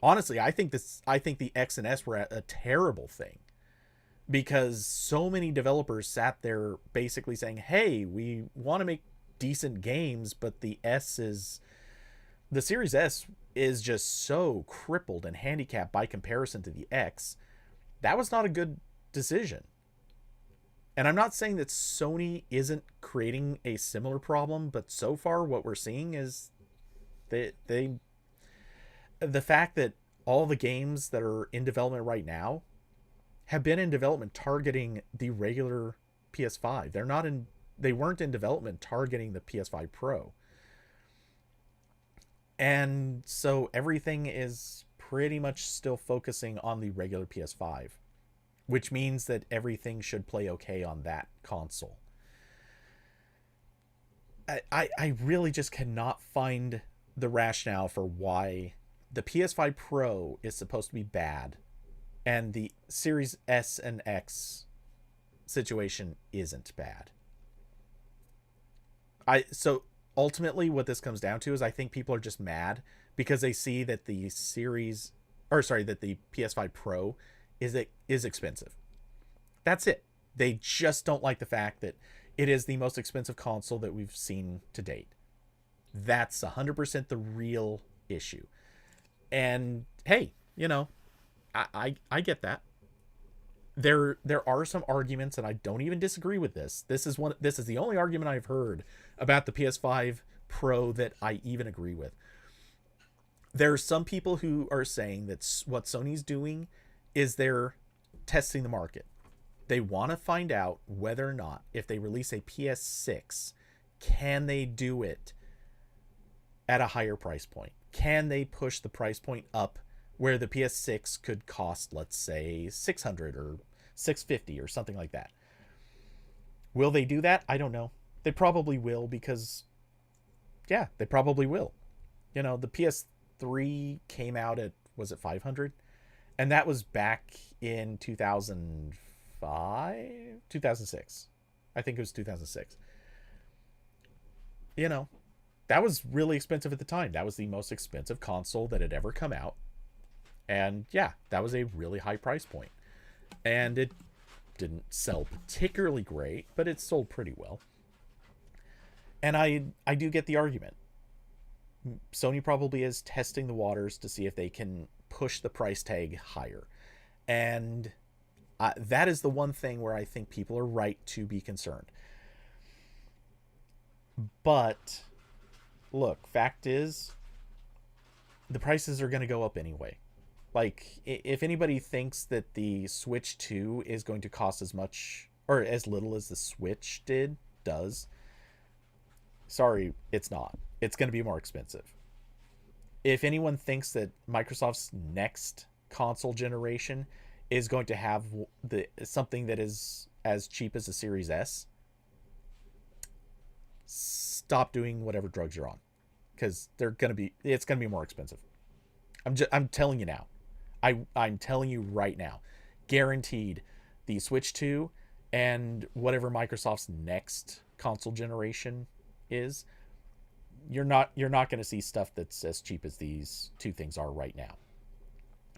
Honestly, I think the X and S were a terrible thing because so many developers sat there basically saying, "Hey, we want to make decent games, but the Series S is just so crippled and handicapped by comparison to the X." That was not a good decision. And I'm not saying that Sony isn't creating a similar problem, but so far what we're seeing is the fact that all the games that are in development right now have been in development targeting the regular PS5. They weren't in development targeting the PS5 Pro. And so everything is pretty much still focusing on the regular PS5, which means that everything should play okay on that console. I really just cannot find the rationale for why the PS5 Pro is supposed to be bad and the Series S and X situation isn't bad. So ultimately what this comes down to is I think people are just mad because they see that the PS5 Pro is expensive. That's it. They just don't like the fact that it is the most expensive console that we've seen to date. That's 100% the real issue. And hey, I get that. There are some arguments, and I don't even disagree with this. This is the only argument I've heard about the PS5 Pro that I even agree with. There are some people who are saying that what Sony's doing is they're testing the market. They want to find out whether or not if they release a PS6, can they do it at a higher price point? Can they push the price point up where the PS6 could cost, let's say, $600 or $650 or something like that? Will they do that? I don't know. They probably will because, yeah, they probably will. The PS3 came out at, was it $500? And that was back in 2005? 2006. I think it was 2006. That was really expensive at the time. That was the most expensive console that had ever come out. And yeah, that was a really high price point. And it didn't sell particularly great, but it sold pretty well. And I do get the argument. Sony probably is testing the waters to see if they can push the price tag higher. And that is the one thing where I think people are right to be concerned. But look, fact is, the prices are going to go up anyway. Like, if anybody thinks that the Switch 2 is going to cost as much or as little as the Switch does, sorry, it's not. It's going to be more expensive. If anyone thinks that Microsoft's next console generation is going to have something that is as cheap as the Series S, stop doing whatever drugs you're on, because it's gonna be more expensive. I'm telling you now. I'm telling you right now, guaranteed, the Switch 2 and whatever Microsoft's next console generation is, you're not going to see stuff that's as cheap as these two things are right now.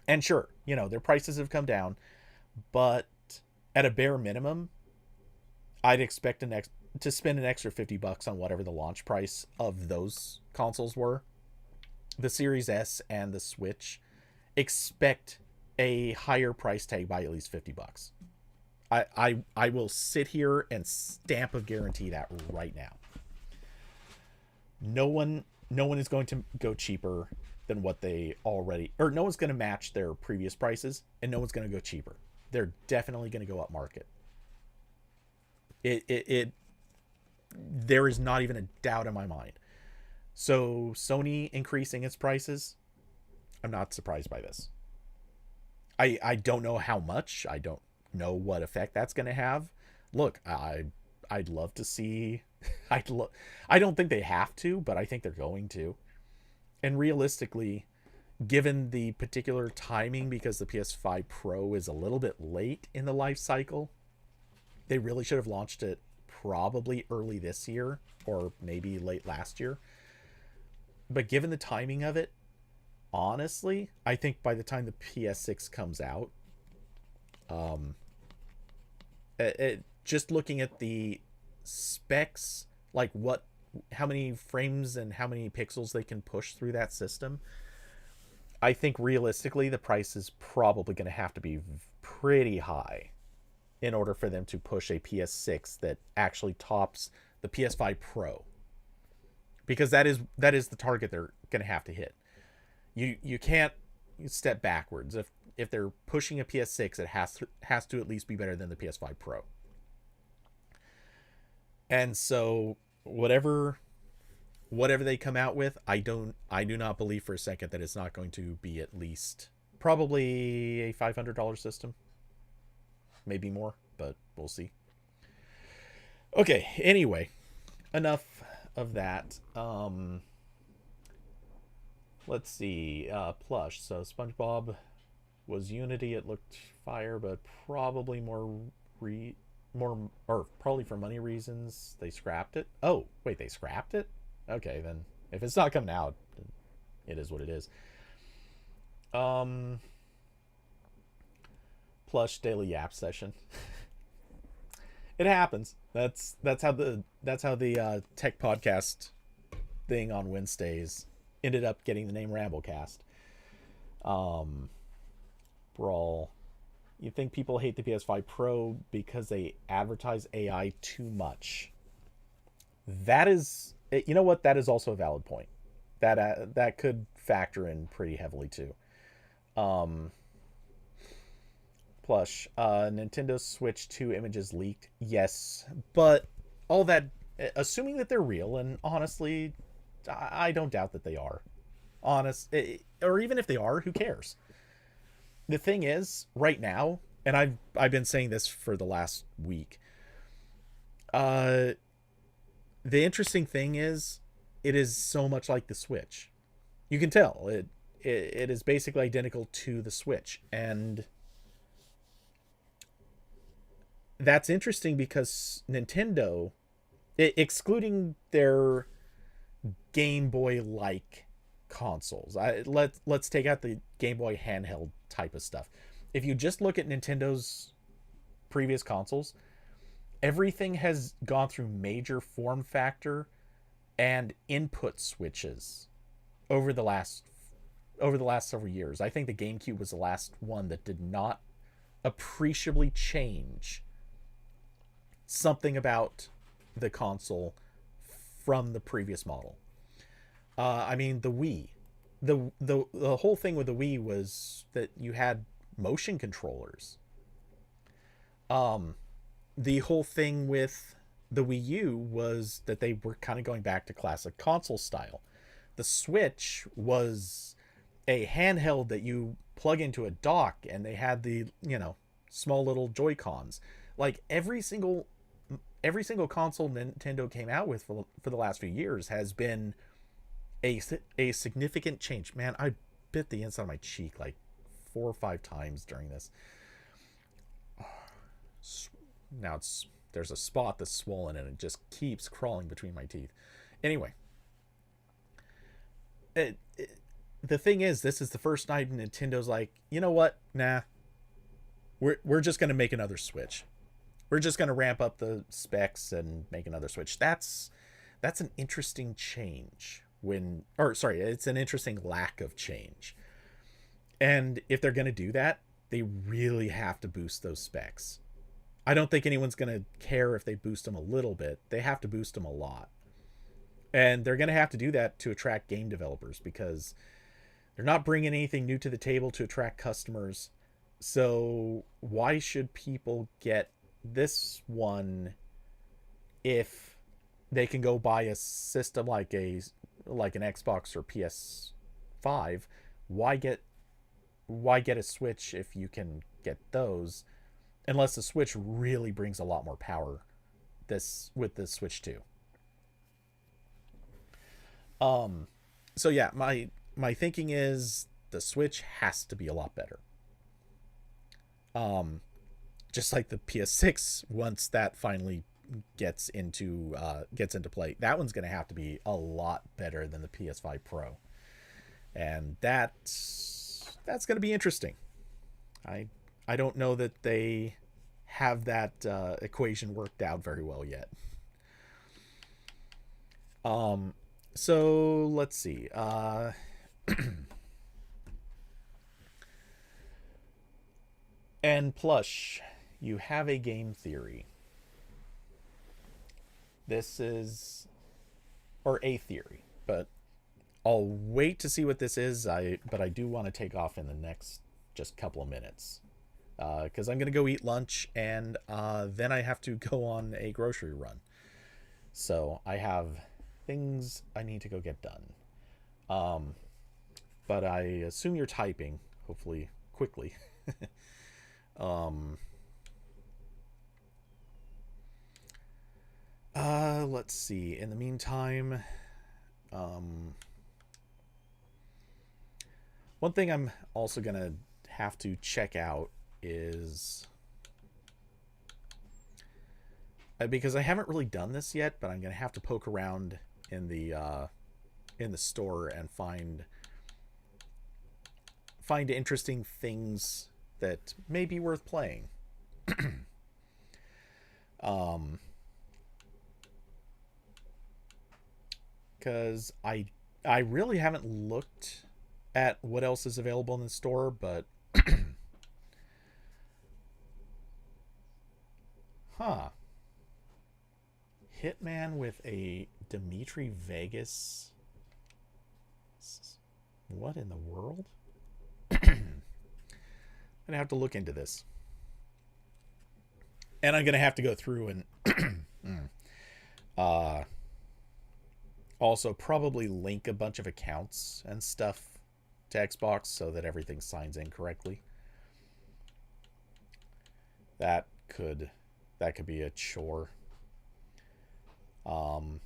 And sure, their prices have come down, but at a bare minimum, I'd expect to spend an extra $50 on whatever the launch price of those consoles were. The Series S and the Switch, expect a higher price tag by at least $50. I will sit here and stamp of guarantee that right now. No one is going to go cheaper than what they already, or no one's going to match their previous prices, and no one's going to go cheaper. They're definitely going to go up market. There is not even a doubt in my mind. So Sony increasing its prices, I'm not surprised by this. I don't know how much. I don't know what effect that's going to have. Look, I'd love to see. I don't think they have to, but I think they're going to. And realistically, given the particular timing, because the PS5 Pro is a little bit late in the life cycle, they really should have launched it probably early this year or maybe late last year. But given the timing of it, honestly, I think by the time the PS6 comes out, just looking at the specs, like how many frames and how many pixels they can push through that system, I think realistically the price is probably going to have to be pretty high in order for them to push a PS6 that actually tops the PS5 Pro, because that is the target they're going to have to hit. You can't step backwards. If they're pushing a PS6, it has to at least be better than the PS5 Pro. And so whatever they come out with, I do not believe for a second that it's not going to be at least probably a $500 system, maybe more, but we'll see. Okay, anyway, enough of that. Let's see. Plush. So SpongeBob was Unity. It looked fire, but probably probably for money reasons they scrapped it. Oh, wait, they scrapped it? Okay, then if it's not coming out, it is what it is. Plush daily yap session. It happens. That's how the tech podcast thing on Wednesdays ended up getting the name RambleCast. Brawl. You think people hate the PS5 Pro because they advertise AI too much? That is, you know what? That is also a valid point. That could factor in pretty heavily too. Plush. Nintendo Switch 2 images leaked. Yes, but all that, assuming that they're real, and honestly, I don't doubt that they are. Or even if they are, who cares? The thing is, right now, and I've been saying this for the last week, the interesting thing is, it is so much like the Switch. You can tell it is basically identical to the Switch, and that's interesting because Nintendo, excluding their Game Boy like consoles, let's take out the Game Boy handheld type of stuff. If you just look at Nintendo's previous consoles, everything has gone through major form factor and input switches over the last several years. I think the GameCube was the last one that did not appreciably change something about the console from the previous model. I mean, the Wii. the whole thing with the Wii was that you had motion controllers. Um, the whole thing with the Wii U was that they were kind of going back to classic console style. The Switch was a handheld that you plug into a dock, and they had the, small little Joy Cons. Like every single console Nintendo came out with for the last few years has been a significant change. Man, I bit the inside of my cheek like 4 or 5 times during this. Now there's a spot that's swollen and it just keeps crawling between my teeth. Anyway, the thing is, this is the first night Nintendo's like, you know what? Nah, we're just gonna make another Switch. We're just gonna ramp up the specs and make another Switch. That's an interesting change. It's an interesting lack of change. And if they're gonna do that, they really have to boost those specs. I don't think anyone's gonna care if they boost them a little bit. They have to boost them a lot. And they're going to have to do that to attract game developers, because they're not bringing anything new to the table to attract customers. So why should people get this one if they can go buy a system like an Xbox or PS5? Why get a Switch if you can get those? Unless the Switch really brings a lot more power with the Switch 2. So yeah, my thinking is the Switch has to be a lot better. Just like the PS6, once that finally gets into play, that one's going to have to be a lot better than the PS5 Pro, and that's going to be interesting. I don't know that they have that equation worked out very well yet. So let's see. And Plush, you have a game theory. This is, or a theory, but I'll wait to see what this is. But I do want to take off in the next just couple of minutes, because I'm gonna go eat lunch, and then I have to go on a grocery run. So I have things I need to go get done. But I assume you're typing, hopefully quickly. Let's see. In the meantime, one thing I'm also gonna have to check out is, because I haven't really done this yet, but I'm gonna have to poke around in the store and find interesting things that may be worth playing. Because I really haven't looked at what else is available in the store, but huh. Hitman with a Dimitri Vegas. What in the world? I'm gonna have to look into this, and I'm gonna have to go through and also probably link a bunch of accounts and stuff to Xbox so that everything signs in correctly. That could be a chore. And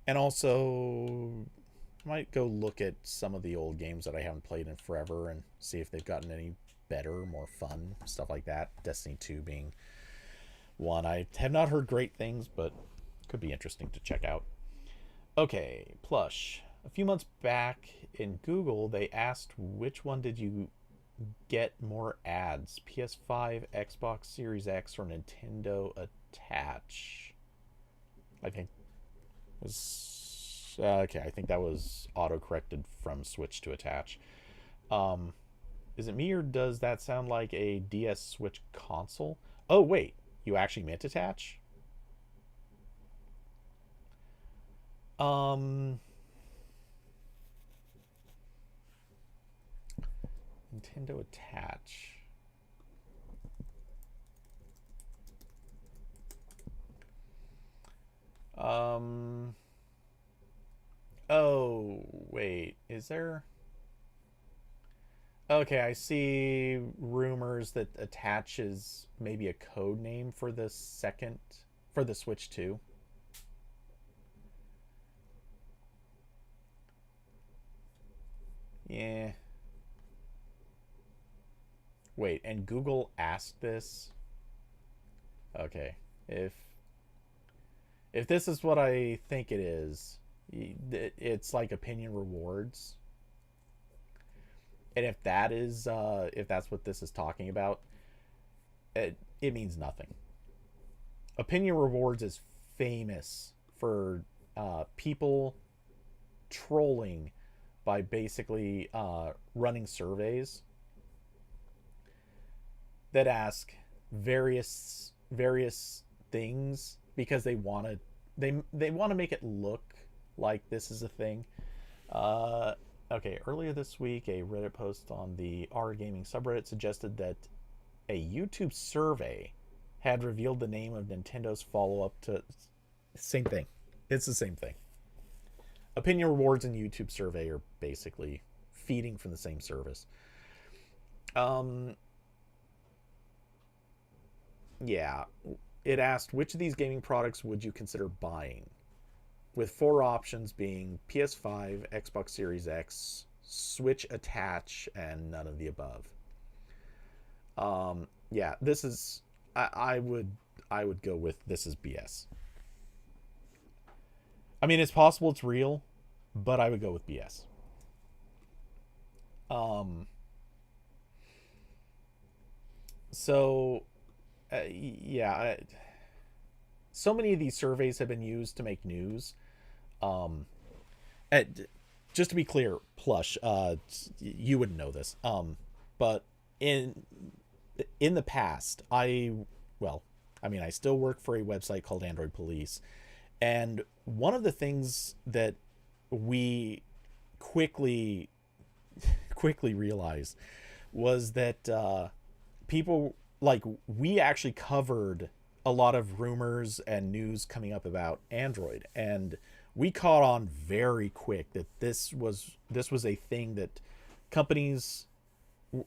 also might go look at some of the old games that I haven't played in forever and see if they've gotten any better, more fun, stuff like that. Destiny 2 being one. I have not heard great things, but could be interesting to check out. Okay, Plush. A few months back in Google, they asked which one did you get more ads, PS5, Xbox Series X, or Nintendo Attach? I think it was okay. I think that was auto-corrected from Switch to Attach. Is it me, or does that sound like a DS Switch console? Oh wait, you actually meant Attach? Nintendo attach. Oh, wait. Is there... Okay, I see rumors that attach is maybe a code name for the for the Switch 2. Yeah. Wait, and Google asked this? Okay. If this is what I think it is, it's like opinion rewards. And if that's what this is talking about, it means nothing. Opinion rewards is famous for people trolling by basically running surveys that ask various things because they want to make it look like this is a thing. Okay, earlier this week, a Reddit post on the R Gaming subreddit suggested that a YouTube survey had revealed the name of Nintendo's follow-up to... Same thing. It's the same thing. Opinion rewards and YouTube survey are basically feeding from the same service. Yeah. It asked, which of these gaming products would you consider buying? With 4 options being PS5, Xbox Series X, Switch attach, and none of the above. Yeah, this is... I would go with this is BS. I mean, it's possible it's real, but I would go with BS. So, yeah, so many of these surveys have been used to make news. At, just to be clear, Plush, you wouldn't know this, but in the past, I still work for a website called Android Police, and one of the things that we quickly realized was that people, like, we actually covered a lot of rumors and news coming up about Android, and we caught on very quick that this was a thing that companies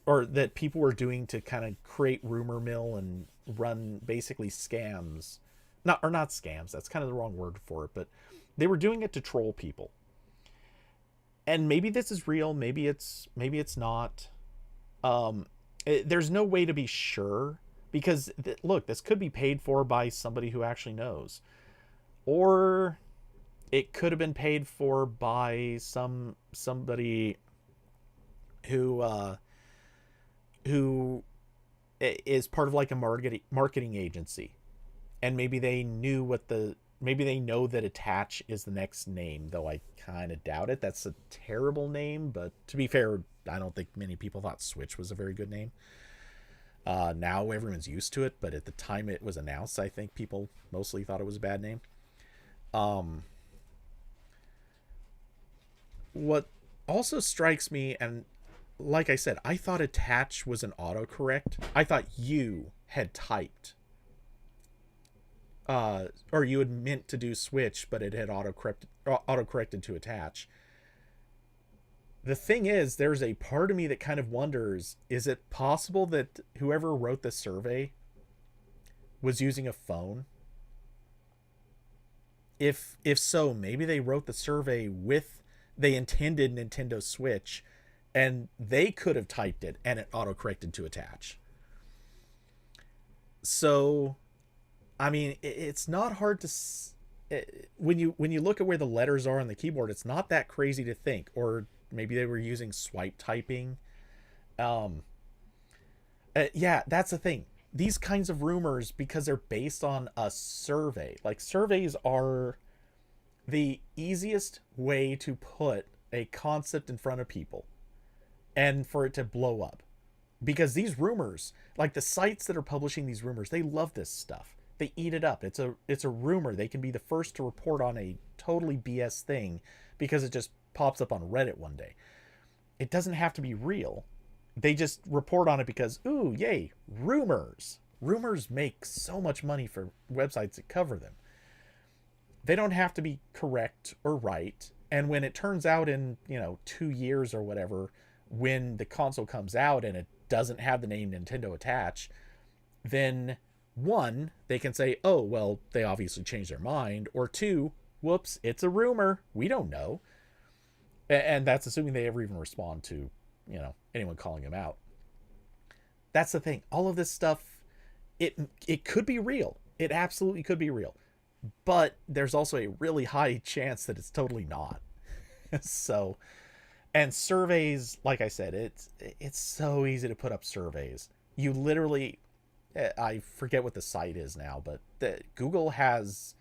or that people were doing to kind of create rumor mill and run basically scams. Not scams, that's kind of the wrong word for it, but they were doing it to troll people. And maybe this is real, maybe it's not. There's no way to be sure because look, this could be paid for by somebody who actually knows, or it could have been paid for by somebody who is part of like a marketing agency, and maybe they know that attach is the next name, though I kind of doubt it. That's a terrible name, but to be fair, I don't think many people thought Switch was a very good name. Now everyone's used to it, but at the time it was announced, I think people mostly thought it was a bad name. What also strikes me, and like I said, I thought attach was an autocorrect. I thought you had typed, or you had meant to do switch, but it had autocorrected to attach. The thing is, there's a part of me that kind of wonders, is it possible that whoever wrote the survey was using a phone? If so, maybe they wrote the survey they intended Nintendo Switch, and they could have typed it and it autocorrected to attach. So, I mean, it's not hard to... when you look at where the letters are on the keyboard, it's not that crazy to think. Or maybe they were using swipe typing. Yeah, that's the thing. These kinds of rumors, because they're based on a survey. Like, surveys are the easiest way to put a concept in front of people and for it to blow up. Because these rumors, like the sites that are publishing these rumors, they love this stuff. They eat it up. It's a rumor. They can be the first to report on a totally BS thing because it just pops up on Reddit one day. It doesn't have to be real. They just report on it because, ooh, yay, rumors. Rumors make so much money for websites that cover them. They don't have to be correct or right. And when it turns out in, 2 years or whatever, when the console comes out and it doesn't have the name Nintendo attached, then one, they can say, oh, well, they obviously changed their mind. Or two, whoops, it's a rumor. We don't know. And that's assuming they ever even respond to, anyone calling them out. That's the thing. All of this stuff, it could be real. It absolutely could be real. But there's also a really high chance that it's totally not. So, and surveys, like I said, it's so easy to put up surveys. You literally, I forget what the site is now, but Google has,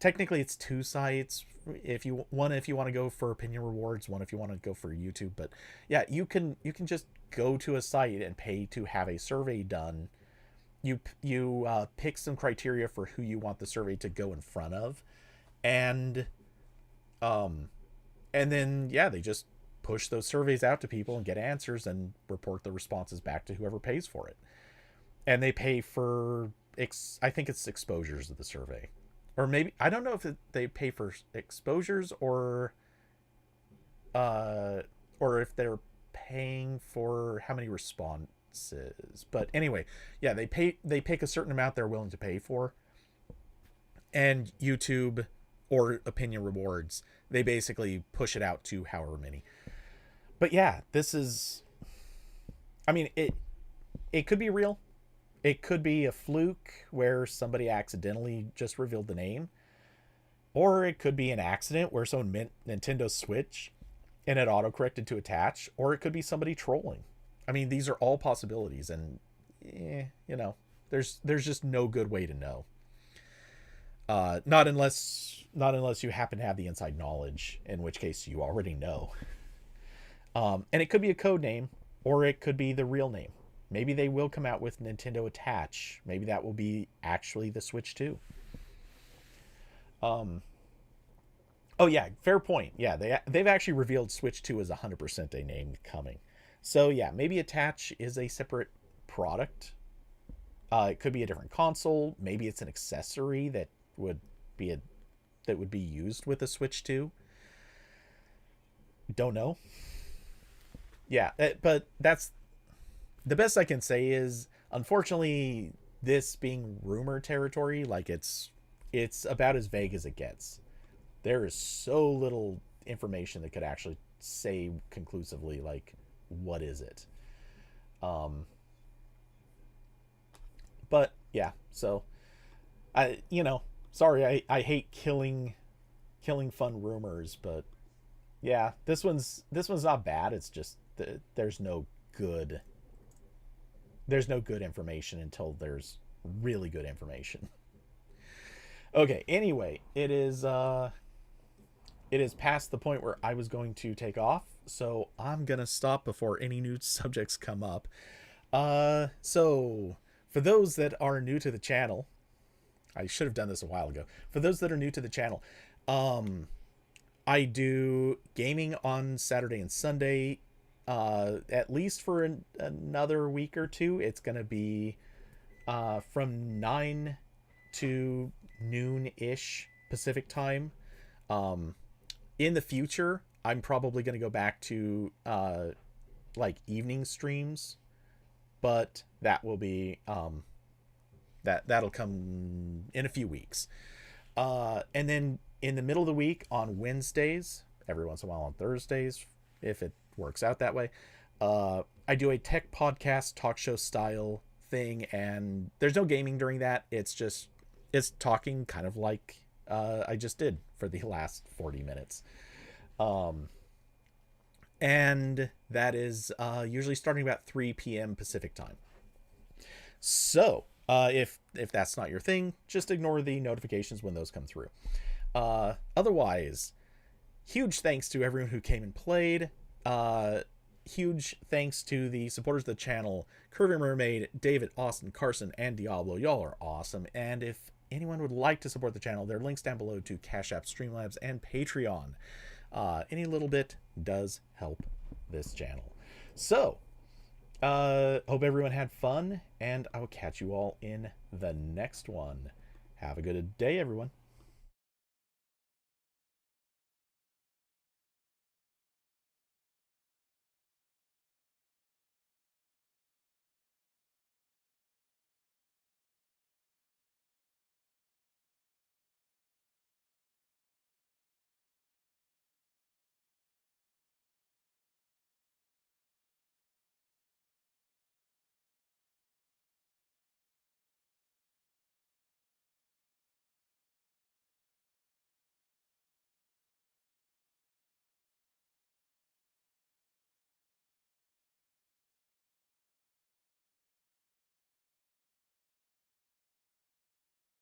technically it's 2 sites. If you want to go for opinion rewards, one if you want to go for YouTube. But yeah, you can just go to a site and pay to have a survey done. You pick some criteria for who you want the survey to go in front of, and then they just push those surveys out to people and get answers and report the responses back to whoever pays for it. And they pay for I think it's exposures of the survey. Or maybe, I don't know if they pay for exposures or if they're paying for how many responses. But anyway, yeah, they pick a certain amount they're willing to pay for. And YouTube or opinion rewards, they basically push it out to however many. But yeah, this is, I mean, it could be real. It could be a fluke where somebody accidentally just revealed the name. Or it could be an accident where someone meant Nintendo Switch and it autocorrected to attach. Or it could be somebody trolling. I mean, these are all possibilities. And, there's just no good way to know. Not unless you happen to have the inside knowledge, in which case you already know. And it could be a code name, or it could be the real name. Maybe they will come out with Nintendo Attach. Maybe that will be actually the Switch 2. Oh yeah, fair point. Yeah, they've actually revealed Switch 2 as 100% a name coming. So yeah, maybe Attach is a separate product. It could be a different console. Maybe it's an accessory that would be used with the Switch 2. Don't know. Yeah, but that's the best I can say is, unfortunately, this being rumor territory, like it's about as vague as it gets. There is so little information that could actually say conclusively, like, what is it? But yeah, so sorry, I hate killing fun rumors, but yeah, this one's not bad. It's just there's no good information until there's really good information. Okay, anyway, it is past the point where I was going to take off, so I'm gonna stop before any new subjects come up. So for those that are new to the channel, I should have done this a while ago. For those that are new to the channel, I do gaming on Saturday and Sunday. At least for another week or two. It's going to be from 9 to noon-ish Pacific time. In the future, I'm probably going to go back to like evening streams, but that will be that'll come in a few weeks. And then in the middle of the week on Wednesdays, every once in a while on Thursdays, if it works out that way, I do a tech podcast talk show style thing, and there's no gaming during that. It's talking kind of like I just did for the last 40 minutes. And that is usually starting about 3 p.m. Pacific time. So if that's not your thing, just ignore the notifications when those come through. Otherwise, huge thanks to everyone who came and played. Huge thanks to the supporters of the channel: Curvy Mermaid, David, Austin, Carson, and Diablo. Y'all are awesome. And if anyone would like to support the channel, there are links down below to Cash App, Streamlabs, and Patreon. Any little bit does help this channel. So Hope everyone had fun, and I will catch you all in the next one. Have a good day, everyone.